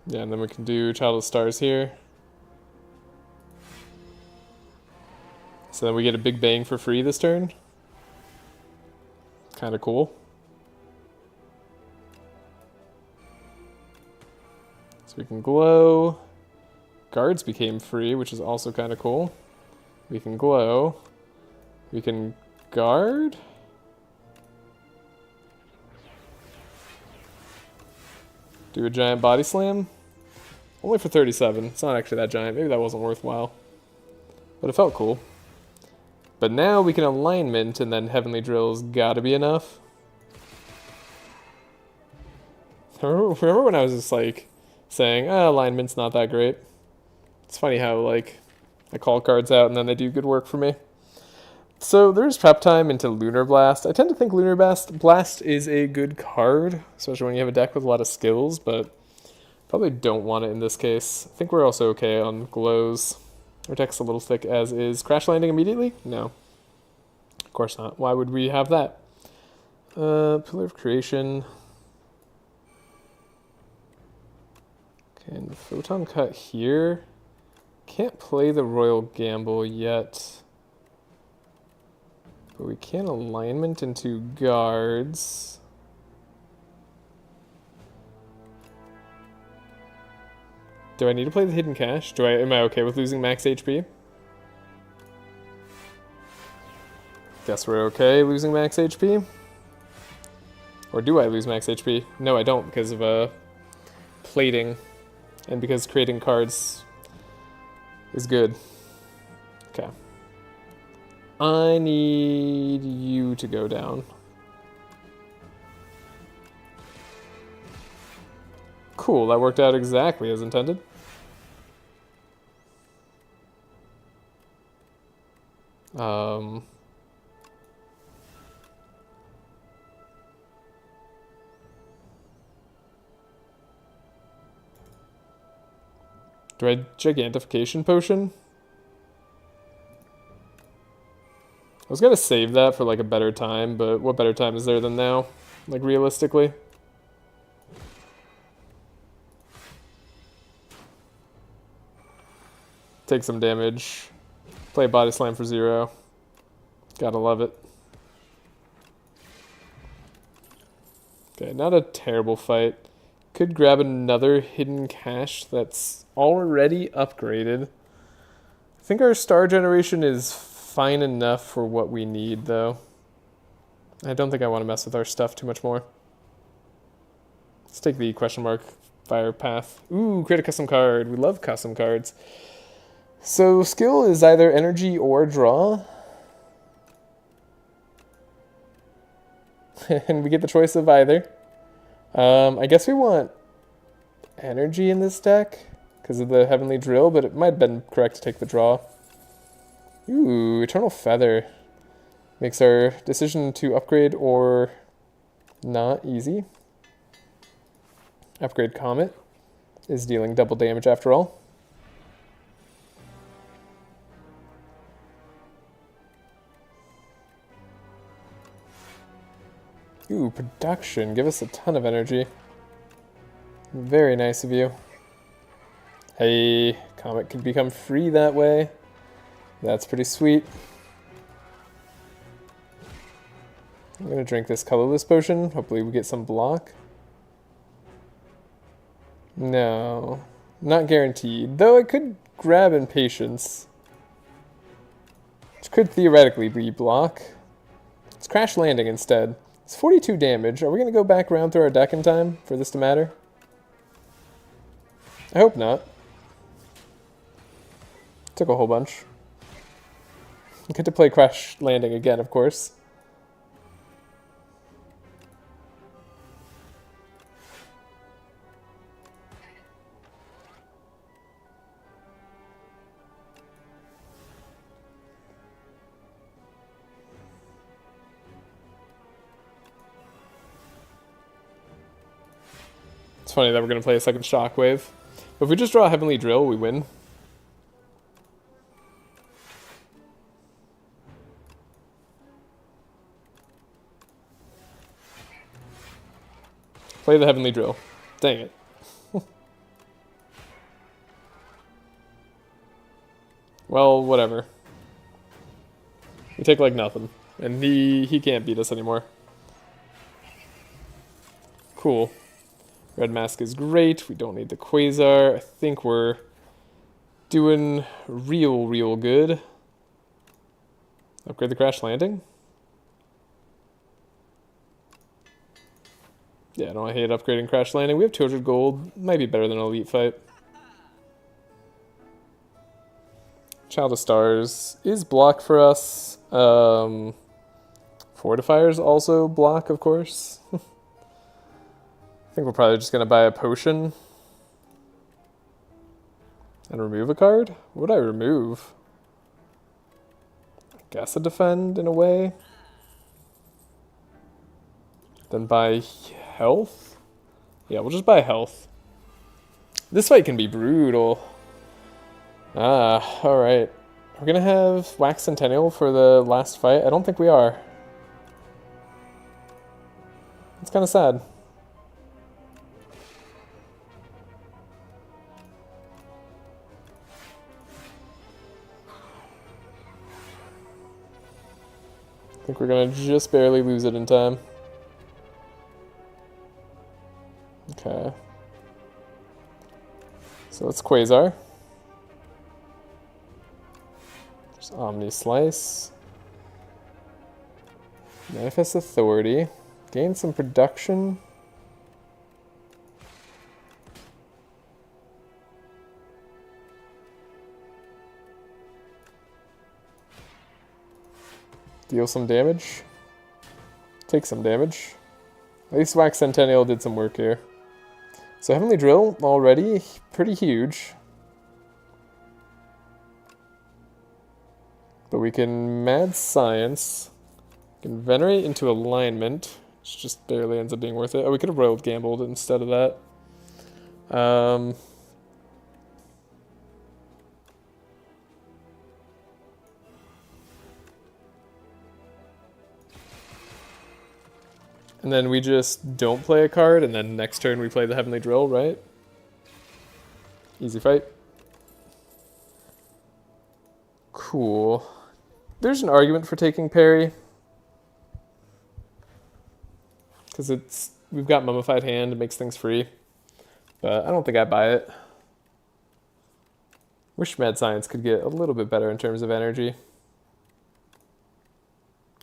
Yeah, and then we can do Child of Stars here. So then we get a Big Bang for free this turn. Kind of cool. So we can glow. Guards became free, which is also kind of cool. We can glow. We can guard. Do a giant body slam. Only for 37. It's not actually that giant. Maybe that wasn't worthwhile. But it felt cool. But now we can alignment, and then Heavenly Drill's gotta be enough. Remember when I was just like saying, alignment's not that great? It's funny how like I call cards out and then they do good work for me. So there's prep time into Lunar Blast. I tend to think Lunar Blast is a good card, especially when you have a deck with a lot of skills, but probably don't want it in this case. I think we're also okay on glows. Our deck's a little thick as is. Crash Landing immediately? No. Of course not. Why would we have that? Pillar of Creation. Okay, and Photon Cut here. Can't play the Royal Gamble yet. But we can alignment into guards. Do I need to play the Hidden Cache? Am I okay with losing max HP? Guess we're okay losing max HP. Or do I lose max HP? No, I don't, because of plating. And because creating cards is good. Okay. I need you to go down. Cool, that worked out exactly as intended. Do I Gigantification Potion? I was gonna save that for like a better time, but what better time is there than now? Like realistically. Take some damage. Play Body Slam for 0. Gotta love it. Okay, not a terrible fight. Could grab another hidden cache that's already upgraded. I think our star generation is fine enough for what we need, though. I don't think I want to mess with our stuff too much more. Let's take the question mark fire path. Ooh, create a custom card. We love custom cards. So skill is either energy or draw. And we get the choice of either. I guess we want energy in this deck because of the Heavenly Drill, but it might have been correct to take the draw. Ooh, Eternal Feather. Makes our decision to upgrade or not easy. Upgrade Comet is dealing double damage after all. Ooh, production. Give us a ton of energy. Very nice of you. Hey, Comet can become free that way. That's pretty sweet. I'm going to drink this colorless potion. Hopefully we get some block. No, not guaranteed. Though I could grab Impatience, which could theoretically be block. Let's Crash Landing instead. It's 42 damage. Are we going to go back around through our deck in time for this to matter? I hope not. Took a whole bunch. Get to play Crash Landing again, of course. It's funny that we're going to play a second Shockwave. But if we just draw a Heavenly Drill, we win. Play the Heavenly Drill. Dang it. Well, whatever. We take like nothing. And he can't beat us anymore. Cool. Red Mask is great. We don't need the Quasar. I think we're doing real good. Upgrade the Crash Landing. Yeah, I don't hate upgrading Crash Landing. We have 200 gold. Might be better than an Elite Fight. Child of Stars is block for us. Fortifier's also block, of course. I think we're probably just going to buy a potion and remove a card. What would I remove? I guess a defend in a way. Then buy health? Yeah, we'll just buy health. This fight can be brutal. Ah, alright. We're going to have Wax Centennial for the last fight. I don't think we are. It's kind of sad. I think we're going to just barely lose it in time. Okay. So it's Quasar. There's Omni Slice. Manifest Authority. Gain some production. Deal some damage. Take some damage. At least Wax Centennial did some work here. So Heavenly Drill already pretty huge. But we can Mad Science. We can Venerate into Alignment, which just barely ends up being worth it. Oh, we could have Royal Gambled instead of that. And then we just don't play a card, and then next turn we play the Heavenly Drill, right? Easy fight. Cool. There's an argument for taking parry. Because we've got Mummified Hand, it makes things free. But I don't think I buy it. Wish Mad Science could get a little bit better in terms of energy.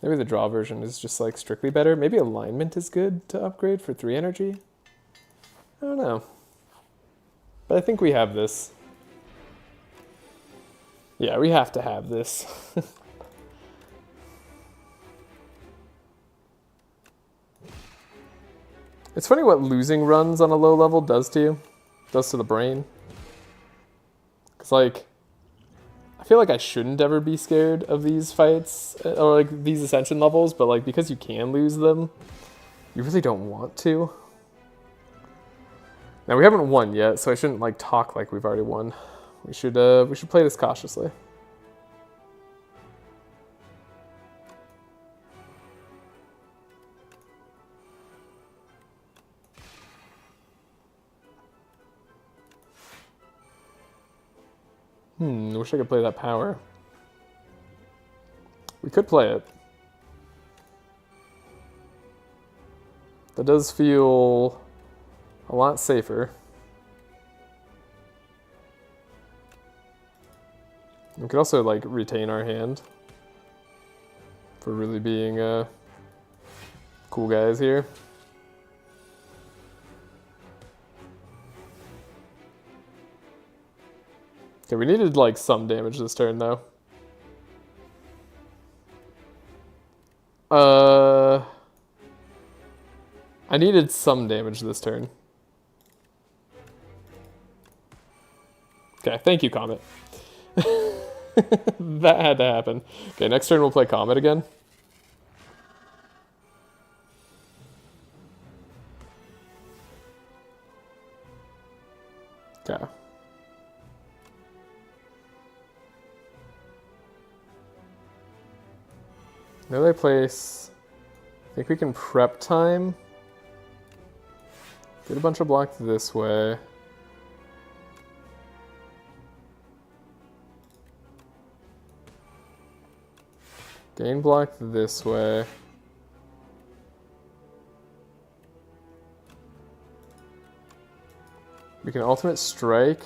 Maybe the draw version is just like strictly better. Maybe alignment is good to upgrade for 3 energy. I don't know. But I think we have this. Yeah, we have to have this. It's funny what losing runs on a low level does to you. Does to the brain. Because, like, I feel like I shouldn't ever be scared of these fights, or, like, these Ascension levels, but, like, because you can lose them, you really don't want to. Now, we haven't won yet, so I shouldn't, like, talk like we've already won. We should play this cautiously. I wish I could play that power. We could play it. That does feel a lot safer. We could also, like, retain our hand for really being cool guys here. Okay, we needed, like, some damage this turn, though. I needed some damage this turn. Okay, thank you, Comet. That had to happen. Okay, next turn we'll play Comet again. Okay. Melee place. I think we can prep time. Get a bunch of block this way. Gain block this way. We can ultimate strike,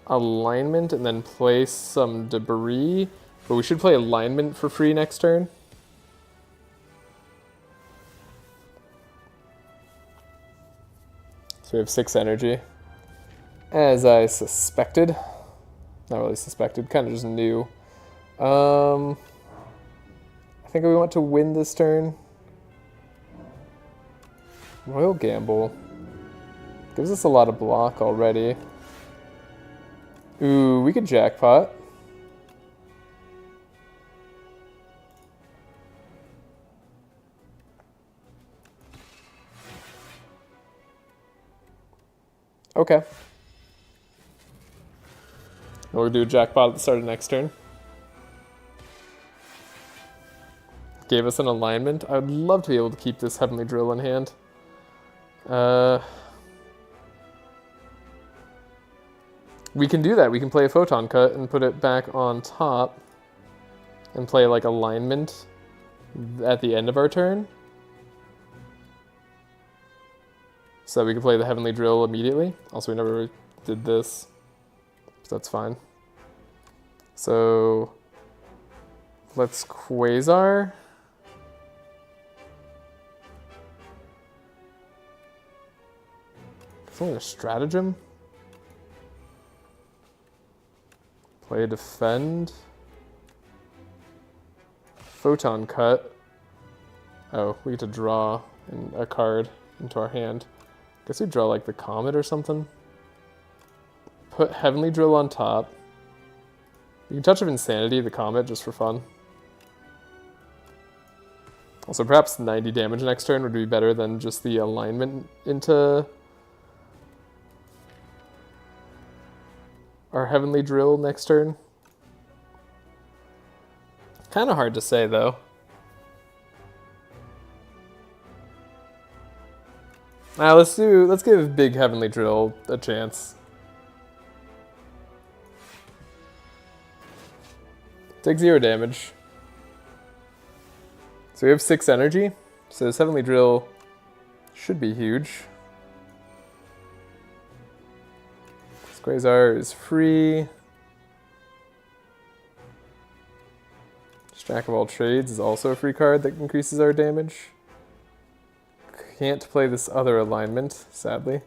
alignment, and then place some debris. But we should play alignment for free next turn. So we have 6 energy. As I suspected. Not really suspected, kind of just knew. I think we want to win this turn. Royal Gamble. Gives us a lot of block already. Ooh, we could jackpot. Okay. We'll do a jackpot at the start of next turn. Gave us an alignment. I would love to be able to keep this Heavenly Drill in hand. We can do that. We can play a Photon Cut and put it back on top and play like alignment at the end of our turn. So we can play the Heavenly Drill immediately. Also, we never did this, so that's fine. So let's Quasar. It's only a stratagem. Play defend. Photon Cut. Oh, we get to draw a card into our hand. Guess we draw like the Comet or something. Put Heavenly Drill on top. You can Touch of Insanity, the Comet, just for fun. Also, perhaps 90 damage next turn would be better than just the alignment into our Heavenly Drill next turn. Kind of hard to say, though. Let's give Big Heavenly Drill a chance. Take 0 damage. So we have 6 energy. So this Heavenly Drill should be huge. Quasar is free. Jack of all trades is also a free card that increases our damage. Can't play this other alignment, sadly.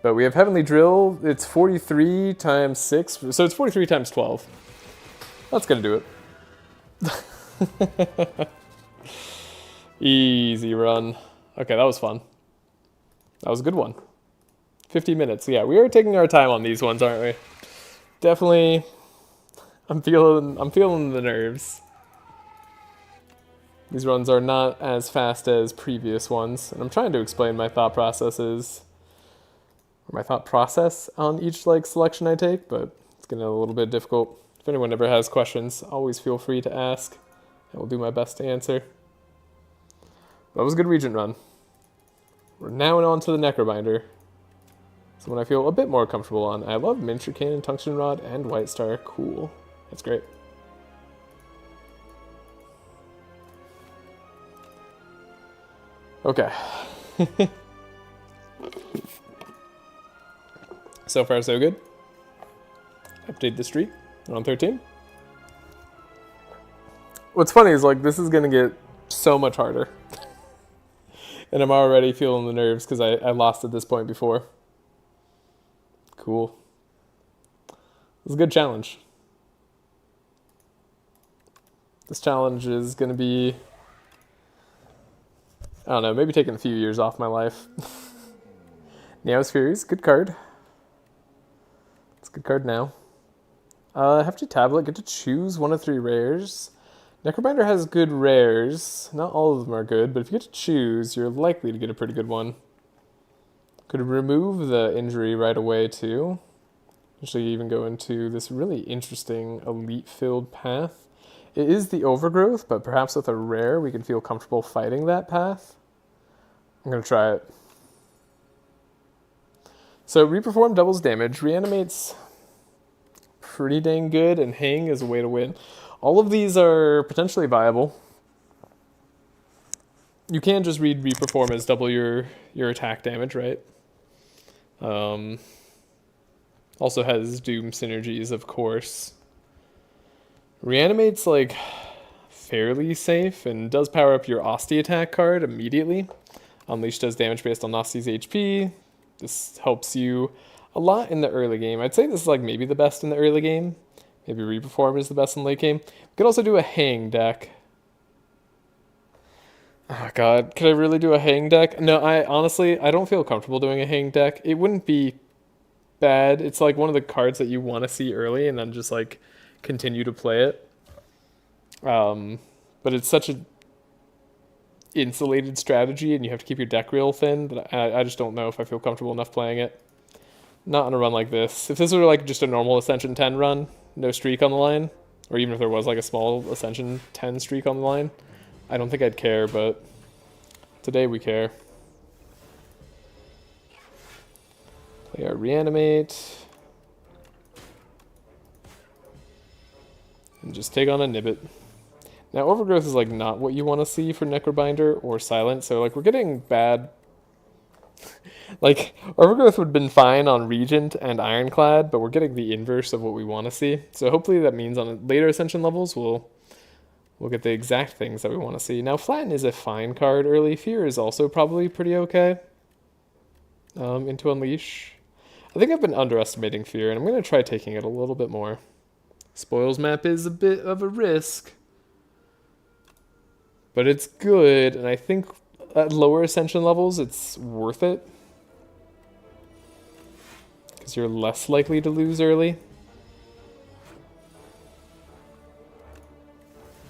But we have Heavenly Drill. It's 43 times 6, so it's 43 times 12. That's gonna do it. Easy run. Okay, that was fun. That was a good one. 50 minutes. Yeah, we are taking our time on these ones, aren't we? Definitely. I'm feeling the nerves. These runs are not as fast as previous ones, and I'm trying to explain my thought processes, or my thought process on each selection I take, but it's getting a little bit difficult. If anyone ever has questions, always feel free to ask. I will do my best to answer. That was a good Regent run. We're now on to the Necrobinder. Someone I feel a bit more comfortable on. I love Miniature Cannon, Tungsten Rod, and White Star. Cool. That's great. Okay. So far, so good. Update the streak. We're on 13. What's funny is, this is going to get so much harder. And I'm already feeling the nerves because I lost at this point before. Cool. This is a good challenge. This challenge is going to be, I don't know, maybe taking a few years off my life. Neos Furies, good card. It's a good card now. Hefty Tablet, get to choose one of 3 rares. Necrobinder has good rares. Not all of them are good, but if you get to choose, you're likely to get a pretty good one. Could remove the injury right away, too. Usually even go into this really interesting elite-filled path. It is the Overgrowth, but perhaps with a rare, we can feel comfortable fighting that path. I'm going to try it. So, Reperform doubles damage, reanimates pretty dang good, and Hang is a way to win. All of these are potentially viable. You can just read Reperform as double your attack damage, right? Also has Doom synergies, of course. Reanimate's fairly safe and does power up your Osti attack card immediately. Unleash does damage based on Osti's HP. This helps you a lot in the early game. I'd say this is maybe the best in the early game. Maybe Reperform is the best in late game. We could also do a Hang deck. Oh god, could I really do a Hang deck? No, I don't feel comfortable doing a Hang deck. It wouldn't be bad. It's one of the cards that you want to see early and then just continue to play it. But it's such a insulated strategy and you have to keep your deck real thin that I just don't know if I feel comfortable enough playing it. Not on a run like this. If this were just a normal Ascension 10 run, no streak on the line, or even if there was a small Ascension 10 streak on the line, I don't think I'd care, but today we care. Play our Reanimate. And just take on a Nibbit. Now, Overgrowth is not what you want to see for Necrobinder or Silent, so we're getting bad. Overgrowth would have been fine on Regent and Ironclad, but we're getting the inverse of what we want to see. So hopefully that means on later Ascension levels we'll get the exact things that we want to see. Now, Flatten is a fine card early. Fear is also probably pretty okay. Into Unleash. I think I've been underestimating Fear, and I'm going to try taking it a little bit more. Spoils map is a bit of a risk, but it's good, and I think at lower Ascension levels it's worth it because you're less likely to lose early.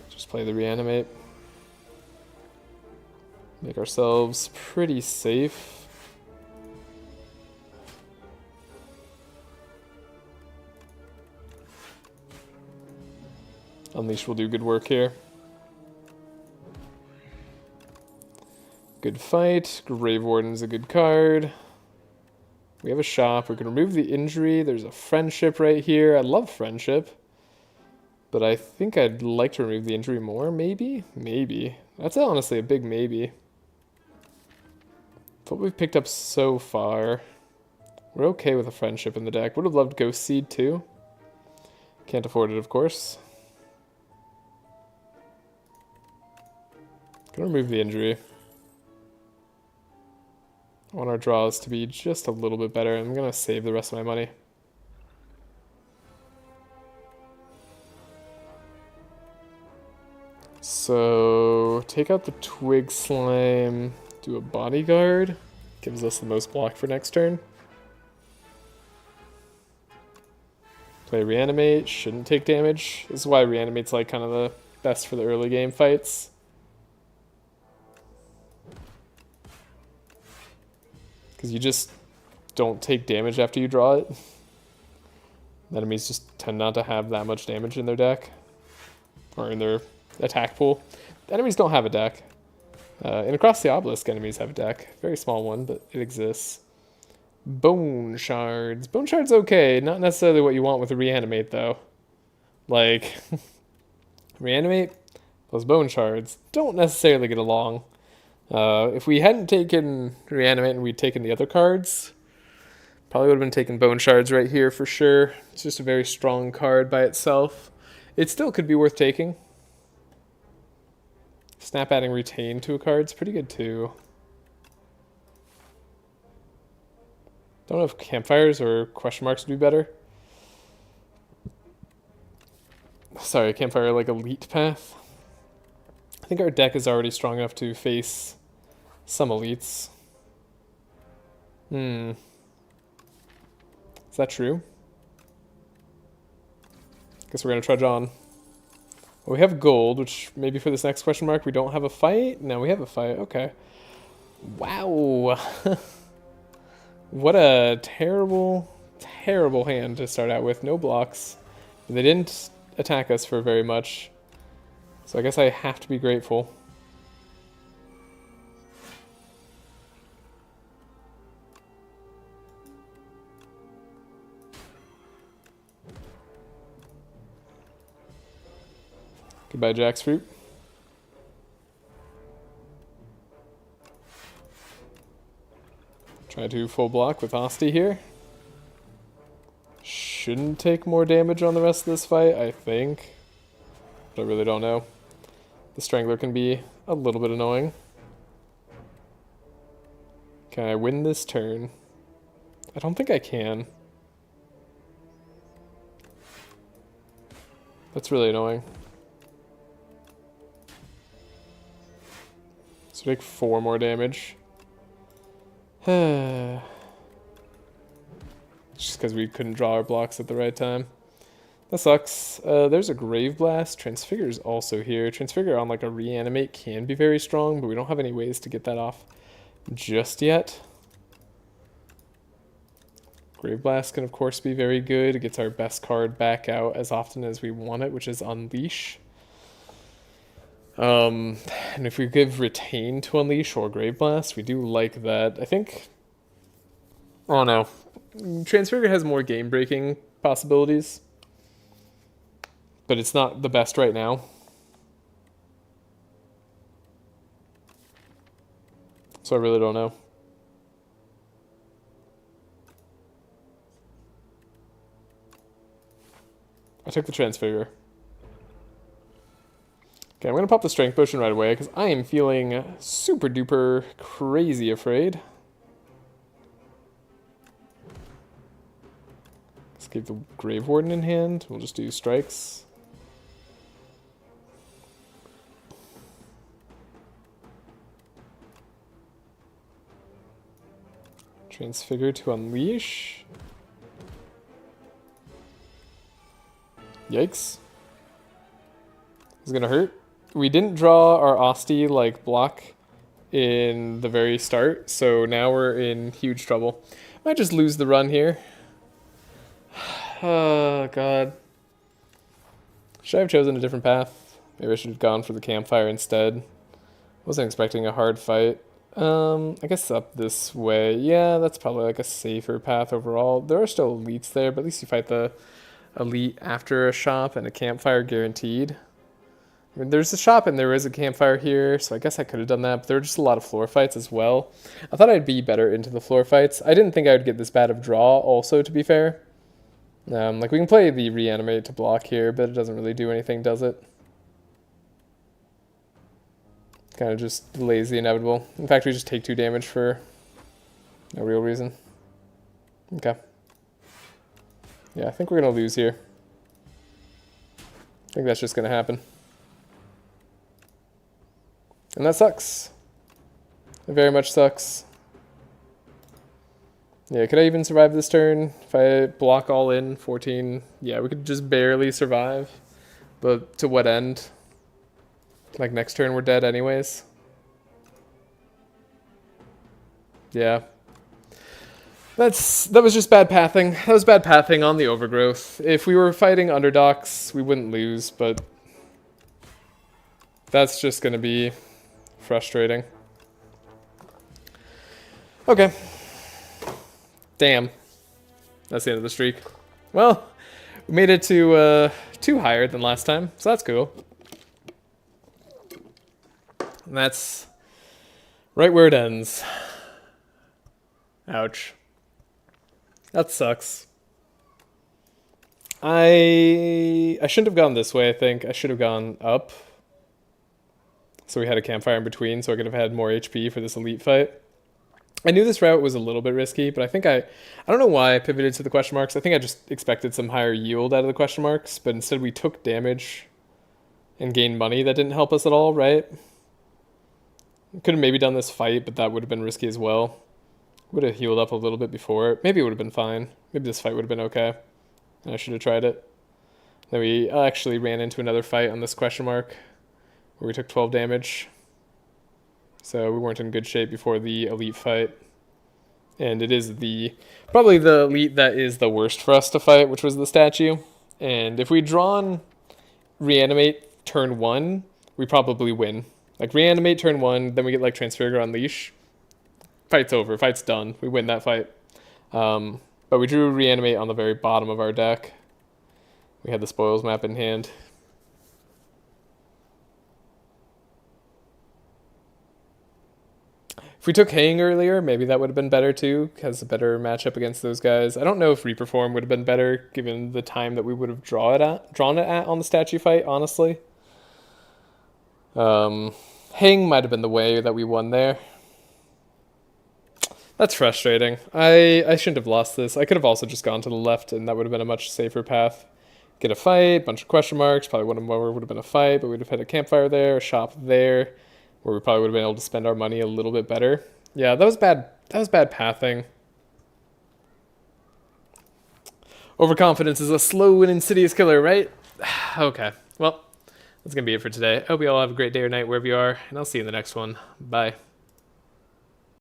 Just play the Reanimate. Make ourselves pretty safe. Unleash will do good work here. Good fight. Grave Warden's a good card. We have a shop. We can remove the injury. There's a friendship right here. I love friendship. But I think I'd like to remove the injury more, maybe? Maybe. That's honestly a big maybe. What we've picked up so far. We're okay with a friendship in the deck. Would have loved Ghost Seed too. Can't afford it, of course. Gonna remove the injury. I want our draws to be just a little bit better. I'm gonna save the rest of my money. So, take out the Twig Slime, do a Bodyguard. Gives us the most block for next turn. Play Reanimate, shouldn't take damage. This is why Reanimate's like kind of the best for the early game fights. Because you just don't take damage after you draw it. Enemies just tend not to have that much damage in their deck. Or in their attack pool. The enemies don't have a deck. And across the obelisk, enemies have a deck. Very small one, but it exists. Bone Shards. Bone Shards okay. Not necessarily what you want with a Reanimate, though. Like, Reanimate plus Bone Shards don't necessarily get along. If we hadn't taken Reanimate and we'd taken the other cards, probably would have been taking Bone Shards right here for sure. It's just a very strong card by itself. It still could be worth taking. Snap adding Retain to a card's pretty good too. Don't know if Campfires or question marks would be better. Sorry, Campfire like Elite Path. I think our deck is already strong enough to face some elites. Is that true? Guess we're gonna trudge on. Well, we have gold, which maybe for this next question mark we don't have a fight? No, we have a fight. Okay. Wow. What a terrible, terrible hand to start out with. No blocks. They didn't attack us for very much. So I guess I have to be grateful. Goodbye, Jackfruit. Try to full block with Asti here. Shouldn't take more damage on the rest of this fight, I think. But I really don't know. The Strangler can be a little bit annoying. Can I win this turn? I don't think I can. That's really annoying. So take 4 more damage. Just because we couldn't draw our blocks at the right time. That sucks. There's a Grave Blast. Transfigure is also here. Transfigure on like a Reanimate can be very strong, but we don't have any ways to get that off just yet. Grave Blast can of course be very good. It gets our best card back out as often as we want it, which is Unleash. And if we give Retain to Unleash or Grave Blast, we do like that. I think... Oh no. Transfigure has more game-breaking possibilities. But it's not the best right now. So I really don't know. I took the Transfigure. Okay, I'm going to pop the Strength Potion right away because I am feeling super duper crazy afraid. Let's keep the Grave Warden in hand. We'll just do strikes. Transfigure to Unleash. Yikes. This is going to hurt. We didn't draw our Asti like block in the very start, so now we're in huge trouble. Might just lose the run here. Oh god. Should I have chosen a different path? Maybe I should have gone for the Campfire instead. Wasn't expecting a hard fight. I guess up this way. Yeah, that's probably like a safer path overall. There are still elites there, but at least you fight the elite after a shop and a Campfire guaranteed. I mean, there's a shop and there is a campfire here, so I guess I could have done that, but there were just a lot of floor fights as well. I thought I'd be better into the floor fights. I didn't think I would get this bad of draw also, to be fair. Like, we can play the reanimate to block here, but it doesn't really do anything, does it? Kind of just delays the inevitable. In fact, we just take 2 damage for no real reason. Okay. Yeah, I think we're going to lose here. I think that's just going to happen. And that sucks. It very much sucks. Yeah, could I even survive this turn? If I block all in, 14, yeah, we could just barely survive. But to what end? Like, next turn we're dead anyways? Yeah. That was just bad pathing. That was bad pathing on the overgrowth. If we were fighting underdogs, we wouldn't lose, but that's just going to be frustrating. Okay. Damn. That's the end of the streak. Well, we made it to 2 higher than last time, so that's cool. And that's right where it ends. Ouch. That sucks. I shouldn't have gone this way, I think. I should have gone up. So we had a campfire in between, so I could have had more HP for this elite fight. I knew this route was a little bit risky, but I think I don't know why I pivoted to the question marks. I think I just expected some higher yield out of the question marks, but instead we took damage and gained money. That didn't help us at all, right? Could have maybe done this fight, but that would have been risky as well. Would have healed up a little bit before. Maybe it would have been fine. Maybe this fight would have been okay. I should have tried it. Then we actually ran into another fight on this question mark where we took 12 damage. So we weren't in good shape before the elite fight. And it is probably the elite that is the worst for us to fight, which was the statue. And if we'd drawn reanimate turn 1, we probably win. Like, reanimate turn 1, then we get like Transfigure Unleash. Fight's over. Fight's done. We win that fight. But we drew reanimate on the very bottom of our deck. We had the spoils map in hand. If we took Hang earlier, maybe that would have been better too. Has a better matchup against those guys. I don't know if Reperform would have been better given the time that we would have drawn it at on the statue fight, honestly. Hang might have been the way that we won there. That's frustrating. I shouldn't have lost this. I could have also just gone to the left, and that would have been a much safer path. Get a fight, bunch of question marks. Probably one more would have been a fight, but we'd have had a campfire there, a shop there, where we probably would have been able to spend our money a little bit better. Yeah, that was bad. That was bad pathing. Overconfidence is a slow and insidious killer, right? Okay. Well, that's going to be it for today. I hope you all have a great day or night wherever you are, and I'll see you in the next one. Bye.